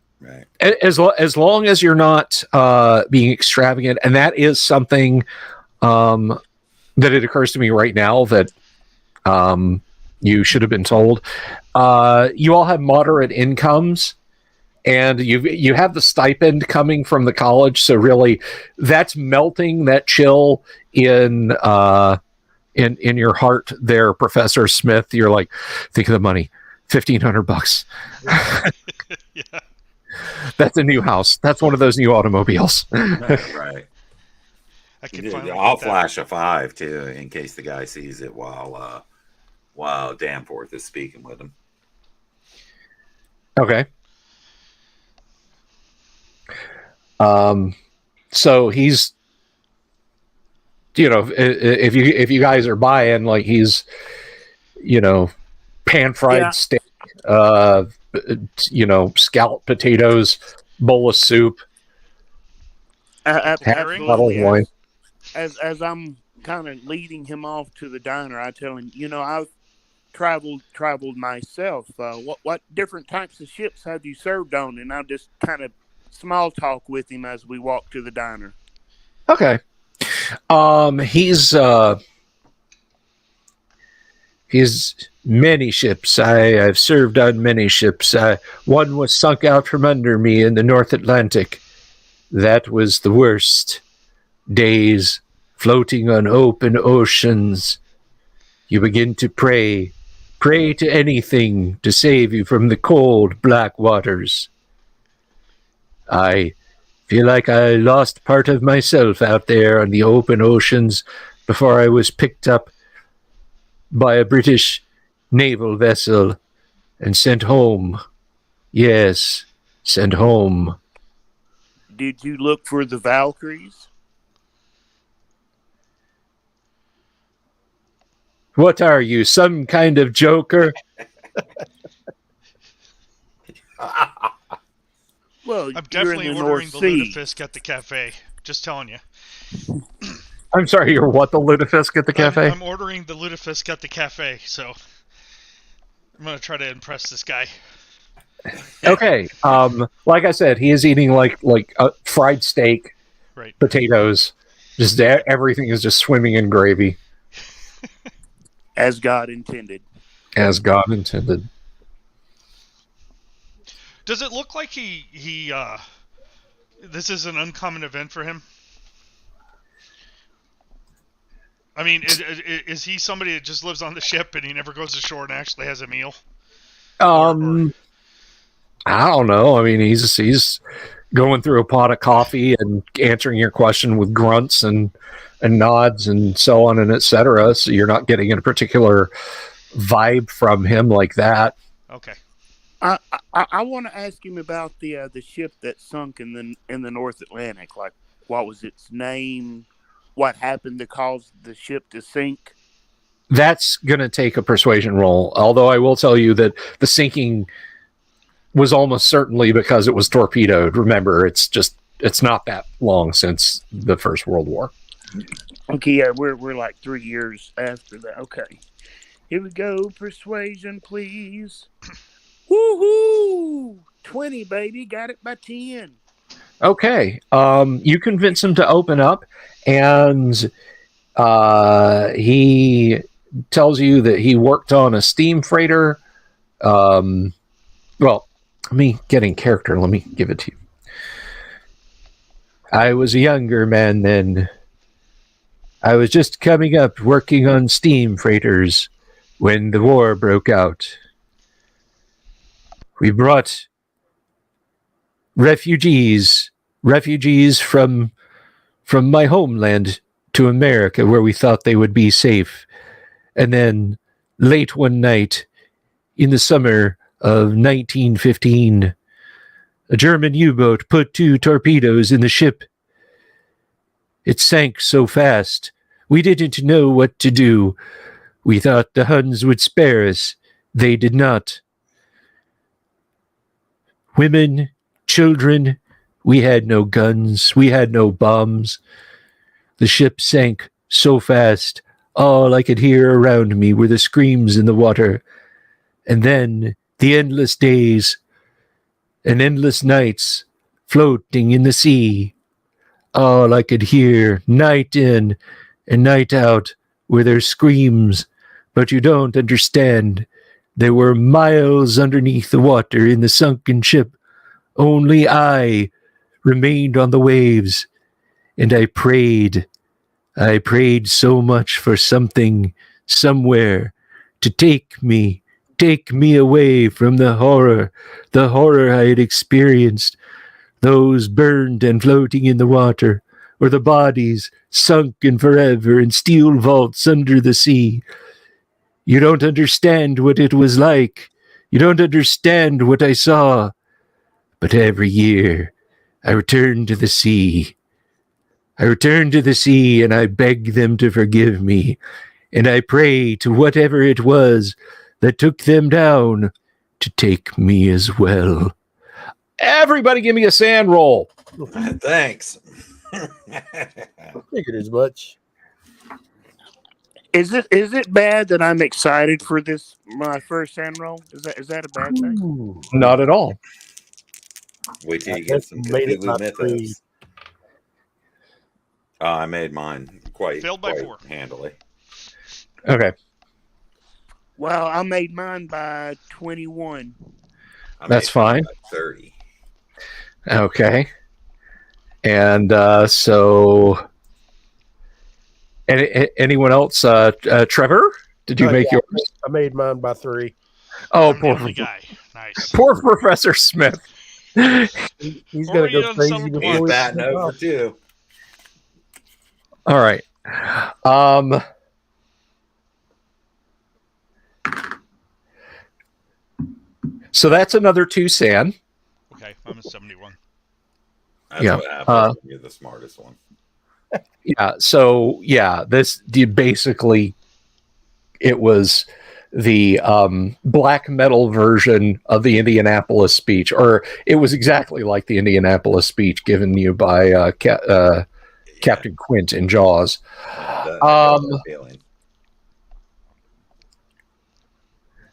A: As long as you're not being extravagant, and that is something that it occurs to me right now that you should have been told. You all have moderate incomes, and you have the stipend coming from the college, so really that's melting that chill in your heart there, Professor Smith. You're like, think of the money, $1,500.
E: Yeah.
A: That's a new house. That's one of those new automobiles.
B: Right.
E: I can finally
B: I'll flash a 5 too, in case the guy sees it while Danforth is speaking with him.
A: Okay. So he's, if you guys are buying, like, he's, pan-fried steak, scalloped potatoes, bowl of soup, bottle of wine.
C: As I'm kind of leading him off to the diner, I tell him, I've traveled myself. What different types of ships have you served on? And I'll just kind of small talk with him as we walk to the diner.
A: Okay. He's many ships. I've served on many ships. One was sunk out from under me in the North Atlantic. That was the worst. Days floating on open oceans. You begin to pray to anything to save you from the cold, black waters. I feel like I lost part of myself out there on the open oceans before I was picked up by a British naval vessel and sent home. Yes, sent home.
C: Did you look for the Valkyries?
A: What are you, some kind of joker?
C: Well,
E: I'm definitely ordering the lutefisk at the cafe. Just telling you.
A: I'm sorry, you're what, the lutefisk at the cafe?
E: I'm ordering the lutefisk at the cafe, so I'm going to try to impress this guy.
A: Okay. Like I said, he is eating like fried steak,
E: right?
A: Potatoes. Just everything is just swimming in gravy.
C: As God intended.
A: As God intended.
E: Does it look like he this is an uncommon event for him? I mean, is he somebody that just lives on the ship and he never goes ashore and actually has a meal?
A: I don't know. I mean, he's going through a pot of coffee and answering your question with grunts and nods and so on and etc. So you're not getting a particular vibe from him like that.
E: Okay.
C: I want to ask him about the ship that sunk in the North Atlantic. Like, what was its name? What happened to cause the ship to sink?
A: That's going to take a persuasion roll. Although I will tell you that the sinking was almost certainly because it was torpedoed. Remember, it's not that long since the First World War.
C: Okay, yeah, we're like 3 years after that. Okay. Here we go. Persuasion, please. Woohoo! 20, baby. Got it by 10.
A: Okay. You convince him to open up, and he tells you that he worked on a steam freighter. Well, let me get in character. Let me give it to you. I was a younger man then. I was just coming up working on steam freighters when the war broke out. We brought refugees from my homeland to America where we thought they would be safe. And then late one night in the summer of 1915, a German U-boat put 2 torpedoes in the ship. It sank so fast, we didn't know what to do. We thought the Huns would spare us. They did not. Women, children, we had no guns, we had no bombs. The ship sank so fast, all I could hear around me were the screams in the water. And then the endless days and endless nights floating in the sea. All I could hear, night in and night out, were their screams. But you don't understand. They were miles underneath the water in the sunken ship. Only I remained on the waves, and I prayed. I prayed so much for something, somewhere, to take me away from the horror I had experienced, those burned and floating in the water, or the bodies sunken forever in steel vaults under the sea. You don't understand what it was like. You don't understand what I saw. But every year, I returned to the sea. I returned to the sea, and I beg them to forgive me. And I pray to whatever it was that took them down to take me as well. Everybody give me a sand roll.
B: Thanks.
D: I figured as much.
C: Is it bad that I'm excited for this, my first sand roll? Is that a bad thing?
D: Ooh.
A: Not at all.
B: Wait till
D: I
B: you get some
D: made it
B: Cthulhu
D: by
B: mythos.
D: 3.
B: I made mine quite
E: Failed by 4.
B: handily.
A: Okay.
C: Well, I made mine by 21.
A: That's fine.
B: 30.
A: Okay. And so anyone else? Trevor, did you make
D: Yeah,
A: yours?
D: I made mine by 3.
A: Oh,
E: I'm the only guy. Nice.
A: poor Professor Smith.
D: He's
E: Or
D: going to
E: you
D: go
E: done
D: crazy
E: something
D: before
B: He's
D: we
B: batting
D: get
B: over
D: off.
B: too.
A: All right. So that's another 2 sand.
E: Okay, I'm a 71.
B: That's
A: Yeah,
B: what happens when you're the smartest one.
A: Yeah. So yeah, basically it was the black metal version of the Indianapolis speech, or it was exactly like the Indianapolis speech given you by Captain Quint in Jaws.
B: I get that feeling.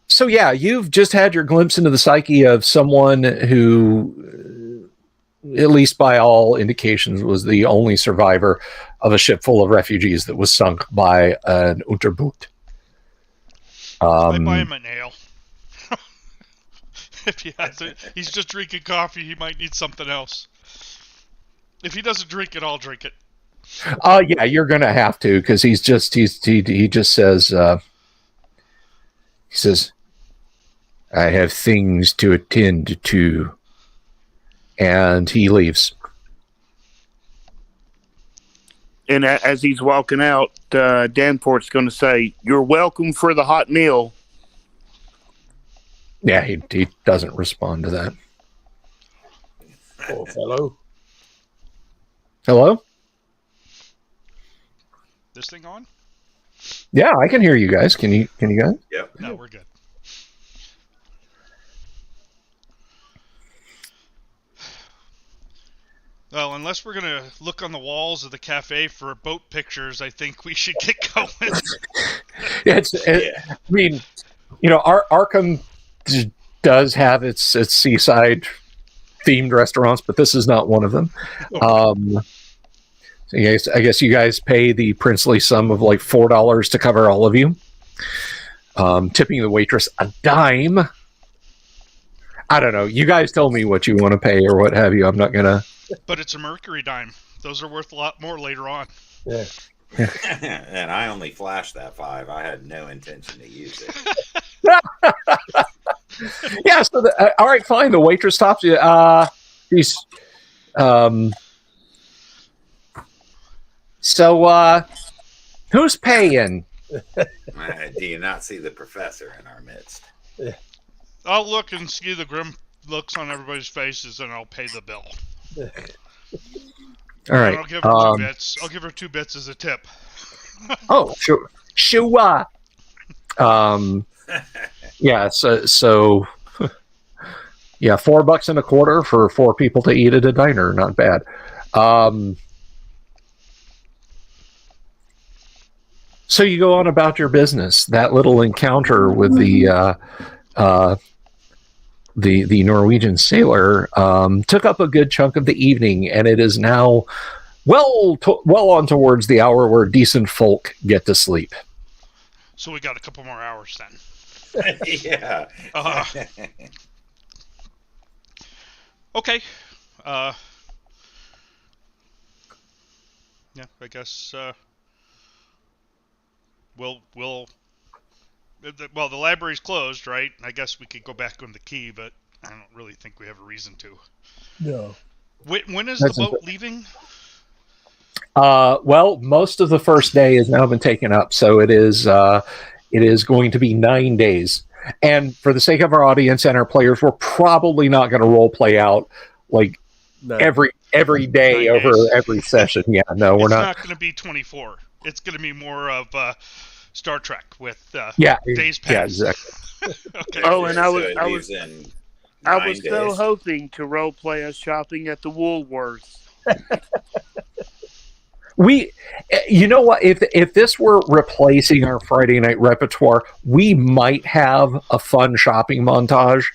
A: So yeah, you've just had your glimpse into the psyche of someone who, at least by all indications, was the only survivor of a ship full of refugees that was sunk by an Unterboot.
E: I buy him a nail. If he hasn't, he's just drinking coffee. He might need something else. If he doesn't drink it, I'll drink it.
A: Yeah, you're gonna have to, because he just says he says, I have things to attend to, and he leaves.
C: And as he's walking out, Danforth's going to say, "You're welcome for the hot meal."
A: Yeah, he doesn't respond to that.
D: Poor fellow.
A: Hello?
E: This thing on?
A: Yeah, I can hear you guys. Can you guys?
B: Yep.
E: No, we're good. Well, unless we're gonna look on the walls of the cafe for boat pictures, I think we should get going.
B: Yeah.
A: I mean, Arkham does have its seaside themed restaurants, but this is not one of them. So I guess you guys pay the princely sum of like $4 to cover all of you. Tipping the waitress a dime. I don't know. You guys tell me what you want to pay or what have you. I'm not gonna.
E: But it's a mercury dime. Those are worth a lot more later on.
D: Yeah.
B: And I only flashed that 5. I had no intention to use it.
A: Yeah. So all right, fine. The waitress stops you. She's. So who's paying?
B: Do you not see the professor in our midst?
E: I'll look and see the grim looks on everybody's faces, and I'll pay the bill.
A: All right.
E: And I'll give her 2 bits. I'll give her 2 bits as a tip.
A: Oh, sure. Sure. Yeah. So. Yeah, $4.25 for 4 people to eat at a diner. Not bad. So you go on about your business. That little encounter with the Norwegian sailor took up a good chunk of the evening, and it is now well on towards the hour where decent folk get to sleep.
E: So we got a couple more hours then.
B: Yeah.
E: Okay. Yeah, I guess we'll the library's closed, right? I guess we could go back on the key, but I don't really think we have a reason to.
D: No.
E: When is the boat leaving?
A: Well, most of the first day has now been taken up, so it is going to be 9 days. And for the sake of our audience and our players, we're probably not going to role play out like every day over every session. Yeah, no, we're not.
E: It's not going to be 24. It's going to be more of Star Trek with days pass.
A: Yeah, exactly.
E: Okay.
C: Oh, and I was
B: so
C: hoping to role play us shopping at the Woolworths.
A: You know what? If this were replacing our Friday night repertoire, we might have a fun shopping montage.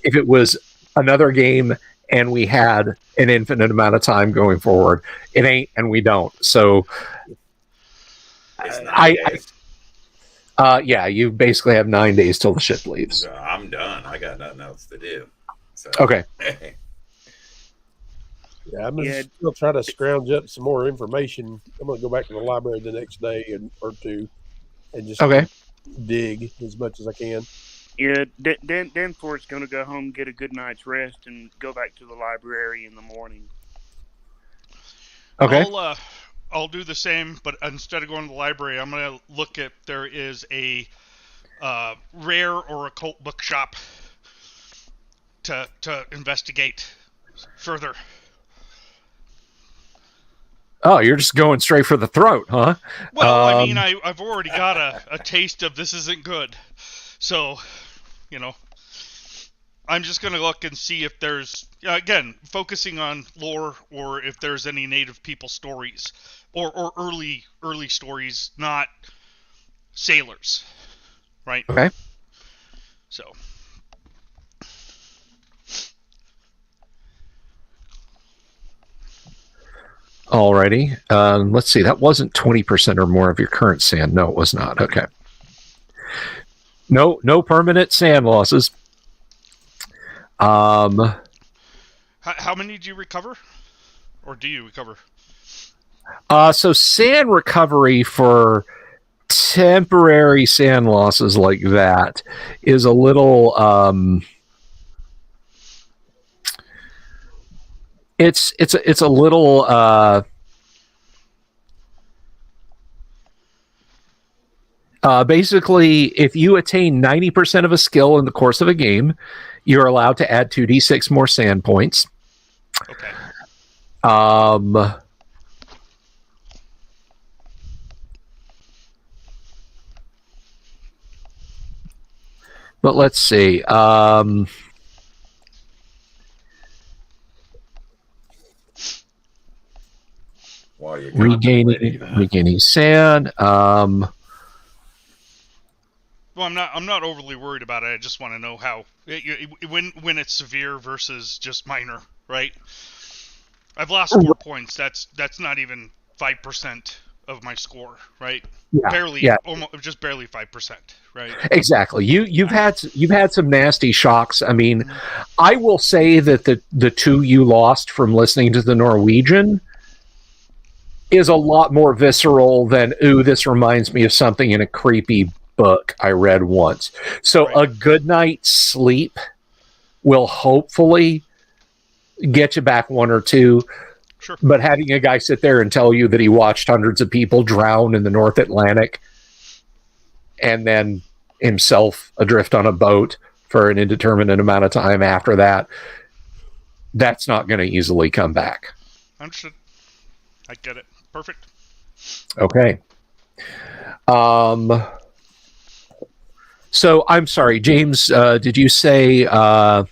A: If it was another game and we had an infinite amount of time going forward, it ain't, and we don't. So, you basically have 9 days till the ship leaves.
B: I'm done. I got nothing else to do. So.
A: Okay.
D: Yeah, I'm still trying to scrounge up some more information. I'm going to go back to the library the next day or 2 and just dig as much as I can.
C: Yeah, Danforth's going to go home, get a good night's rest, and go back to the library in the morning.
A: Okay.
E: I'll do the same, but instead of going to the library, I'm going to look if there is a rare or occult bookshop to investigate further.
A: Oh, you're just going straight for the throat, huh?
E: Well, I mean, I've already got a taste of this isn't good. So, I'm just going to look and see if there's, again, focusing on lore or if there's any native people stories or early stories, not sailors, right?
A: Okay.
E: So.
A: Alrighty. Let's see. That wasn't 20% or more of your current sand. No, it was not. Okay. No permanent sand losses.
E: How many do you recover? Or do you recover?
A: So sand recovery for temporary sand losses like that is a little it's a little basically, if you attain 90% of a skill in the course of a game, you're allowed to add 2d6 more sand points.
E: Okay.
A: But let's see. regaining sand.
E: Well, I'm not overly worried about it. I just want to know how when it's severe versus just minor, right? I've lost 4 points. That's not even 5% of my score, right?
A: Yeah,
E: barely,
A: yeah.
E: just barely 5%, right?
A: Exactly. You've had some nasty shocks. I mean, I will say that the 2 you lost from listening to the Norwegian is a lot more visceral than, ooh, this reminds me of something in a creepy book I read once. So
E: Right.
A: a good night's sleep will hopefully get you back 1 or 2.
E: Sure.
A: But having a guy sit there and tell you that he watched hundreds of people drown in the North Atlantic and then himself adrift on a boat for an indeterminate amount of time after that, that's not going to easily come back.
E: Understood. I get it. Perfect.
A: Okay. So I'm sorry, James. Did you say that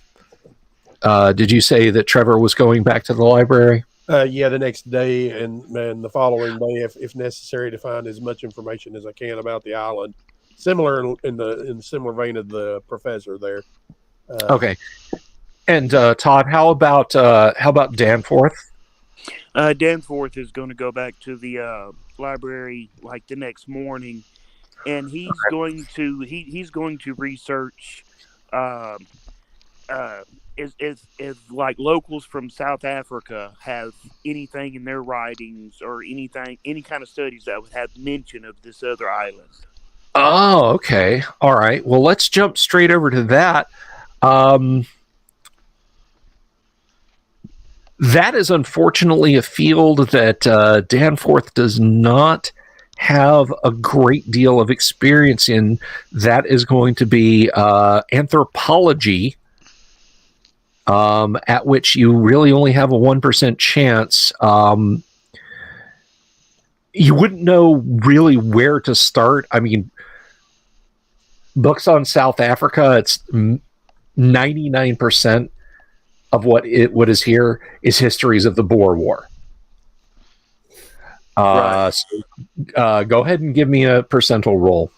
A: Trevor was going back to the library?
D: Yeah, the next day and the following day, if necessary, to find as much information as I can about the island. Similar in similar vein of the professor there.
A: Okay. And Todd, how about Danforth?
C: Danforth is going to go back to the library like the next morning, and he's going to research if like locals from South Africa have anything in their writings or any kind of studies that would have mention of this other island.
A: Oh, okay. All right. Well, let's jump straight over to that. That is unfortunately a field that Danforth does not have a great deal of experience in. That is going to be anthropology, at which you really only have a 1% chance. You wouldn't know really where to start. I mean, books on South Africa, it's 99% of what is here is histories of the Boer War.
C: Right.
A: So, go ahead and give me a percentile roll.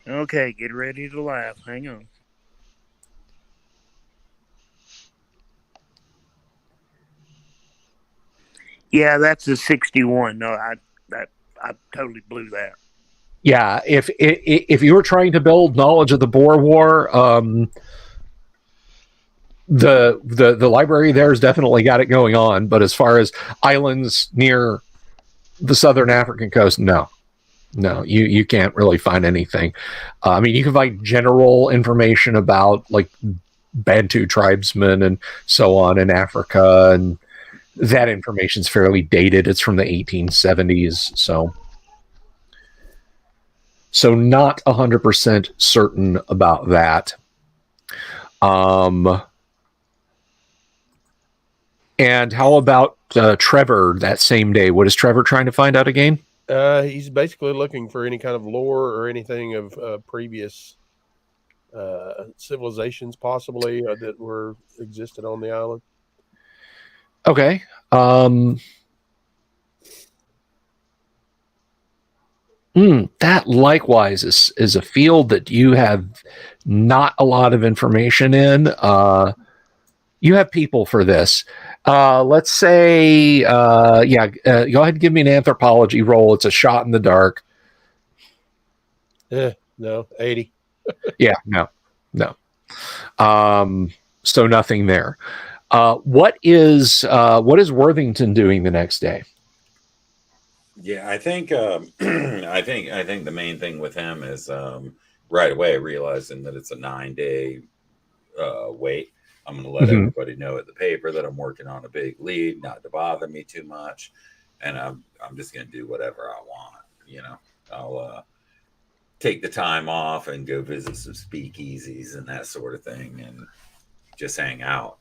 C: Okay, get ready to laugh. Hang on. Yeah, that's a 61. No, I totally blew that.
A: Yeah, if you were trying to build knowledge of the Boer War, the library there's definitely got it going on. But as far as islands near the southern African coast, no, you can't really find anything. I mean, you can find general information about like Bantu tribesmen and so on in Africa, and that information's fairly dated. It's from the 1870s, so not 100% certain about that. And how about Trevor that same day? What is Trevor trying to find out again?
D: He's basically looking for any kind of lore or anything of previous civilizations, possibly that were existed on the island.
A: Okay. That likewise is a field that you have not a lot of information in. You have people for this. Let's say, go ahead and give me an anthropology roll. It's a shot in the dark.
D: No, 80.
A: Yeah, no. So nothing there. What is Worthington doing the next day?
B: Yeah, I think I think the main thing with him is right away realizing that it's a 9-day wait. I'm going to let everybody know at the paper that I'm working on a big lead, not to bother me too much, and I'm just going to do whatever I want. You know, I'll take the time off and go visit some speakeasies and that sort of thing, and just hang out.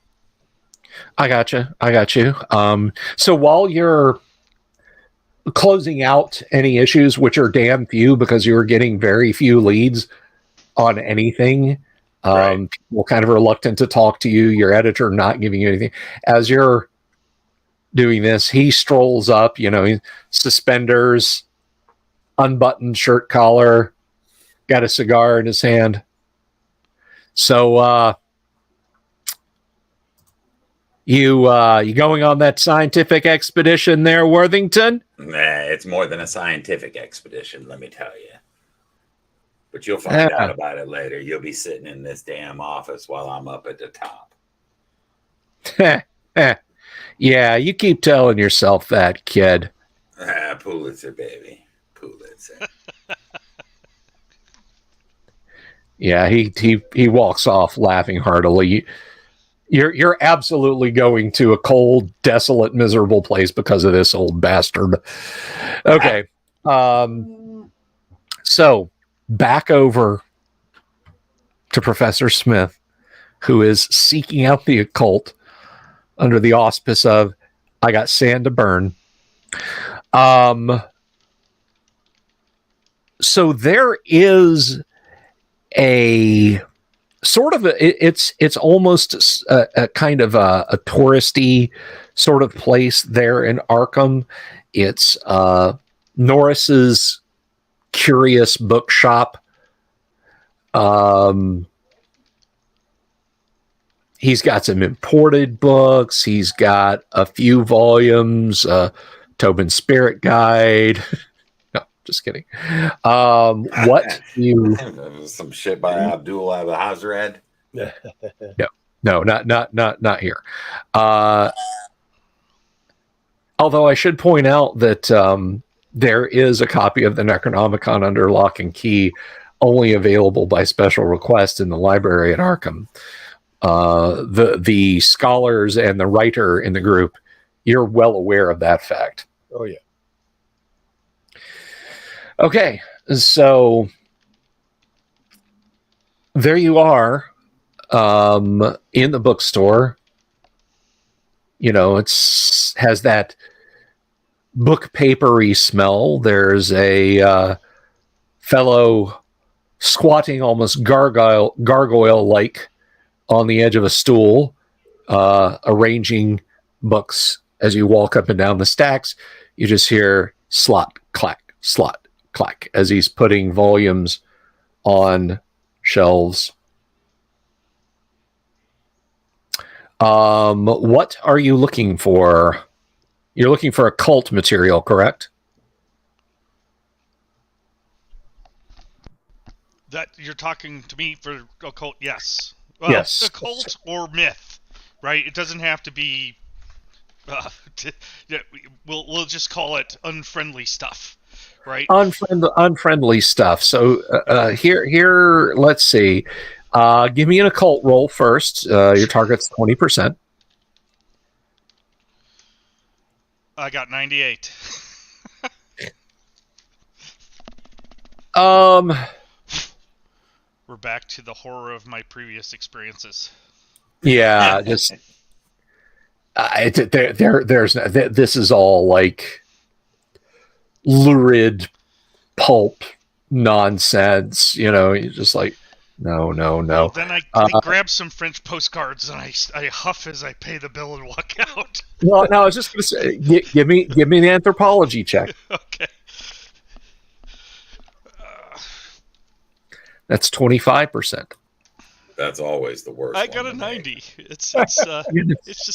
A: I got you. So while you're closing out any issues, which are damn few because you're getting very few leads on anything,
B: Right.
A: People kind of reluctant to talk to you, your editor not giving you anything. As you're doing this. He strolls up, suspenders, unbuttoned shirt collar, got a cigar in his hand. So, you going on that scientific expedition there, Worthington?
B: Nah, it's more than a scientific expedition, let me tell you. But you'll find out about it later. You'll be sitting in this damn office while I'm up at the top.
A: Yeah, you keep telling yourself that, kid.
B: Pulitzer, baby. Pulitzer.
A: Yeah, he walks off laughing heartily. You're absolutely going to a cold, desolate, miserable place because of this old bastard. Okay. So back over to Professor Smith, who is seeking out the occult under the auspice of I got sand to burn. So there is a sort of it's almost a kind of a touristy sort of place there in Arkham. It's Norris's Curious Bookshop. He's got some imported books. He's got a few volumes, Tobin's Spirit Guide. No, just kidding. What you
B: some shit by Abdul Al-Hazred?
A: No, not here. Although I should point out that there is a copy of the Necronomicon under lock and key, only available by special request in the library at Arkham. The scholars and the writer in the group, you're well aware of that fact.
D: Oh, yeah.
A: Okay, so there you are in the bookstore. Has that book papery smell. There's a fellow squatting almost gargoyle-like on the edge of a stool, arranging books. As you walk up and down the stacks, you just hear slot, clack, as he's putting volumes on shelves. What are you looking for? You're looking for occult material, correct?
E: That you're talking to me for occult? Yes.
A: Yes.
E: Occult or myth, right? It doesn't have to be. We'll just call it unfriendly stuff, right?
A: Unfriendly stuff. So here, let's see. Give me an occult roll first. Your target's 20%.
E: I got 98. We're back to the horror of my previous experiences.
A: Yeah, just this is all like lurid pulp nonsense. You're just like, no.
E: Well, then I grab some French postcards and I huff as I pay the bill and walk out.
A: Well, no, I was just going to say, give me the anthropology check.
E: Okay.
A: That's 25%.
B: That's always the worst.
E: I got a 90. It's just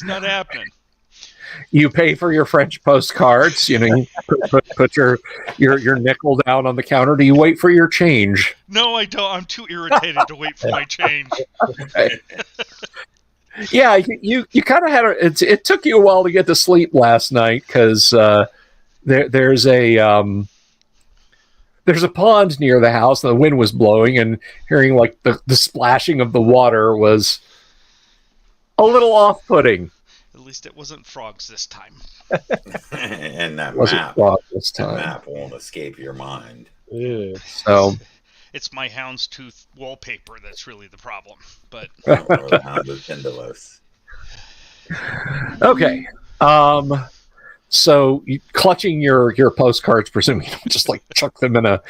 E: not happening.
A: You pay for your French postcards. You put your nickel down on the counter. Do you wait for your change?
E: No, I don't. I'm too irritated to wait for my change.
A: Yeah, you kind of had it took you a while to get to sleep last night because there's a pond near the house and the wind was blowing, and hearing like the splashing of the water was a little off-putting.
E: At least it wasn't frogs this time.
B: And that
A: Wasn't this time.
B: map won't escape your mind.
D: Yeah.
A: So
E: It's my houndstooth wallpaper that's really the problem. But
B: Or the Hound of Tindalos.
A: okay. So you, clutching your postcards, presuming you don't just like chuck them in a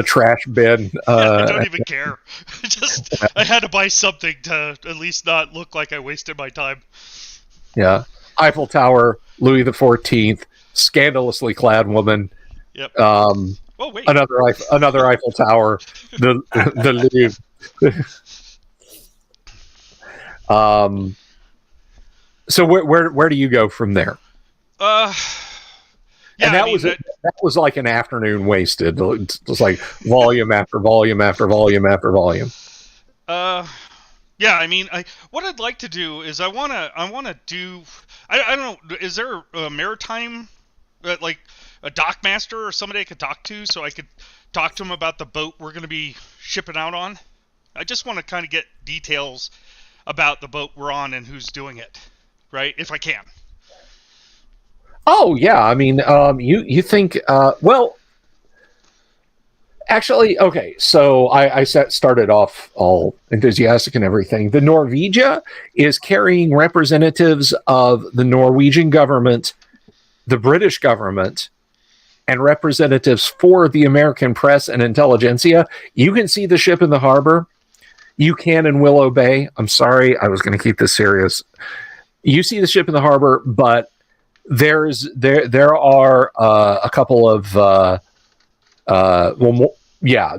A: trash bin.
E: I don't even care. I had to buy something to at least not look like I wasted my time.
A: Yeah. Eiffel Tower, Louis the 14th, scandalously clad woman.
E: Yep.
A: Oh
E: wait.
A: another Eiffel Tower, the Louvre. So where do you go from there?
E: Yeah,
A: And that was like an afternoon wasted. Just like volume after volume after volume after volume.
E: Yeah, I mean, what I'd like to do is I wanna do. I don't know. Is there a maritime, like a dock master or somebody I could talk to, so I could talk to him about the boat we're gonna be shipping out on? I just want to kind of get details about the boat we're on and who's doing it, right? If I can.
A: Oh yeah, I mean, you think well. Actually, okay, so I started off all enthusiastic and everything. The Norwegia is carrying representatives of the Norwegian government, the British government, and representatives for the American press and intelligentsia. You can see the ship in the harbor. You can and will obey. I'm sorry, I was going to keep this serious. You see the ship in the harbor, but there are a couple of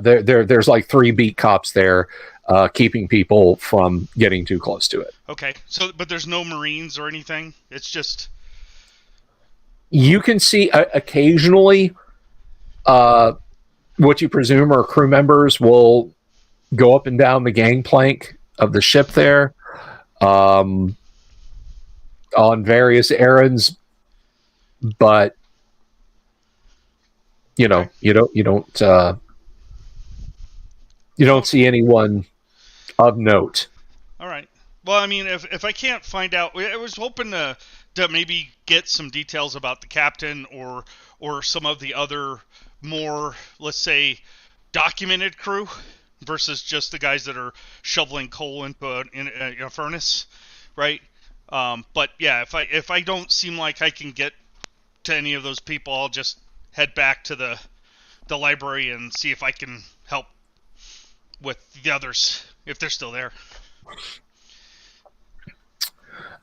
A: there's like 3 beat cops there keeping people from getting too close to it.
E: Okay, so but there's no Marines or anything. It's just
A: you can see occasionally what you presume are crew members will go up and down the gangplank of the ship there on various errands, but you know, you don't see anyone of note.
E: All right. Well, I mean, if I can't find out, I was hoping to maybe get some details about the captain or some of the other more, let's say, documented crew versus just the guys that are shoveling coal into a furnace, right? But yeah, if I don't seem like I can get to any of those people, I'll just head back to the library and see if I can help with the others if they're still there.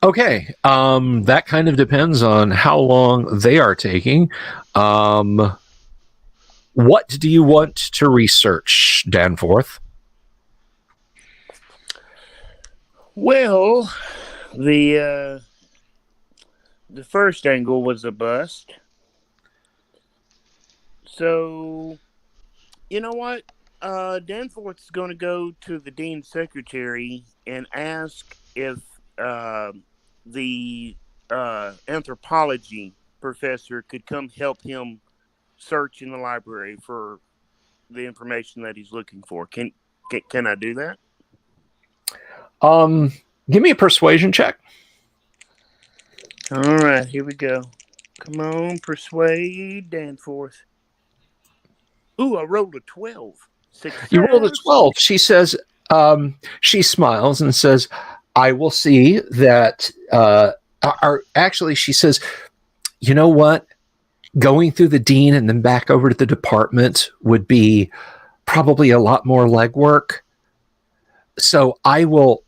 A: Okay, that kind of depends on how long they are taking. What do you want to research, Danforth?
C: Well, the first angle was a bust. So, you know what? Danforth's going to go to the dean's secretary and ask if the anthropology professor could come help him search in the library for the information that he's looking for. Can I do that?
A: Give me a persuasion check.
C: All right, here we go. Come on, persuade Danforth. Ooh, I rolled a 12. Success.
A: You rolled a 12. She says, she smiles and says, I will see that, actually, she says, you know what? Going through the dean and then back over to the department would be probably a lot more legwork. So I will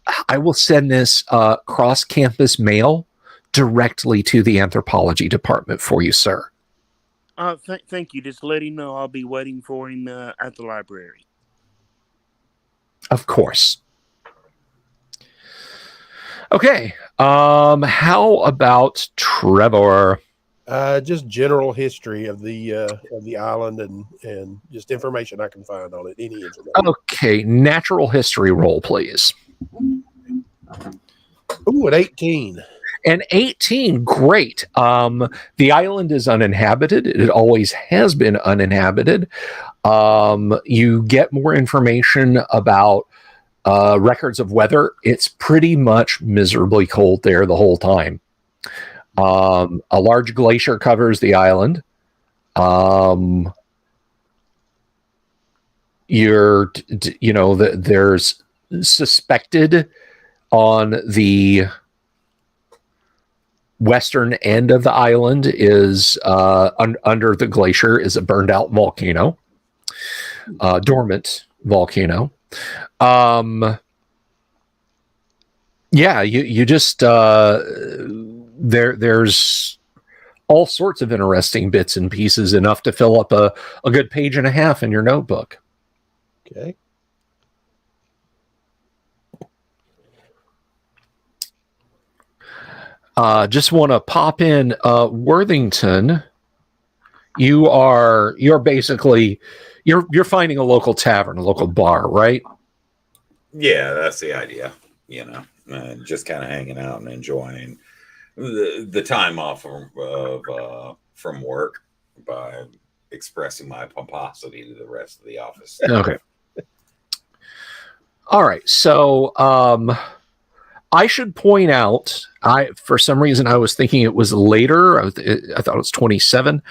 A: send this cross-campus mail directly to the anthropology department for you, sir.
C: Thank you. Just let him know I'll be waiting for him at the library.
A: Of course. Okay. How about Trevor?
D: Just general history of the island and just information I can find on it. Any information.
A: Okay, natural history roll, please.
D: Ooh, an 18.
A: An 18, great. The island is uninhabited. It always has been uninhabited. You get more information about records of weather. It's pretty much miserably cold there the whole time. A large glacier covers the island. There's suspected on the western end of the island is under the glacier is a burned out volcano, dormant volcano. You just there's all sorts of interesting bits and pieces, enough to fill up a good page and a half in your notebook.
D: Okay.
A: Just want to pop in Worthington. You're basically you're finding a local tavern, a local bar, right?
B: Yeah, that's the idea. Just kind of hanging out and enjoying the time off from work by expressing my pomposity to the rest of the office.
A: Okay. All right. So I should point out, for some reason I was thinking it was later. I thought it was 27,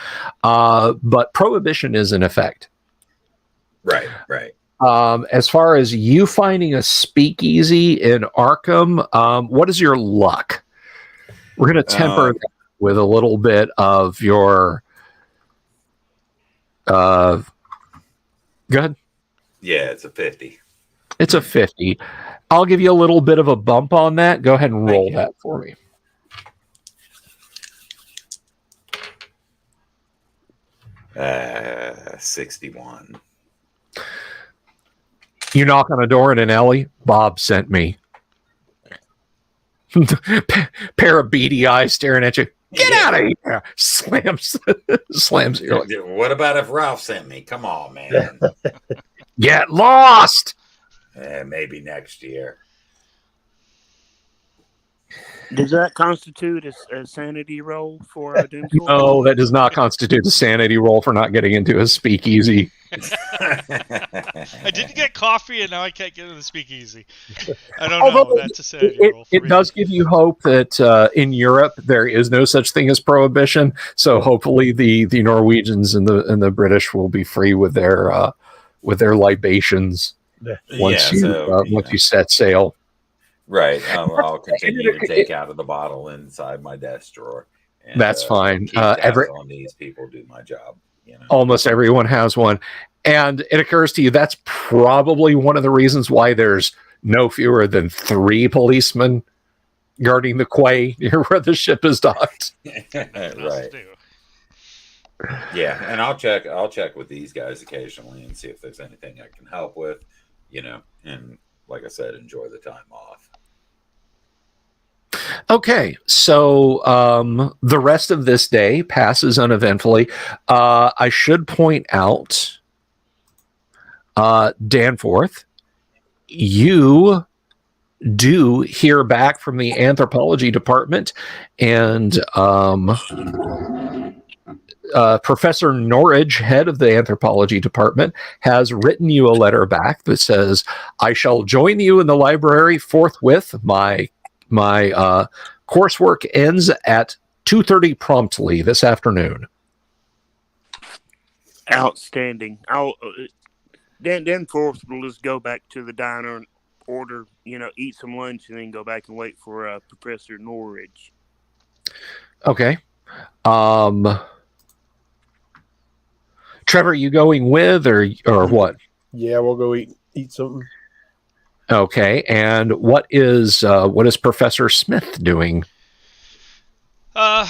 A: but prohibition is in effect.
B: Right.
A: As far as you finding a speakeasy in Arkham, what is your luck? We're going to temper that with a little bit of your. Go ahead.
B: Yeah, it's a 50.
A: It's a 50. I'll give you a little bit of a bump on that. Go ahead and roll that for me.
B: Uh, 61.
A: You knock on a door in an alley. Bob sent me. Pair of beady eyes staring at you. Get out of here! Slams you. Like,
B: what about if Ralph sent me? Come on, man.
A: get lost.
B: Maybe next year.
C: Does that constitute a sanity roll for a dental?
A: No, that does not constitute a sanity roll for not getting into a speakeasy.
E: I didn't get coffee, and now I can't get into the speakeasy. I don't know. That's a sanity roll for
A: it
E: me.
A: does give you hope that in Europe there is no such thing as prohibition. So hopefully the Norwegians and the British will be free with their libations once you set sail.
B: Right. I'll continue to take out of the bottle inside my desk drawer. And,
A: that's fine.
B: On these people do my job.
A: Almost everyone has one. And it occurs to you that's probably one of the reasons why there's no fewer than 3 policemen guarding the quay near where the ship is docked.
B: Right. Yeah, and I'll check with these guys occasionally and see if there's anything I can help with, and like I said, enjoy the time off.
A: Okay, so the rest of this day passes uneventfully. I should point out, Danforth, you do hear back from the anthropology department, and Professor Norridge, head of the anthropology department, has written you a letter back that says, I shall join you in the library forthwith. My coursework ends at 2:30 promptly this afternoon.
C: Outstanding. Danforth will just go back to the diner and order, eat some lunch, and then go back and wait for Professor Norridge.
A: Okay. Trevor, you going with or what?
D: Yeah, we'll go eat something.
A: Okay, and what is Professor Smith doing?
E: Well,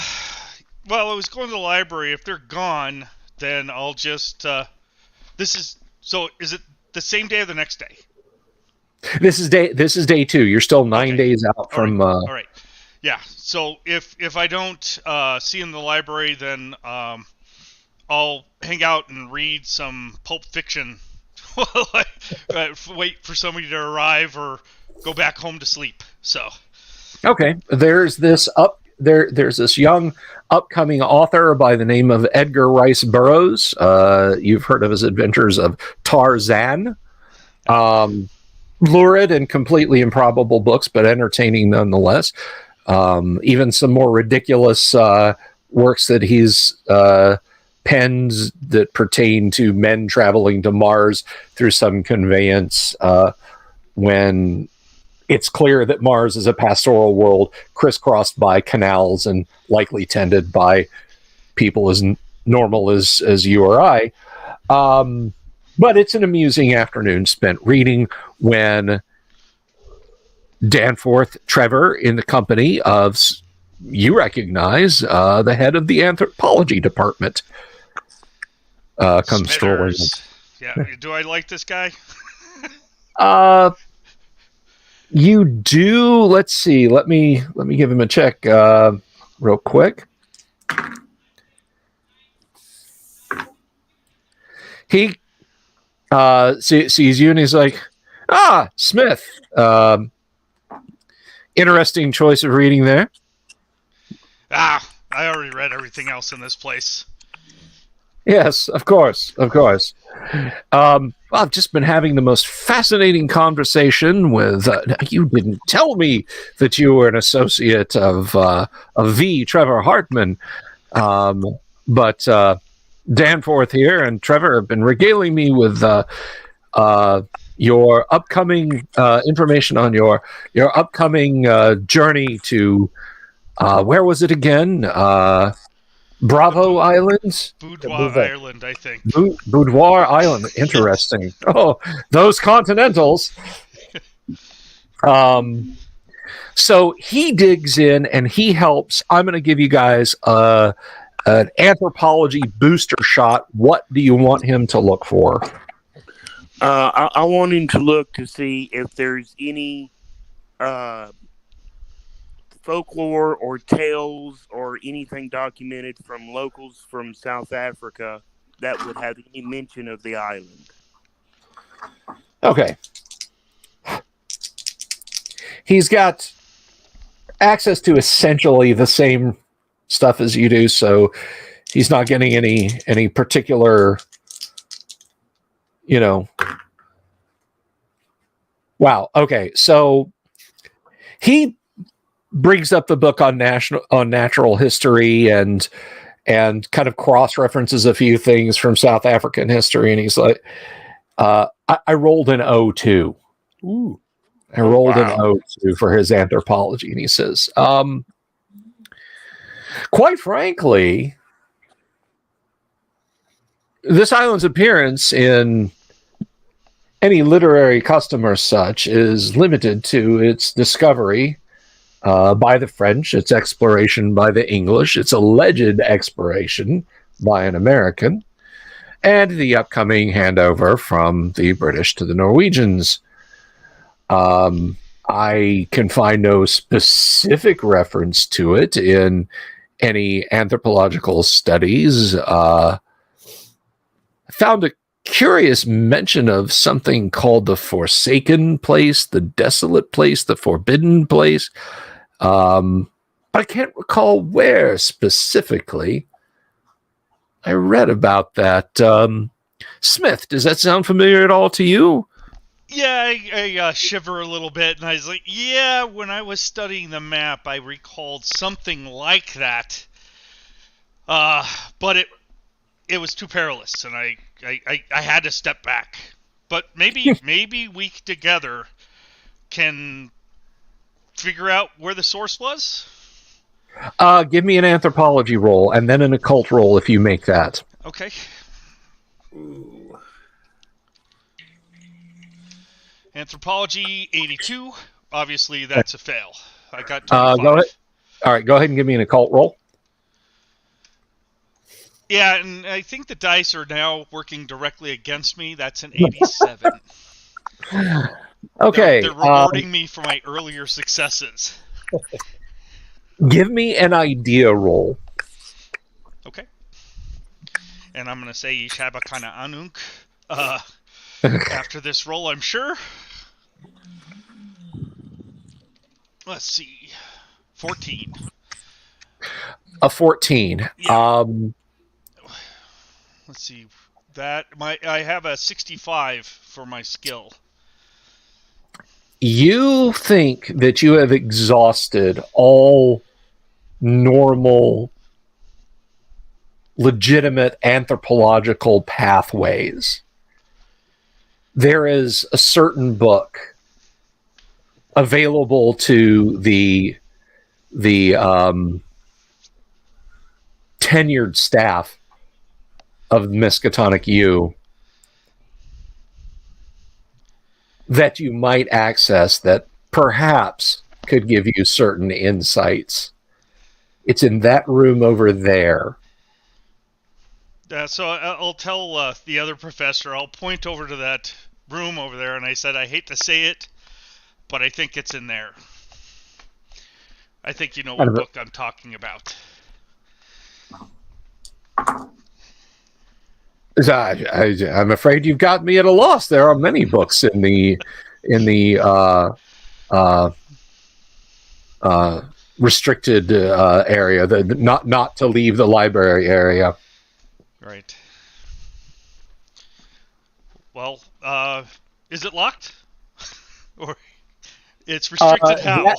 E: I was going to the library. If they're gone, then I'll just. Is it the same day or the next day?
A: This is day 2. You're still 9 days out from.
E: All right. Yeah. So if I don't see him in the library, then I'll hang out and read some Pulp Fiction. Wait for somebody to arrive or go back home to sleep. So,
A: okay, there's this young upcoming author by the name of Edgar Rice Burroughs. You've heard of his adventures of Tarzan. Lurid and completely improbable books, but entertaining nonetheless. Even some more ridiculous works that he's pens that pertain to men traveling to Mars through some conveyance when it's clear that Mars is a pastoral world crisscrossed by canals and likely tended by people as normal as you or I. But it's an amusing afternoon spent reading when Danforth, Trevor, in the company of you recognize the head of the anthropology department comes strolling.
E: Smithers. Yeah, do I like this guy?
A: You do. Let's see. Let me give him a check real quick. He sees you and he's like, Smith. Interesting choice of reading there.
E: I already read everything else in this place.
A: Yes, of course. I've just been having the most fascinating conversation with. You didn't tell me that you were an associate of V. Trevor Hartman, but Danforth here and Trevor have been regaling me with your upcoming information on your upcoming journey to where was it again? Bravo Islands?
E: Boudoir Island, I think.
A: Boudoir Island. Interesting. Oh, those Continentals. So he digs in and he helps. I'm going to give you guys an anthropology booster shot. What do you want him to look for?
C: I want him to look to see if there's any folklore or tales or anything documented from locals from South Africa that would have any mention of the island.
A: Okay. He's got access to essentially the same stuff as you do, so he's not getting any particular, Wow. Okay. So he brings up the book on natural history and kind of cross references a few things from South African history, and he's like, I rolled an O2.
D: Ooh.
A: I rolled an O2 for his anthropology, and he says, quite frankly, this island's appearance in any literary custom or such is limited to its discovery by the French, its exploration by the English, its alleged exploration by an American, and the upcoming handover from the British to the Norwegians. I can find no specific reference to it in any anthropological studies. I found a curious mention of something called the Forsaken Place, the Desolate Place, the Forbidden Place. I can't recall where specifically I read about that. Smith, does that sound familiar at all to you?
E: Yeah, I shiver a little bit, and I was like, yeah, when I was studying the map, I recalled something like that. But it was too perilous, and I had to step back. But maybe we together can figure out where the source was?
A: Give me an anthropology roll and then an occult roll if you make that.
E: Okay.
B: Ooh.
E: Anthropology 82. Obviously, that's a fail. I got 25.
A: Go ahead. All right, go ahead and give me an occult roll.
E: Yeah, and I think the dice are now working directly against me. That's an 87.
A: Okay.
E: They're rewarding me for my earlier successes.
A: Give me an idea roll.
E: Okay. And I'm going to say Ishaba Kana Anunk after this roll, I'm sure. Let's see. 14.
A: A 14.
E: Yeah. Let's see. I have a 65 for my skill.
A: You think that you have exhausted all normal, legitimate anthropological pathways. There is a certain book available to the tenured staff of Miskatonic U that you might access that perhaps could give you certain insights It's in that room over there.
E: So I'll tell the other professor, I'll point over to that room over there, and I said, I hate to say it, but I think it's in there. I think you know what book I'm talking about.
A: I'm afraid you've got me at a loss. There are many books in the restricted area, not to leave the library area.
E: Right. Well, is it locked? Or it's restricted how?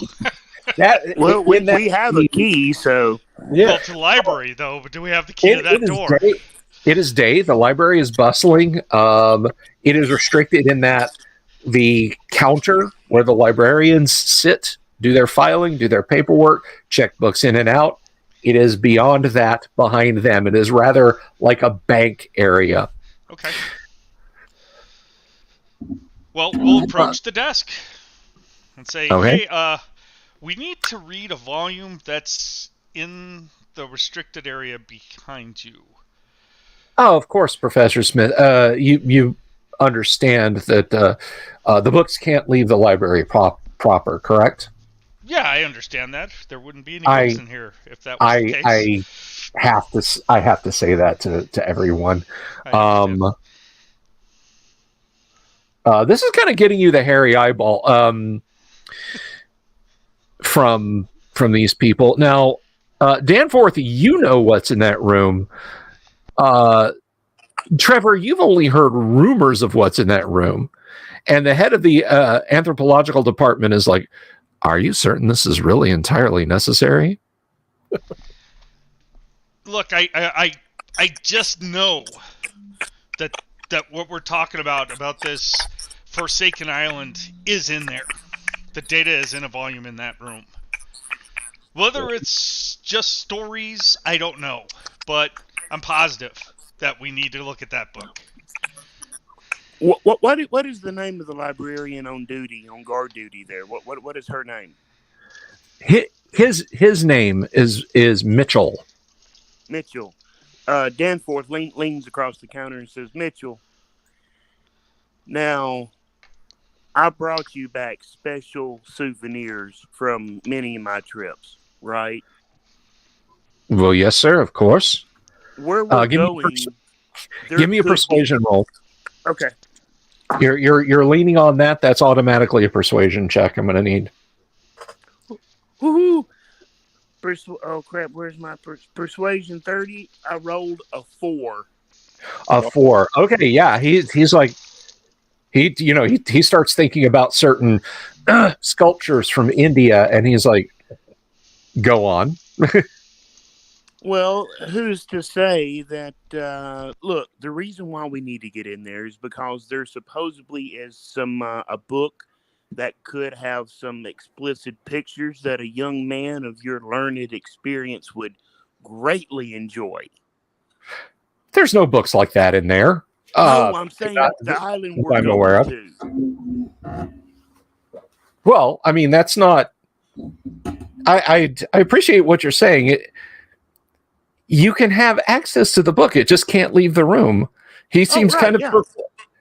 C: Well, we have a key, so...
E: Yeah. Well, to the library, though, but do we have the key to that door?
A: It is day. The library is bustling. It is restricted in that the counter where the librarians sit, do their filing, do their paperwork, check books in and out. It is beyond that, behind them. It is rather like a bank area.
E: Okay. Well, we'll approach the desk and say,
A: okay.
E: Hey, we need to read a volume that's in the restricted area behind you.
A: Oh, of course, Professor Smith. You understand that the books can't leave the library proper, correct?
E: Yeah, I understand that. There wouldn't be any books in here if that was the case.
A: I have to say that to everyone. This is kind of getting you the hairy eyeball from these people. Now, Danforth, you know what's in that room. Trevor, you've only heard rumors of what's in that room. And the head of the anthropological department is like, are you certain this is really entirely necessary?
E: Look, I just know that what we're talking about this Forsaken Island is in there. The data is in a volume in that room. Whether it's just stories, I don't know. But I'm positive that we need to look at that book.
C: What is the name of the librarian on guard duty there? What is her name?
A: His name is Mitchell.
C: Mitchell. Danforth leans across the counter and says, Mitchell, now, I brought you back special souvenirs from many of my trips, right?
A: Well, yes, sir, of course.
C: Where we're going...
A: Give me a persuasion roll.
C: Okay.
A: You're leaning on that. That's automatically a persuasion check I'm going to need.
C: Woohoo! Oh, crap. Where's my persuasion 30? I rolled a 4.
A: A 4. Okay, yeah. He's like... He starts thinking about certain sculptures from India, and he's like, go on.
C: Well, who's to say that, look, the reason why we need to get in there is because there supposedly is a book that could have some explicit pictures that a young man of your learned experience would greatly enjoy.
A: There's no books like that in there.
C: No, I'm saying the island we're going to.
A: Well, I mean, that's not... I appreciate what you're saying. You can have access to the book. It just can't leave the room. He seems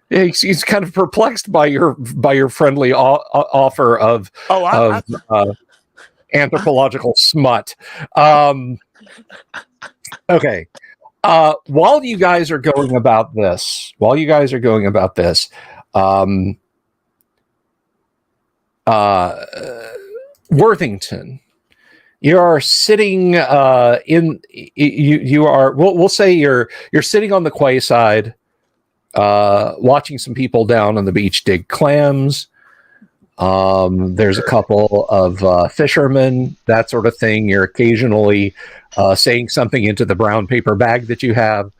A: he's kind of perplexed by your friendly offer of anthropological smut. Okay. While you guys are going about this, Worthington, you are sitting you are we'll say you're sitting on the quay side, watching some people down on the beach dig clams. There's a couple of fishermen, that sort of thing. You're occasionally saying something into the brown paper bag that you have.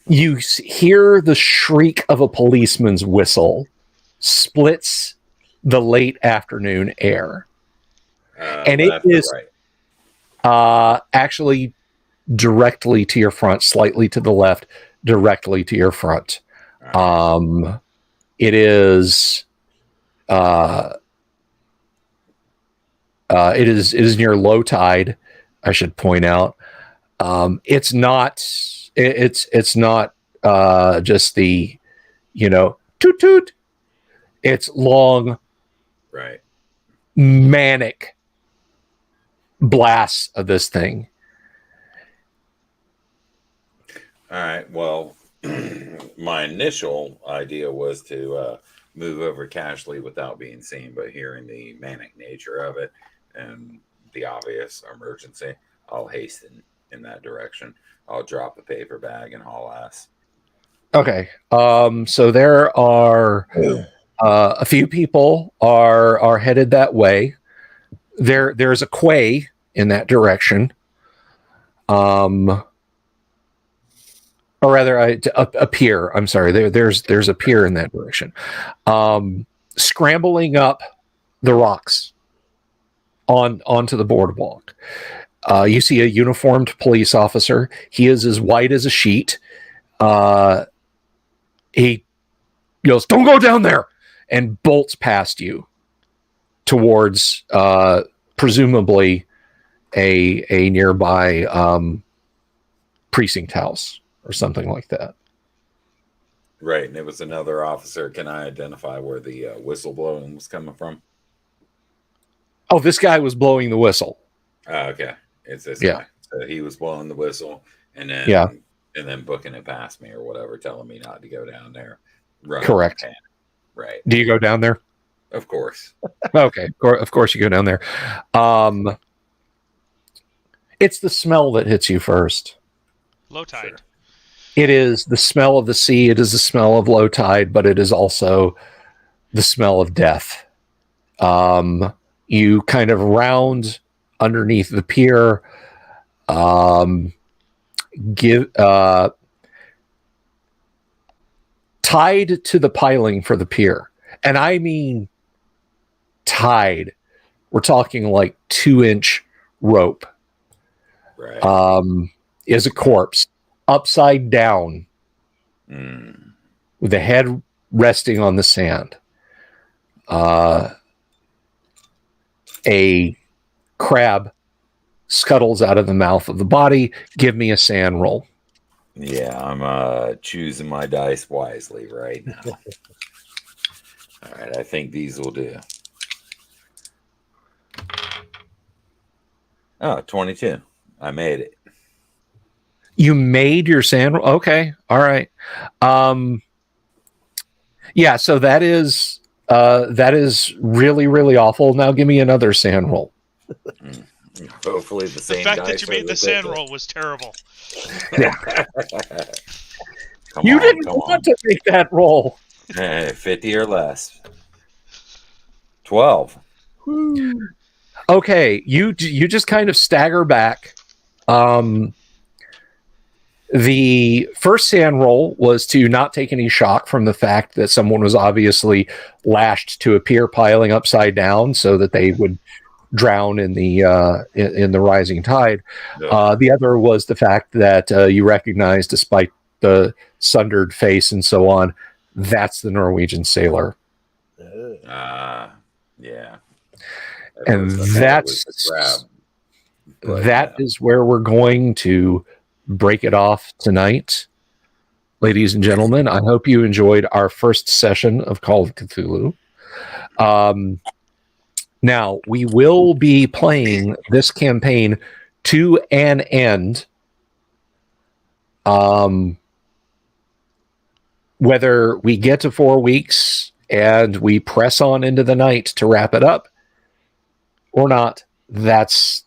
A: You hear the shriek of a policeman's whistle splits the late afternoon air. And it is actually directly to your front, slightly to the left, directly to your front. It is It is near low tide, I should point out. It's not just the, toot toot. It's long,
B: Right.
A: manic blasts of this thing.
B: All right. Well, my initial idea was to move over casually without being seen, but hearing the manic nature of it and the obvious emergency, I'll hasten in that direction. I'll drop the paper bag and haul ass.
A: Okay. So there are a few people are headed that way. There's a quay in that direction. Or rather, a pier. I'm sorry. There's a pier in that direction. Scrambling up the rocks onto the boardwalk. You see a uniformed police officer. He is as white as a sheet. He yells, "Don't go down there!" and bolts past you towards presumably a nearby precinct house or something like that.
B: Right, and it was another officer. Can I identify where the whistle blowing was coming from?
A: Oh, this guy was blowing the whistle.
B: Okay, it's this
A: Yeah.
B: guy. So he was blowing the whistle, and then and then booking it past me or whatever, telling me not to go down there.
A: Correct.
B: Right.
A: Do you go down there?
B: Of course.
A: Okay, of course you go down there. It's the smell that hits you first.
E: Low tide.
B: Sure.
A: It is the smell of the sea. It is the smell of low tide, but it is also the smell of death. You kind of round underneath the pier, tied to the piling for the pier. And I mean tied. We're talking like 2-inch rope.
B: Right.
A: Is a corpse upside down with the head resting on the sand. A crab scuttles out of the mouth of the body. Give me a sand roll.
B: Yeah, I'm choosing my dice wisely right now. All right, I think these will do. Oh, 22. I made it.
A: You made your sand roll? Okay. All right. Yeah, so that is really, really awful. Now give me another sand roll.
B: Hopefully the same.
E: The fact that you made the sand roll was terrible.
A: You didn't want to make that roll.
B: 50 or less. 12.
A: Okay, you just kind of stagger back. The first sand roll was to not take any shock from the fact that someone was obviously lashed to a pier piling upside down so that they would drown in the rising tide. The other was the fact that you recognize, despite the sundered face and so on, that's the Norwegian sailor.
B: Yeah.
A: And that is where we're going to break it off tonight. Ladies and gentlemen, I hope you enjoyed our first session of Call of Cthulhu. Now, we will be playing this campaign to an end. Whether we get to 4 weeks and we press on into the night to wrap it up or not, that's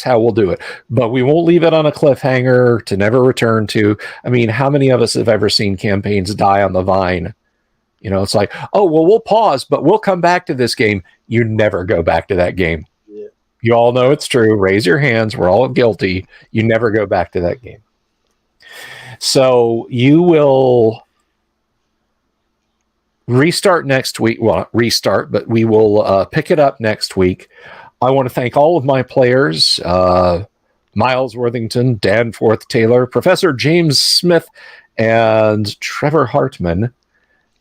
A: how we'll do it. But we won't leave it on a cliffhanger to never return to. I mean, how many of us have ever seen campaigns die on the vine? You know, it's like, oh, well, we'll pause, but we'll come back to this game. You never go back to that game.
D: Yeah.
A: You all know it's true. Raise your hands. We're all guilty. You never go back to that game. So you will restart next week. Well, not restart, but we will pick it up next week. I want to thank all of my players, Miles Worthington, Danforth Taylor, Professor James Smith, and Trevor Hartman.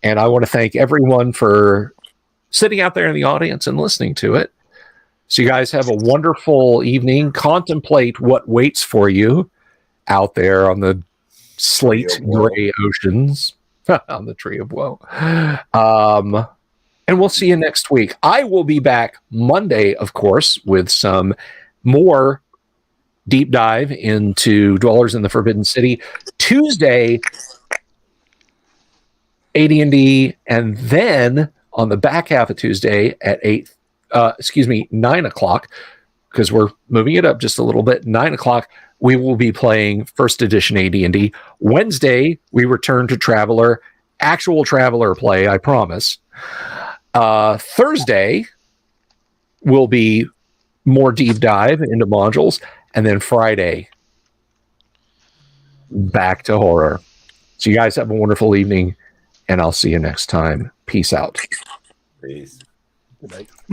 A: And I want to thank everyone for sitting out there in the audience and listening to it. So you guys have a wonderful evening. Contemplate what waits for you out there on the slate
B: Tree of woe.
A: gray oceans on the tree of woe. And we'll see you next week. I will be back Monday, of course, with some more deep dive into Dwellers in the Forbidden City. Tuesday, AD&D, and then on the back half of Tuesday at 9 o'clock, because we're moving it up just a little bit, 9 o'clock, we will be playing first edition AD&D. Wednesday, we return to Traveler, actual Traveler play, I promise. Thursday will be more deep dive into modules, and then Friday, back to horror. So you guys have a wonderful evening, and I'll see you next time. Peace out.
B: Peace.
D: Good night.